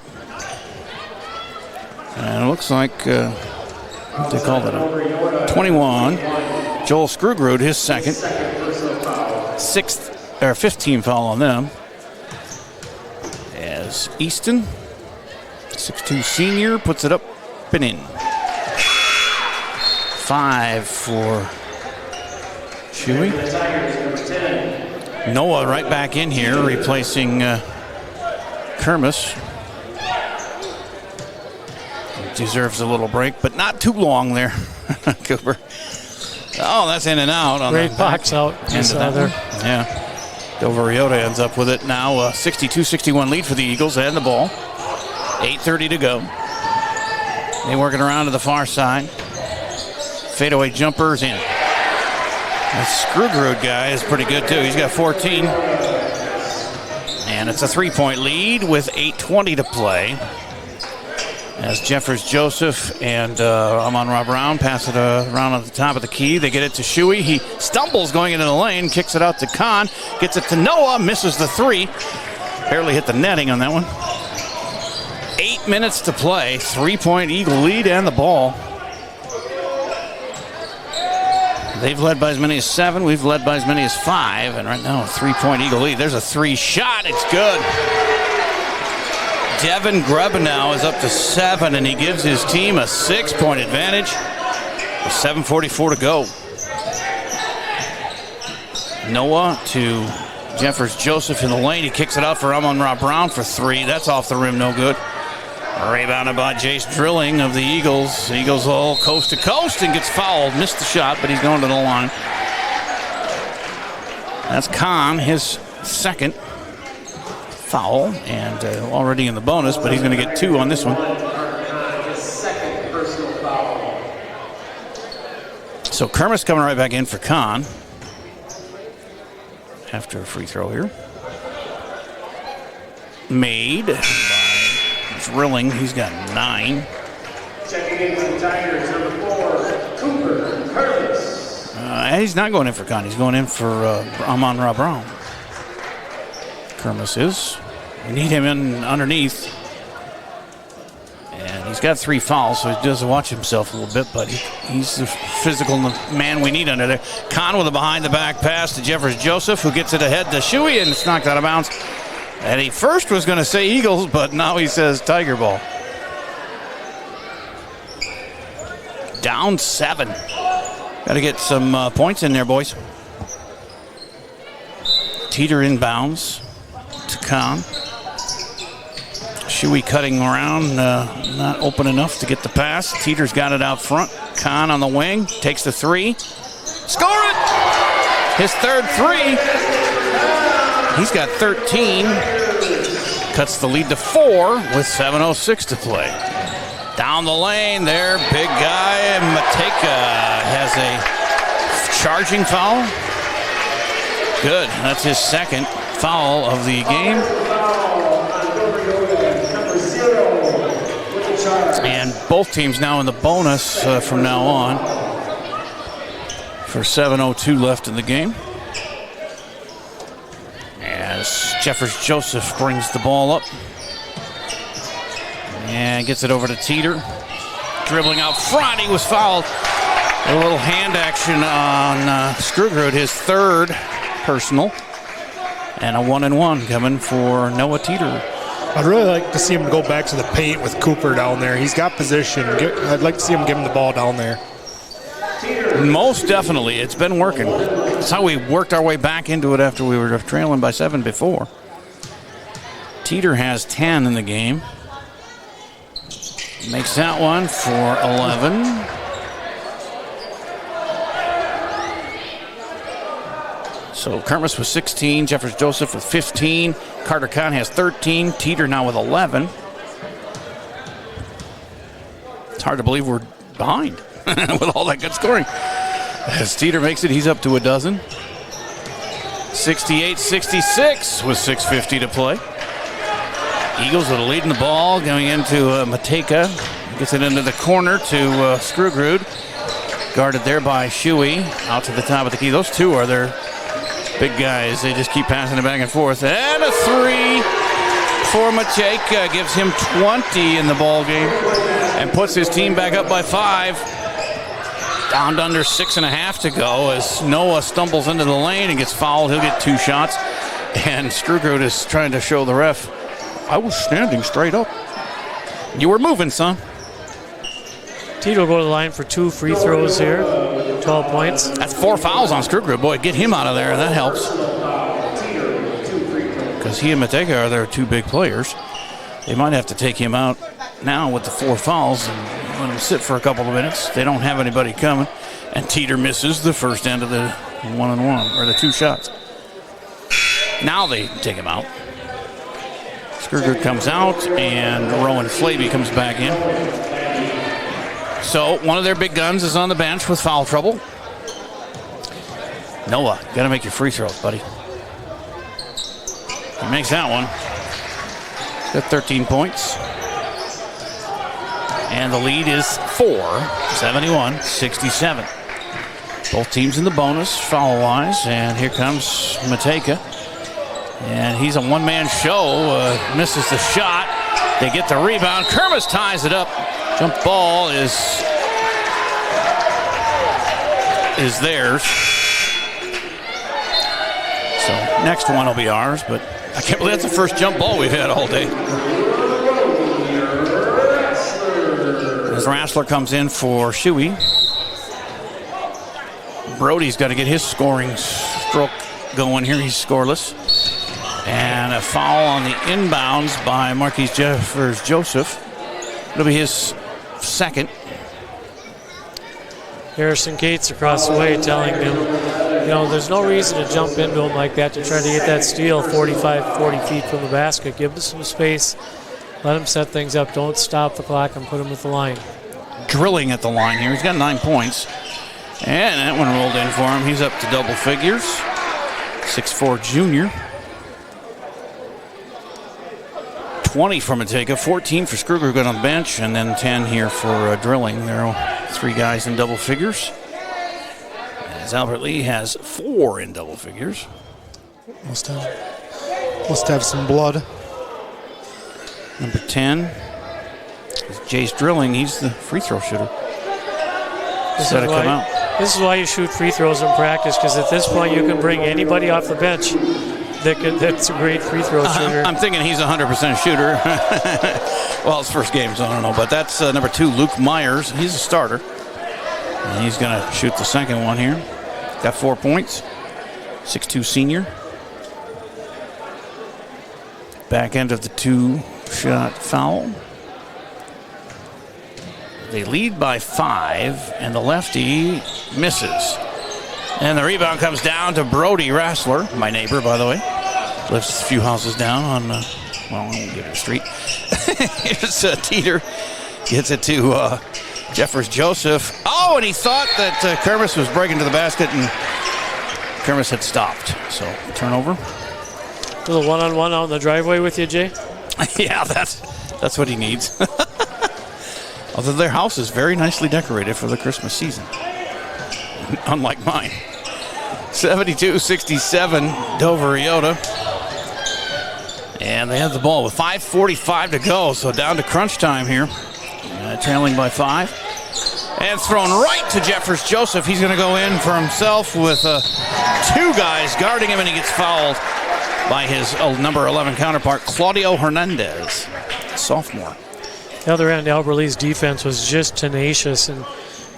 And it looks like what they called it, 21. Joel Scrugrud, his second. 15 foul on them. As Easton, 6'2 senior, puts it up and in. 5 for Shuey. Noah right back in here, replacing Kermis. Deserves a little break, but not too long there, Cooper. Oh, that's in and out. On great box out. There. Yeah. Dover EYOTA ends up with it now. 62-61 lead for the Eagles and the ball. 8:30 to go. They working around to the far side. Fadeaway jumpers in. The Scrugrud guy is pretty good too. He's got 14. And it's a 3-point lead with 8:20 to play. As Jeffers Joseph and Amon-Ra Brown pass it around on the top of the key. They get it to Shuey. He stumbles going into the lane, kicks it out to Kahn, gets it to Noah, misses the 3. Barely hit the netting on that one. 8 minutes to play. 3-point Eagle lead and the ball. They've led by as many as 7. We've led by as many as 5. And right now, a 3-point Eagle lead. There's a 3 shot. It's good. Devin Grebenow is up to 7, and he gives his team a 6-point advantage with 7:44 to go. Noah to Jeffers Joseph in the lane. He kicks it out for Amon-Ra Brown for 3. That's off the rim, no good. Rebounded by Jace Drilling of the Eagles. Eagles all coast to coast and gets fouled. Missed the shot, but he's going to the line. That's Kahn, his second foul, and already in the bonus, but he's going to get 2 on this one. So Kermis coming right back in for Kahn after a free throw here. Made by Drilling. He's got 9. Checking in for the Tigers, number 4, Cooper Kermis. He's not going in for Kahn. He's going in for Amon-Ra Brown. Kermis is. We need him in underneath. And he's got 3 fouls, so he does watch himself a little bit, but he's the physical man we need under there. Kahn with a behind-the-back pass to Jeffers Joseph, who gets it ahead to Shuey, and it's knocked out of bounds. And he first was going to say Eagles, but now he says Tiger ball. Down 7. Got to get some points in there, boys. Teeter inbounds to Kahn. Shuey cutting around, not open enough to get the pass. Teeter's got it out front. Kahn on the wing, takes the 3. Score it! His third 3. He's got 13. Cuts the lead to 4 with 7:06 to play. Down the lane there, big guy. Mateka has a charging foul. Good, that's his second foul of the game. And both teams now in the bonus from now on for 7:02 left in the game. As Jeffers Joseph brings the ball up and gets it over to Teeter. Dribbling out front, he was fouled. A little hand action on Scrugrud, his third personal. And a 1-and-1 coming for Noah Teeter. I'd really like to see him go back to the paint with Cooper down there. He's got position. I'd like to see him give him the ball down there. Most definitely. It's been working. That's how we worked our way back into it after we were trailing by 7 before. Teeter has 10 in the game. Makes that one for 11. So Kermis with 16, Jeffers Joseph with 15, Carter Kahn has 13, Teeter now with 11. It's hard to believe we're behind with all that good scoring. As Teeter makes it, he's up to a dozen. 68-66 with 6:50 to play. Eagles with a lead in the ball going into Mateka. Gets it into the corner to Scrugrud. Guarded there by Shuey. Out to the top of the key. Those two are their big guys. They just keep passing it back and forth. And a 3 for Mateka. Gives him 20 in the ball game and puts his team back up by 5. Down to under 6.5 to go as Noah stumbles into the lane and gets fouled. He'll get 2 shots. And Scrugrud is trying to show the ref, I was standing straight up. You were moving, son. Teeter will go to the line for 2 free throws here. 12 points. That's 4 fouls on Scrugrud. Boy, get him out of there. That helps. Because he and Mateka are their 2 big players. They might have to take him out now with the 4 fouls and let him sit for a couple of minutes. They don't have anybody coming. And Teeter misses the first end of the 1-and-1, or the 2 shots. Now they take him out. Scrugrud comes out, and Rowan Flaby comes back in. So one of their big guns is on the bench with foul trouble. Noah, got to make your free throws, buddy. He makes that one. He's got 13 points. And the lead is 4, 71-67. Both teams in the bonus, foul-wise. And here comes Mateka. And he's a one-man show. Misses the shot. They get the rebound. Kermis ties it up. Jump ball is theirs. So next one will be ours, but I can't believe that's the first jump ball we've had all day. As Rassler comes in for Shuey. Brody's got to get his scoring stroke going here. He's scoreless. And a foul on the inbounds by Marquise Jeffers Joseph. It'll be his second. Harrison Cates across the way telling him, there's no reason to jump into him like that to try to get that steal 45, 40 feet from the basket. Give him some space. Let him set things up. Don't stop the clock and put him at the line. Drilling at the line here. He's got 9 points. And that one rolled in for him. He's up to double figures. 6'4" junior. 20 for Mateka, 14 for Scrugrud on the bench, and then 10 here for drilling. There are 3 guys in double figures. As Albert Lee has 4 in double figures. Must have some blood. Number 10 is Jace Drilling. He's the free throw shooter. This is why you shoot free throws in practice, because at this point you can bring anybody off the bench that's a great free throw shooter. I'm thinking he's a 100% shooter. Well, it's first game, so I don't know. But that's number 2, Luke Myers. He's a starter. And he's going to shoot the second one here. Got 4 points. 6'2" senior. Back end of the 2-shot foul. They lead by 5, and the lefty misses. And the rebound comes down to Brody Rassler, my neighbor, by the way. Lives a few houses down on, well, I won't give it a street. Here's Teeter. Gets it to Jeffers Joseph. Oh, and he thought that Kermis was breaking to the basket, and Kermis had stopped. So, turnover. A little one-on-one out in the driveway with you, Jay? Yeah, that's what he needs. Although their house is very nicely decorated for the Christmas season. Unlike mine. 72-67, Dover EYOTA. And they have the ball with 5:45 to go, so down to crunch time here. Trailing by 5. And thrown right to Jeffers Joseph. He's going to go in for himself with 2 guys guarding him, and he gets fouled by his number 11 counterpart, Claudio Hernandez, sophomore. The other end, Albert Lee's defense was just tenacious and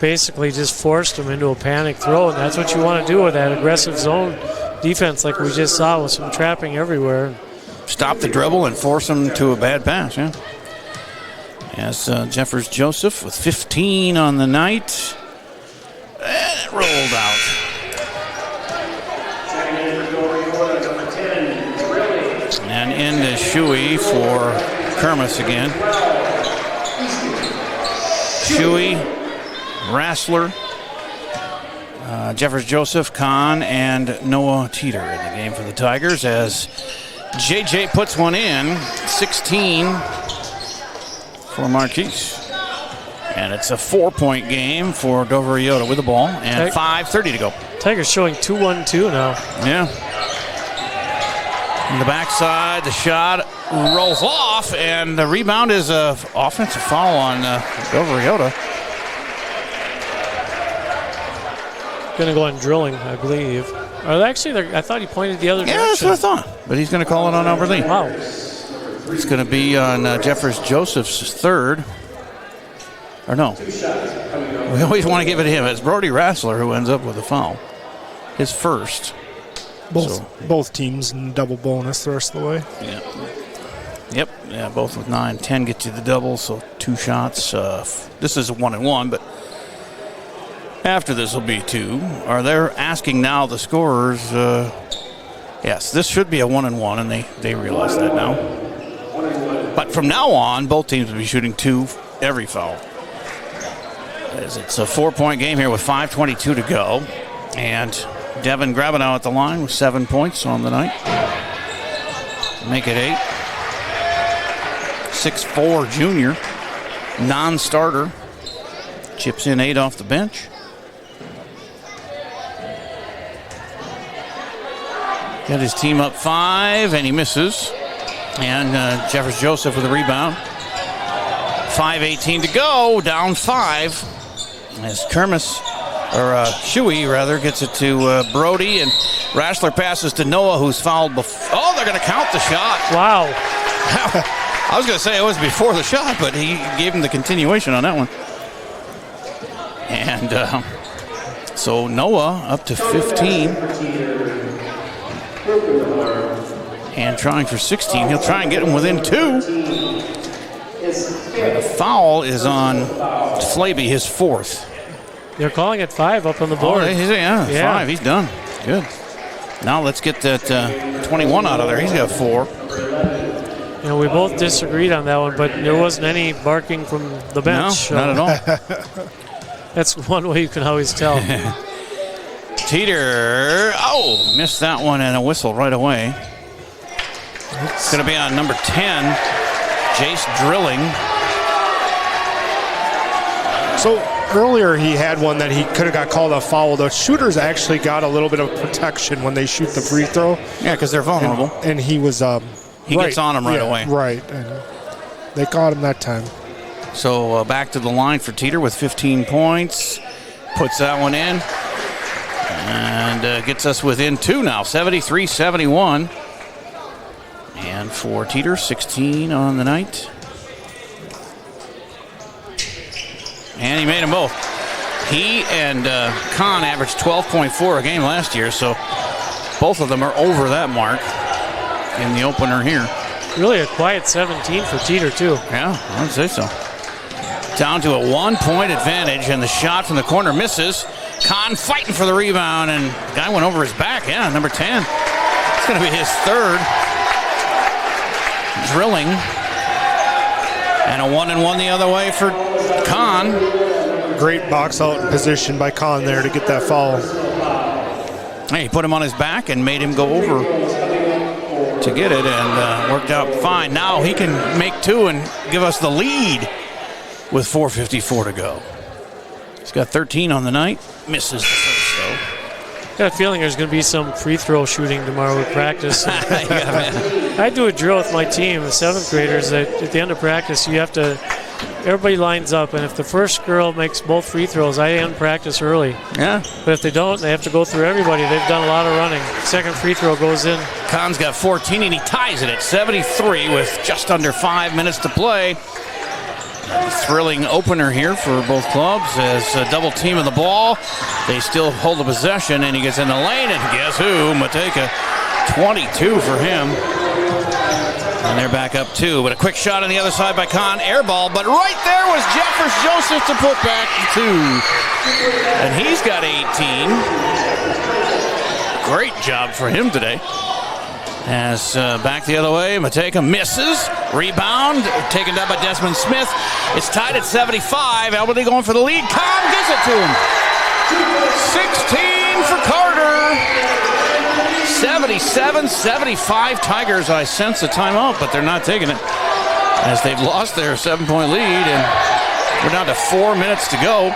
basically just forced him into a panic throw, and that's what you want to do with that aggressive zone defense like we just saw with some trapping everywhere. Stop the dribble and force him to a bad pass, yeah. As Jeffers Joseph with 15 on the night. And it rolled out. And into Shuey for Kermis again. Shuey, Rassler, Jeffers Joseph, Kahn, and Noah Teeter in the game for the Tigers as JJ puts one in. 16 for Marquise. And it's a 4-point game for Dover EYOTA with the ball, and 5:30 to go. Tigers showing 2-1-2 now. Yeah. On the backside, the shot rolls off, and the rebound is an offensive foul on Dover EYOTA. Going to go on drilling, I believe. Actually, I thought he pointed the other direction. Yeah, that's what I thought. But he's going to call it on Albert Lee. Wow. It's going to be on Jeffers Joseph's third. Or no. We always want to give it to him. It's Brody Rassler who ends up with a foul. His first. Both teams in double bonus the rest of the way. Yeah. Yep. Yeah, both with 9. 10 get you the double, so 2 shots. This is a 1-and-1, but after this will be 2. Are they asking now the scorers? Yes, this should be a 1-and-1, and they realize that now. But from now on, both teams will be shooting 2 every foul. As it's a 4-point game here with 5:22 to go. And Devin Grabenow at the line with 7 points on the night. Make it 8. 6'4" junior, non-starter. Chips in 8 off the bench. Got his team up 5, and he misses. And Jeffers Joseph with a rebound. 5:18 to go, down 5. As Shuey gets it to Brody, and Rassler passes to Noah, who's fouled before. Oh, they're going to count the shot. Wow. I was going to say it was before the shot, but he gave him the continuation on that one. And so Noah up to 15. And trying for 16. He'll try and get him within 2. The foul is on Flaby, his 4th. They're calling it 5 up on the board. Yeah, 5. He's done. Good. Now let's get that 21 out of there. He's got 4. You know, we both disagreed on that one, but there wasn't any barking from the bench. No, not at all. That's one way you can always tell. Teeter, missed that one, and a whistle right away. It's going to be on number 10, Jace Drilling. So earlier he had one that he could have got called a foul. The shooters actually got a little bit of protection when they shoot the free throw. Yeah, because they're vulnerable. And he was he gets on him right away. Right. And they caught him that time. So back to the line for Teeter with 15 points. Puts that one in. And gets us within 2 now, 73-71. And for Teeter, 16 on the night. And he made them both. He and Kahn averaged 12.4 a game last year, so both of them are over that mark in the opener here. Really a quiet 17 for Teeter, too. Yeah, I would say so. Down to a 1-point advantage, and the shot from the corner misses. Kahn fighting for the rebound, and the guy went over his back. Yeah, number 10. It's going to be his third. Drilling. And a 1-and-1 the other way for Kahn. Great box out position by Kahn there to get that foul. Hey, he put him on his back and made him go over to get it, and worked out fine. Now he can make two and give us the lead with 4:54 to go. He's got 13 on the night. Misses the first, though. Got a feeling there's going to be some free throw shooting tomorrow with practice. I do a drill with my team, the 7th graders, that at the end of practice, you have to, everybody lines up, and if the first girl makes both free throws, I end practice early. Yeah. But if they don't, they have to go through everybody. They've done a lot of running. Second free throw goes in. Kahn's got 14, and he ties it at 73 with just under 5 minutes to play. Thrilling opener here for both clubs as a double team of the ball. They still hold the possession, and he gets in the lane, and guess who? Mateka, 22 for him. And they're back up 2, but a quick shot on the other side by Kahn. Air ball, but right there was Jeffers Joseph to put back 2. And he's got 18. Great job for him today. As back the other way, Mateka misses. Rebound, taken down by Desmond Smith. It's tied at 75. Albany going for the lead. Kahn gives it to him. 16 for Carter. 77-75 Tigers. I sense a timeout, but they're not taking it as they've lost their 7-point lead, and we're down to 4 minutes to go.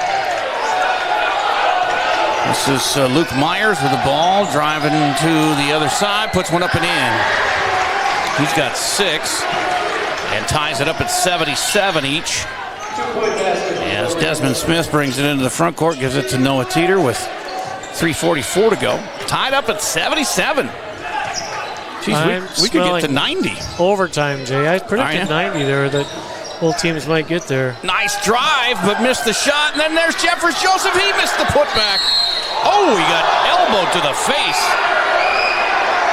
This is Luke Myers with the ball, driving to the other side, puts one up and in. He's got 6 and ties it up at 77 each. As Desmond Smith brings it into the front court, gives it to Noah Teeter with 3:44 to go. Tied up at 77. Jeez, we could get to 90. Overtime, Jay. I predicted 90 there, that both teams might get there. Nice drive, but missed the shot. And then there's Jeffers Joseph. He missed the putback. Oh, he got elbowed to the face.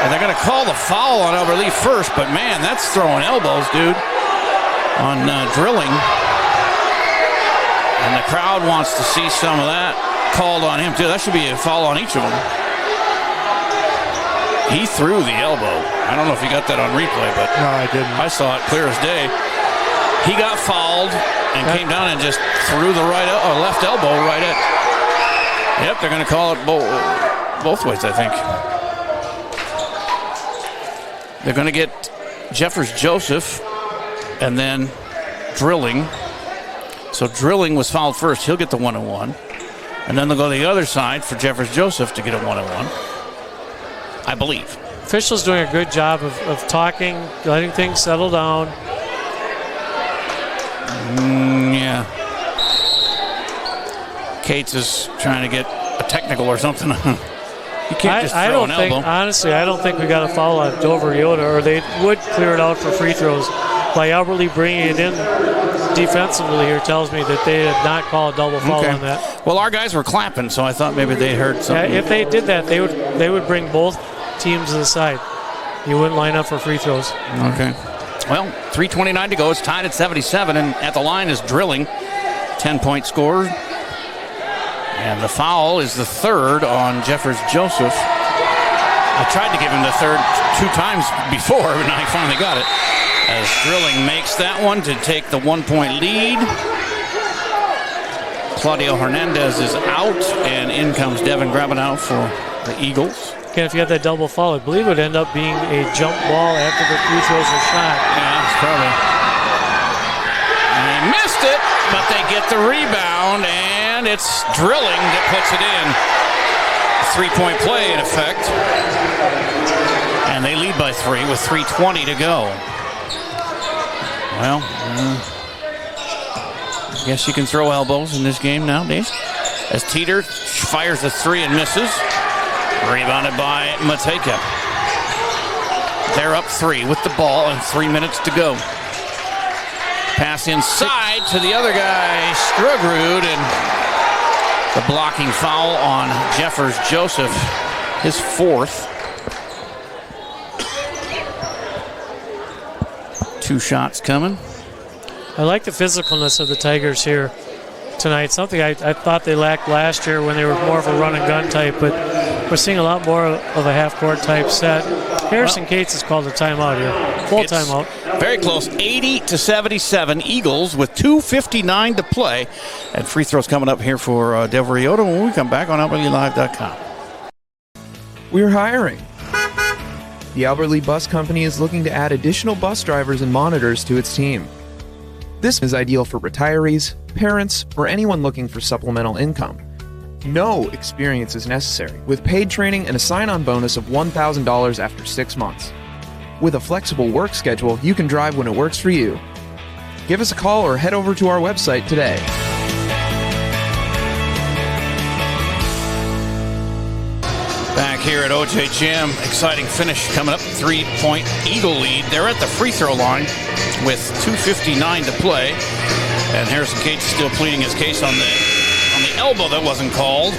And they're going to call the foul on Albert Lee first, but man, that's throwing elbows, dude, on drilling. And the crowd wants to see some of that called on him, too. That should be a foul on each of them. He threw the elbow. I don't know if you got that on replay, but no, I didn't. I saw it clear as day. He got fouled and came down and just threw the left elbow right at. Yep, they're going to call it both ways, I think. They're going to get Jeffers Joseph and then Drilling. So Drilling was fouled first. He'll get the 1-and-1. And then they'll go to the other side for Jeffers Joseph to get a 1-and-1. I believe. Officials doing a good job of talking, letting things settle down. Yeah. Cates is trying to get a technical or something. You can't just throw an elbow. Honestly, I don't think we got a foul on Dover EYOTA, or they would clear it out for free throws. By Albert Lee bringing it in defensively here tells me that they did not call a double foul on that. Well, our guys were clapping, so I thought maybe they heard something. Yeah, if they did that, they would bring both teams to the side. You wouldn't line up for free throws. Okay. Well, 3:29 to go. It's tied at 77, and at the line is Drilling. 10-point score. And the foul is the third on Jeffers Joseph. I tried to give him the third 2 times before, and I finally got it. As Drilling makes that one to take the 1-point lead. Claudio Hernandez is out, and in comes Devin Grabenow for the Eagles. Again, if you had that double foul, I believe it would end up being a jump ball after the free throws are shot. Yeah, it's probably. And they missed it, but they get the rebound, and it's Drilling that puts it in. 3-point play in effect. And they lead by 3 with 3:20 to go. Well, I guess you can throw elbows in this game nowadays. As Teeter fires a 3 and misses. Rebounded by Mateka. They're up 3 with the ball and 3 minutes to go. Pass inside to the other guy, Strugrud, and The blocking foul on Jeffers Joseph, his 4th. 2 shots coming. I like the physicalness of the Tigers here tonight. Something I thought they lacked last year when they were more of a run and gun type, but we're seeing a lot more of a half-court type set. Harrison Cates has called a timeout here. Full timeout. Very close, 80-77. Eagles with 2:59 to play. And free throws coming up here for DOVER EYOTA when we come back on AlbertLeeLive.com. We're hiring. The Albert Lea Bus Company is looking to add additional bus drivers and monitors to its team. This is ideal for retirees, parents, or anyone looking for supplemental income. No experience is necessary, with paid training and a sign-on bonus of $1,000 after 6 months. With a flexible work schedule, you can drive when it works for you. Give us a call or head over to our website today. Back here at OJ Gym, exciting finish coming up. 3-point Eagle lead. They're at the free throw line with 2:59 to play. And Harrison Cates still pleading his case on the elbow that wasn't called.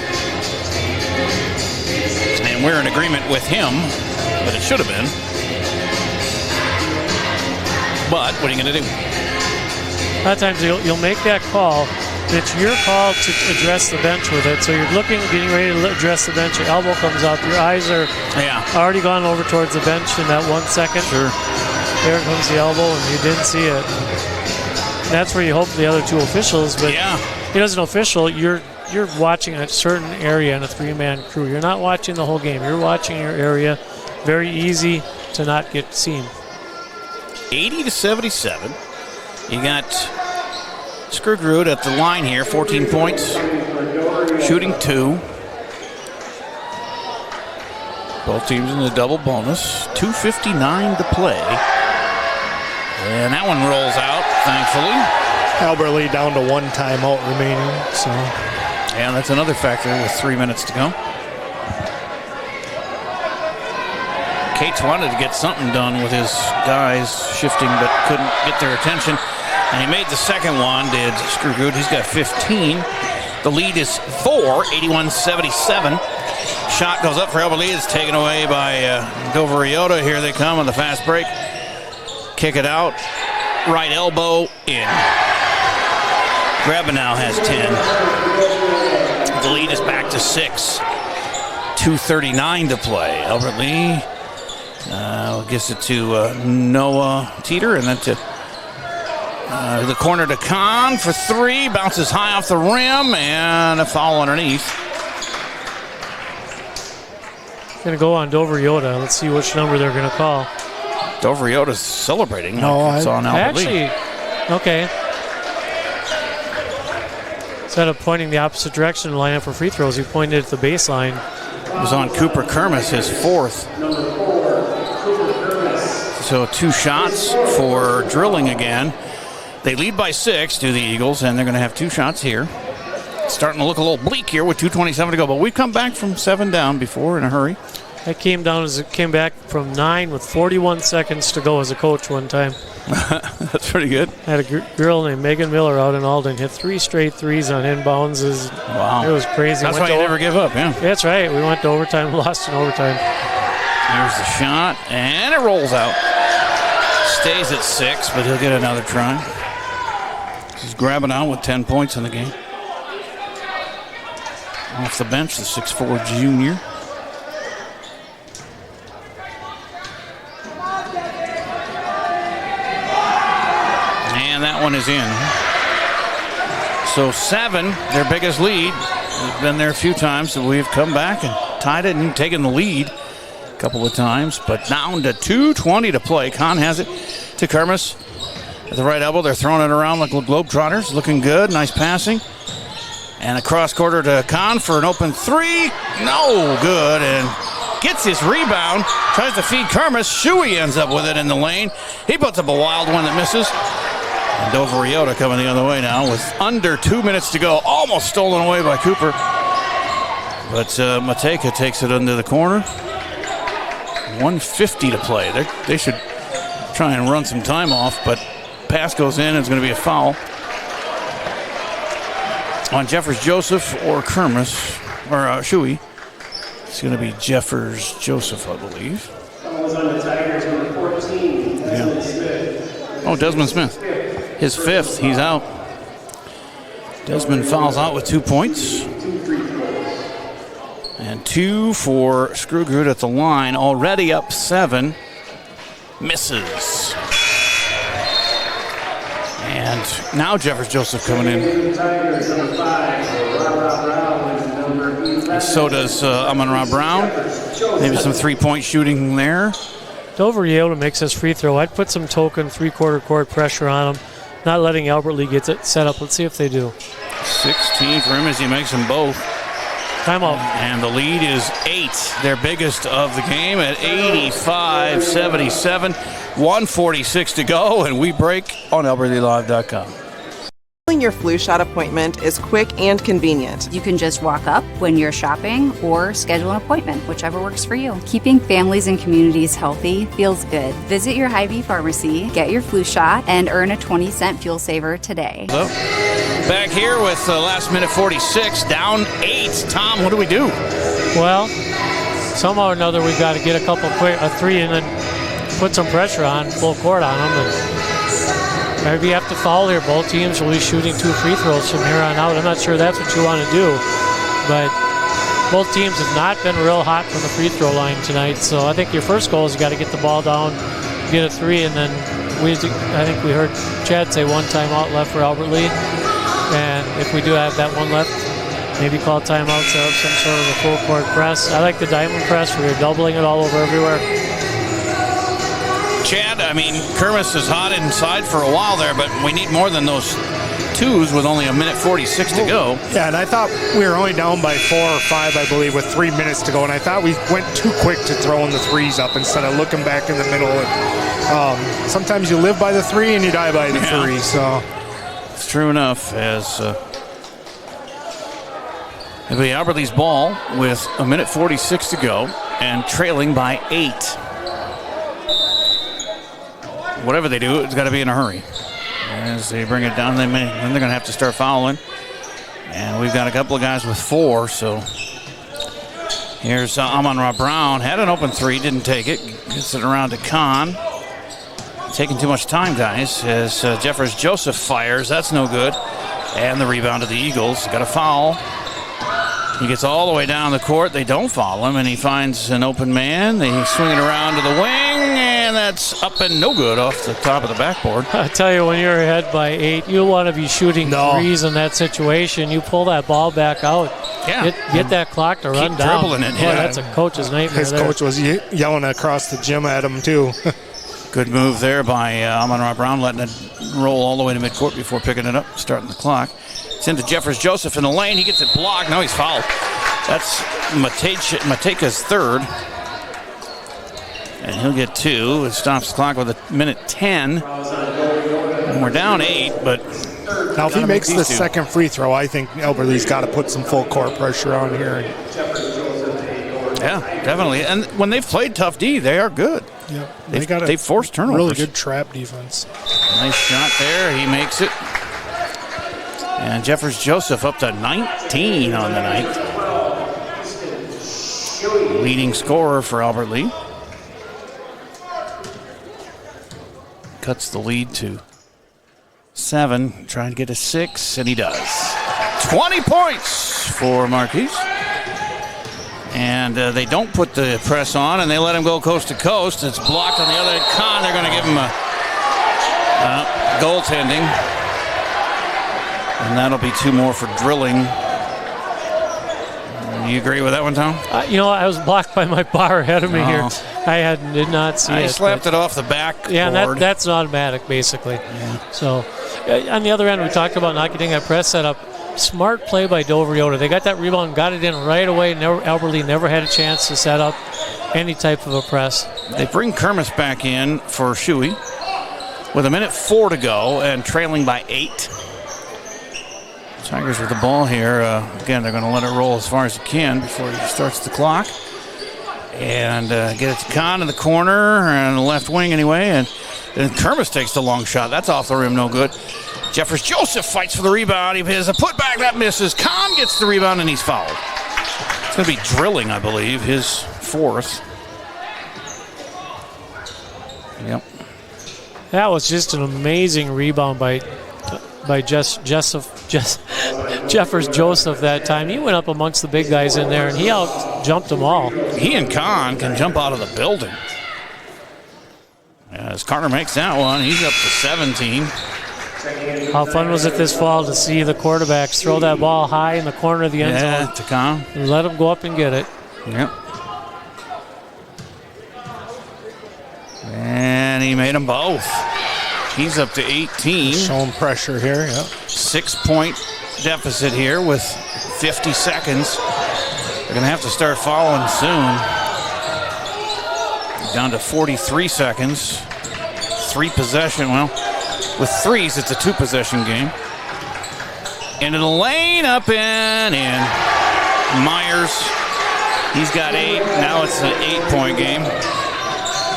And we're in agreement with him, but it should have been. But what are you going to do? A lot of times you'll make that call. It's your call to address the bench with it. So you're getting ready to address the bench. Your elbow comes up. Your eyes are already gone over towards the bench in that 1 second. Sure. There comes the elbow, and you didn't see it. And that's where you hope the other 2 officials. But as an official, you're watching a certain area in a 3-man crew. You're not watching the whole game. You're watching your area. Very easy to not get seen. 80-77. You got Skruggerud at the line here, 14 points, shooting 2. Both teams in the double bonus. 2:59 to play. And that one rolls out, thankfully. Albert Lea down to 1 timeout remaining. So, and that's another factor with 3 minutes to go. Cates wanted to get something done with his guys shifting, but couldn't get their attention. And he made the second one, did Skruggerud. He's got 15. The lead is 4, 81-77. Shot goes up for Albert Lea. It's taken away by DOVER EYOTA. Here they come on the fast break. Kick it out. Right elbow in. Grabenow has 10. The lead is back to 6. 2:39 to play. Albert Lea gives it to Noah Teeter, and then to the corner to Kahn for 3. Bounces high off the rim, and a foul underneath. Going to go on DOVER EYOTA. Let's see which number they're going to call. DOVER EYOTA's celebrating. No, it's on Albert Lea. Okay. Instead of pointing the opposite direction and line up for free throws, he pointed at the baseline. It was on Cooper Kermis, his 4th. So 2 shots for drilling again. They lead by 6 to the Eagles, and they're going to have 2 shots here. It's starting to look a little bleak here with 2:27 to go, but we've come back from 7 down before in a hurry. That came back from 9 with 41 seconds to go as a coach one time. That's pretty good. I had a girl named Megan Miller out in Alden, hit 3 straight threes on inbounds. Wow. It was crazy. That's why you never give up, yeah. That's right. We went to overtime, lost in overtime. Here's the shot, and it rolls out. Stays at 6, but he'll get another try. He's grabbing out with 10 points in the game. Off the bench, the 6'4 junior. And that one is in. So 7, their biggest lead. We've been there a few times, so we've come back and tied it and taken the lead a couple of times, but down to 2:20 to play. Kahn has it to Kermis at the right elbow. They're throwing it around like Globetrotters. Looking good. Nice passing. And a cross quarter to Kahn for an open 3. No good. And gets his rebound. Tries to feed Kermis. Shuey ends up with it in the lane. He puts up a wild one that misses. And DOVER EYOTA coming the other way now with under 2 minutes to go. Almost stolen away by Cooper. But Mateka takes it under the corner. 1:50 to play. They should try and run some time off, but pass goes in. It's going to be a foul. on Jeffers Joseph or Kermis, or Shuey. It's going to be Jeffers Joseph, I believe. Foul was on the Tigers, number 14, Desmond Smith. Oh, Desmond Smith. His fifth. He's out. Desmond fouls out with 2 points. And 2 for Screwgood at the line. Already up 7. Misses. And now Jeffers Joseph coming in. And so does Amon-Ra Brown. Maybe some three-point shooting there. Dover EYOTA makes his free throw. I'd put some token three-quarter court pressure on him, not letting Albert Lee get it set up. Let's see if they do. 16 for him as he makes them both. Timeout. And the lead is 8, their biggest of the game at 85-77. 1:46 to go, and we break on AlbertLeeLive.com. Your flu shot appointment is quick and convenient. You can just walk up when you're shopping or schedule an appointment, whichever works for you. Keeping families and communities healthy feels good. Visit your Hy-Vee pharmacy, get your flu shot, and earn a 20-cent fuel saver today. So, back here with last minute 46, down 8. Tom, what do we do? Well, somehow or another we've got to get a three and then put some pressure on, full court on them. And maybe you have to foul here. Both teams will be shooting 2 free throws from here on out. I'm not sure that's what you want to do, but both teams have not been real hot from the free throw line tonight. So I think your first goal is you got to get the ball down, get a 3, and then I think we heard Chad say 1 timeout left for Albert Lee. And if we do have that one left, maybe call timeout, set up some sort of a full court press. I like the diamond press where you're doubling it all over everywhere. Chad, I mean, Kermis is hot inside for a while there, but we need more than those 2s with only 1:46 to go. Yeah, and I thought we were only down by 4 or 5, I believe, with 3 minutes to go, and I thought we went too quick to throwing the 3s up instead of looking back in the middle. And, sometimes you live by the 3 and you die by the 3, so. It's true enough, as it'll be Albert Lee's ball with 1:46 to go and trailing by 8. Whatever they do, it's got to be in a hurry. As they bring it down, then they're going to have to start fouling. And we've got a couple of guys with 4, so here's Amon-Ra Brown. Had an open 3, didn't take it. Gets it around to Kahn. Taking too much time, guys, as Jeffers Joseph fires. That's no good. And the rebound to the Eagles. Got a foul. He gets all the way down the court. They don't foul him, and he finds an open man. They swing it around to the wing, and that's up and no good off the top of the backboard. I tell you, when you're ahead by 8, you want to be shooting threes in that situation. You pull that ball back out. Yeah. Get that clock to run down. Dribbling it. Yeah, that's a coach's nightmare. His coach was yelling across the gym at him, too. Good move there by Amon-Ra Brown, letting it roll all the way to midcourt before picking it up, starting the clock. It's into Jeffers Joseph in the lane. He gets it blocked. Now he's fouled. That's Mateka's 3rd. And he'll get 2. It stops the clock with 1:10. And we're down 8, but now if he makes the second free throw, I think Albert Lee's got to put some full court pressure on here. Yeah, definitely. And when they've played tough D, they are good. Yeah, they've forced turnovers. Really good trap defense. Nice shot there. He makes it. And Jeffers Joseph up to 19 on the night. Leading scorer for Albert Lee. Cuts the lead to 7. Trying to get a 6, and he does. 20 points for Marquise. And they don't put the press on, and they let him go coast to coast. It's blocked on the other end. Kahn, they're going to give him a goaltending. And that'll be 2 more for drilling. You agree with that one, Tom? I was blocked by my bar ahead of me here. I did not see it. I slapped it off the back. Yeah, and that's an automatic, basically. Yeah. So, on the other end, we talked about not getting that press set up. Smart play by Dover EYOTA. They got that rebound, got it in right away. Albert Lee never had a chance to set up any type of a press. They bring Kermis back in for Shuey with 1:04 to go and trailing by 8. Tigers with the ball here. Again, they're going to let it roll as far as it can before he starts the clock. And get it to Kahn in the corner and the left wing anyway. And Kermis takes the long shot. That's off the rim, no good. Jeffers Joseph fights for the rebound. He has a putback that misses. Kahn gets the rebound and he's fouled. It's going to be Drilling, I believe, his fourth. Yep. That was just an amazing rebound by Jeffers Joseph that time. He went up amongst the big guys in there and he out-jumped them all. He and Kahn can jump out of the building. As Carter makes that one, he's up to 17. How fun was it this fall to see the quarterbacks throw that ball high in the corner of the end zone? To Kahn. And let him go up and get it. Yep. And he made them both. He's up to 18. Showing pressure here, yep. 6-point deficit here with 50 seconds. They're going to have to start following soon. Down to 43 seconds. 3 possession. Well, with threes, it's a 2-possession game. Into the lane, up and in. Myers, he's got 8. Now it's an 8-point game.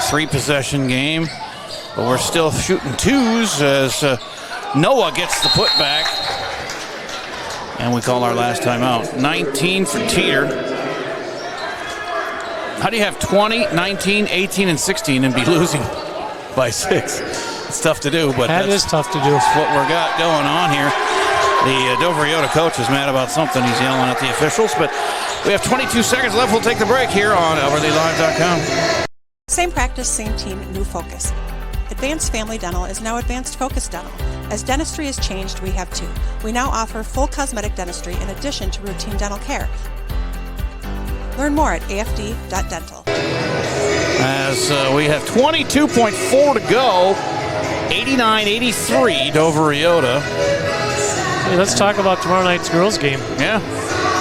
3-possession game. But we're still shooting 2s as Noah gets the putback. And we call our last timeout. 19 for Teeter. How do you have 20, 19, 18, and 16 and be losing by 6? It's tough to do, but that is tough to do. That's what we're got going on here. The Dover EYOTA coach is mad about something. He's yelling at the officials, but we have 22 seconds left. We'll take the break here on ElberlyLive.com. Same practice, same team, new focus. Advanced Family Dental is now Advanced Focus Dental. As dentistry has changed, we have too. We now offer full cosmetic dentistry in addition to routine dental care. Learn more at afd.dental. As we have 22.4 to go, 89-83 Dover EYOTA. Hey, let's talk about tomorrow night's girls game. Yeah.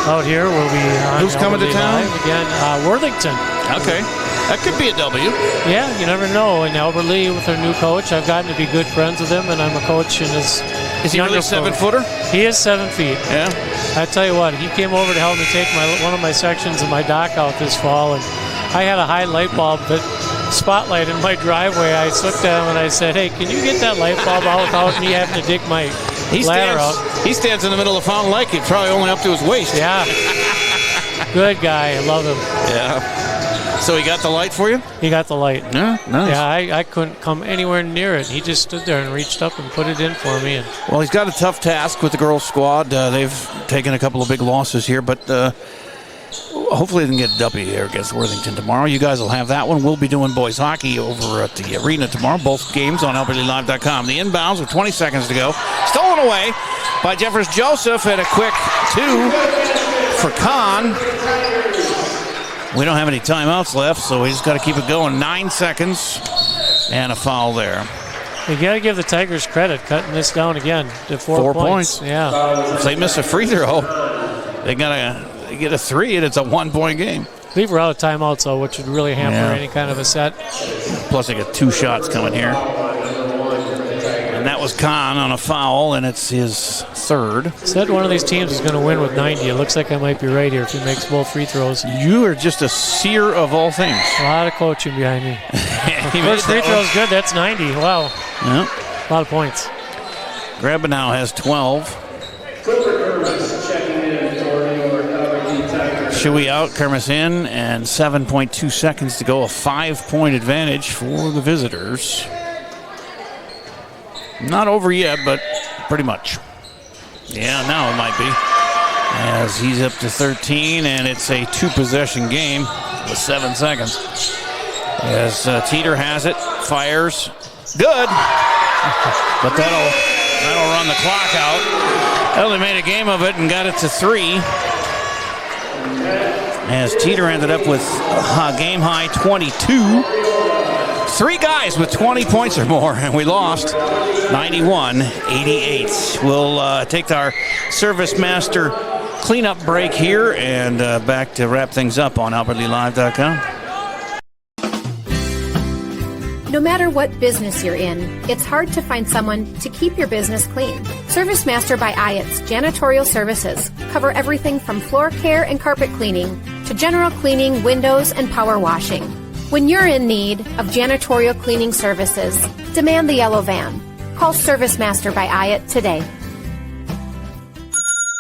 Out here, we'll be on Who's coming to town? Again, Worthington. Okay. That could be a W. Yeah, you never know. And Albert Lee with their new coach, I've gotten to be good friends with him, and I'm a coach in his Is he really 7-footer? He is 7 feet. Yeah. I tell you what, he came over to help me take one of my sections of my dock out this fall, and I had a high light bulb spotlight in my driveway. I looked at him and I said, "Hey, can you get that light bulb out without me having to dig my ladder out?" He stands in the middle of Fountain Lake. He's probably only up to his waist. Yeah. Good guy. I love him. Yeah. So he got the light for you? He got the light. Yeah, nice. Yeah, I couldn't come anywhere near it. He just stood there and reached up and put it in for me. Well, he's got a tough task with the girls' squad. They've taken a couple of big losses here, but hopefully they can get a W here against Worthington tomorrow. You guys will have that one. We'll be doing boys hockey over at the arena tomorrow. Both games on ElberlyLive.com. The inbounds with 20 seconds to go. Stolen away by Jeffers Joseph at a quick 2 for Kahn. We don't have any timeouts left, so we just got to keep it going. 9 seconds and a foul there. You got to give the Tigers credit cutting this down again to 4 points. Yeah. If they miss a free throw, they got to get a 3, and it's a 1-point game. I believe we're out of timeouts, though, which would really hamper any kind of a set. Plus, they got 2 shots coming here. And that was Kahn on a foul, and it's his third. Said one of these teams is going to win with 90. It looks like I might be right here if he makes both free throws. You are just a seer of all things. A lot of coaching behind me. First free throw is good. That's 90. Wow. Yeah. A lot of points. Grabenow has 12. Shuey out, Kermis in, and 7.2 seconds to go. A 5-point advantage for the visitors. Not over yet, but pretty much. Yeah, now it might be. As he's up to 13, and it's a 2-possession game with 7 seconds. As Teeter has it, fires. Good. But that'll run the clock out. Well, they made a game of it and got it to 3. As Teeter ended up with a game-high 22. 3 guys with 20 points or more, and we lost 91-88. We'll take our Service Master cleanup break here and back to wrap things up on ElberlyLive.com. No matter what business you're in, it's hard to find someone to keep your business clean. Service Master by IETS Janitorial Services cover everything from floor care and carpet cleaning to general cleaning, windows, and power washing. When you're in need of janitorial cleaning services, demand the yellow van. Call ServiceMaster by IOT today.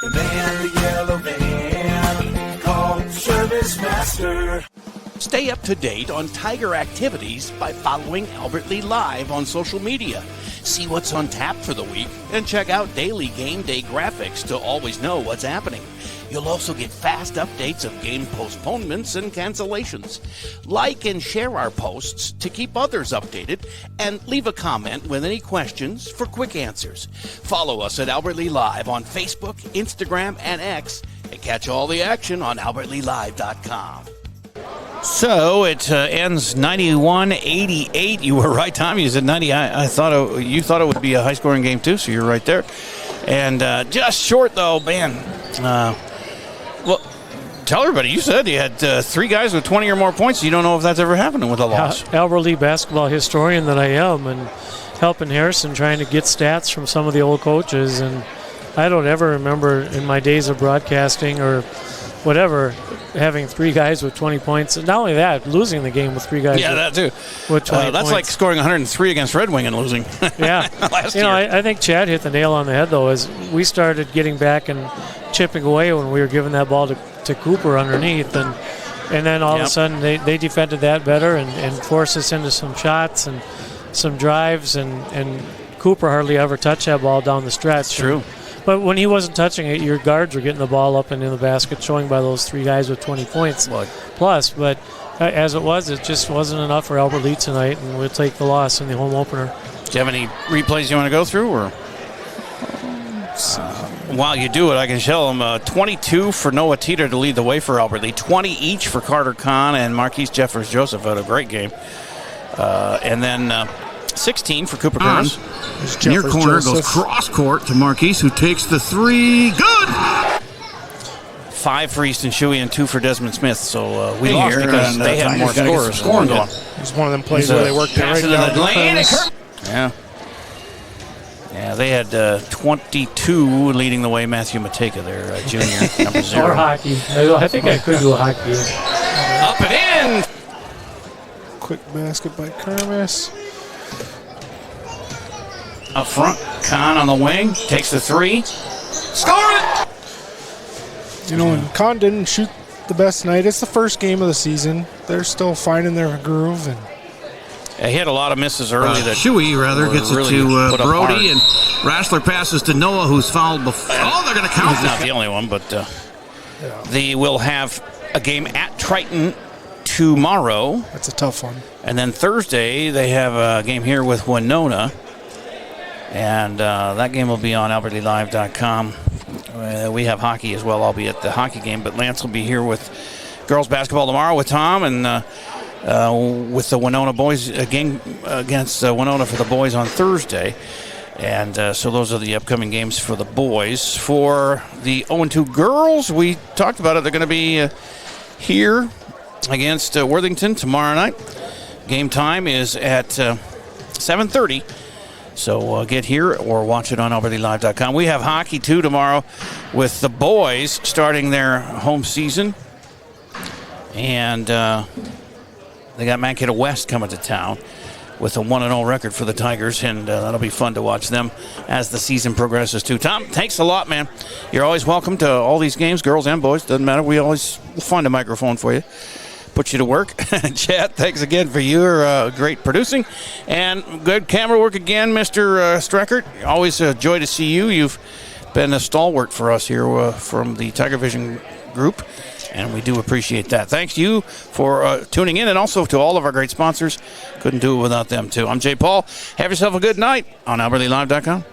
The man, the yellow van, call ServiceMaster. Stay up to date on Tiger activities by following Albert Lee Live on social media. See what's on tap for the week and check out daily game day graphics to always know what's happening. You'll also get fast updates of game postponements and cancellations. Like and share our posts to keep others updated, and leave a comment with any questions for quick answers. Follow us at Albert Lee Live on Facebook, Instagram, and X, and catch all the action on albertleelive.com. So it ends 91-88. You were right, Tom. You said 90. I thought you thought it would be a high-scoring game too, so you're right there. And just short, though, man. Well, tell everybody, you said you had 3 guys with 20 or more points. You don't know if that's ever happened with a loss. Albert Lee basketball historian that I am, and helping Harrison trying to get stats from some of the old coaches. And I don't ever remember in my days of broadcasting or whatever having 3 guys with 20 points. And not only that, losing the game with 3 guys that too. With 20 that's points. like scoring 103 against Red Wing and losing. Yeah. Last year. I think Chad hit the nail on the head, though, as we started getting back and chipping away when we were giving that ball to Cooper underneath. And then all of a sudden they defended that better and forced us into some shots and some drives. And Cooper hardly ever touched that ball down the stretch. True. But when he wasn't touching it, your guards were getting the ball up and in the basket, showing by those 3 guys with 20 points plus. But as it was, it just wasn't enough for Albert Lee tonight, and we'll take the loss in the home opener. Do you have any replays you want to go through? Or while you do it, I can tell them 22 for Noah Teeter to lead the way for Albert Lee, 20 each for Carter Kahn and Marquise Jeffers-Joseph had a great game. And then 16 for Cooper Kearns. Near corner goes cross court to Marquise, who takes the 3. Good! 5 for Easton Shuey and 2 for Desmond Smith. So we lost because they had more scores. Scoring going. It's one of them plays where they worked it right down the lane. Yeah, they had 22 leading the way. Matthew Mateka, their junior, number 0. Or hockey. I think I could do a hockey. Up and in! Quick basket by Kermis. Up front, Kahn on the wing, takes the 3. Score it! And Kahn didn't shoot the best night. It's the first game of the season. They're still finding their groove. And he had a lot of misses early. Shuey, gets it to Brody, and Rassler passes to Noah, who's fouled before. Oh, they're going to count. He's not the only one, but they will have a game at Triton tomorrow. That's a tough one. And then Thursday, they have a game here with Winona. And that game will be on albertleelive.com. We have hockey as well. I'll be at the hockey game, but Lance will be here with girls basketball tomorrow with Tom, and with the Winona boys, a game against Winona for the boys on Thursday. And so those are the upcoming games for the boys. For the 0-2 girls, we talked about it. They're going to be here against Worthington tomorrow night. Game time is at 7:30. So get here or watch it on albertleelive.com. We have hockey, too, tomorrow with the boys starting their home season. And they got Mankato West coming to town with a 1-0 record for the Tigers, and that'll be fun to watch them as the season progresses, too. Tom, thanks a lot, man. You're always welcome to all these games, girls and boys. Doesn't matter. We'll find a microphone for you. Put you to work. Chad, thanks again for your great producing and good camera work again, Mr. Streckert. Always a joy to see you. You've been a stalwart for us here from the Tiger Vision group, and we do appreciate that. Thanks to you for tuning in, and also to all of our great sponsors. Couldn't do it without them, too. I'm Jay Paul. Have yourself a good night on albertleelive.com.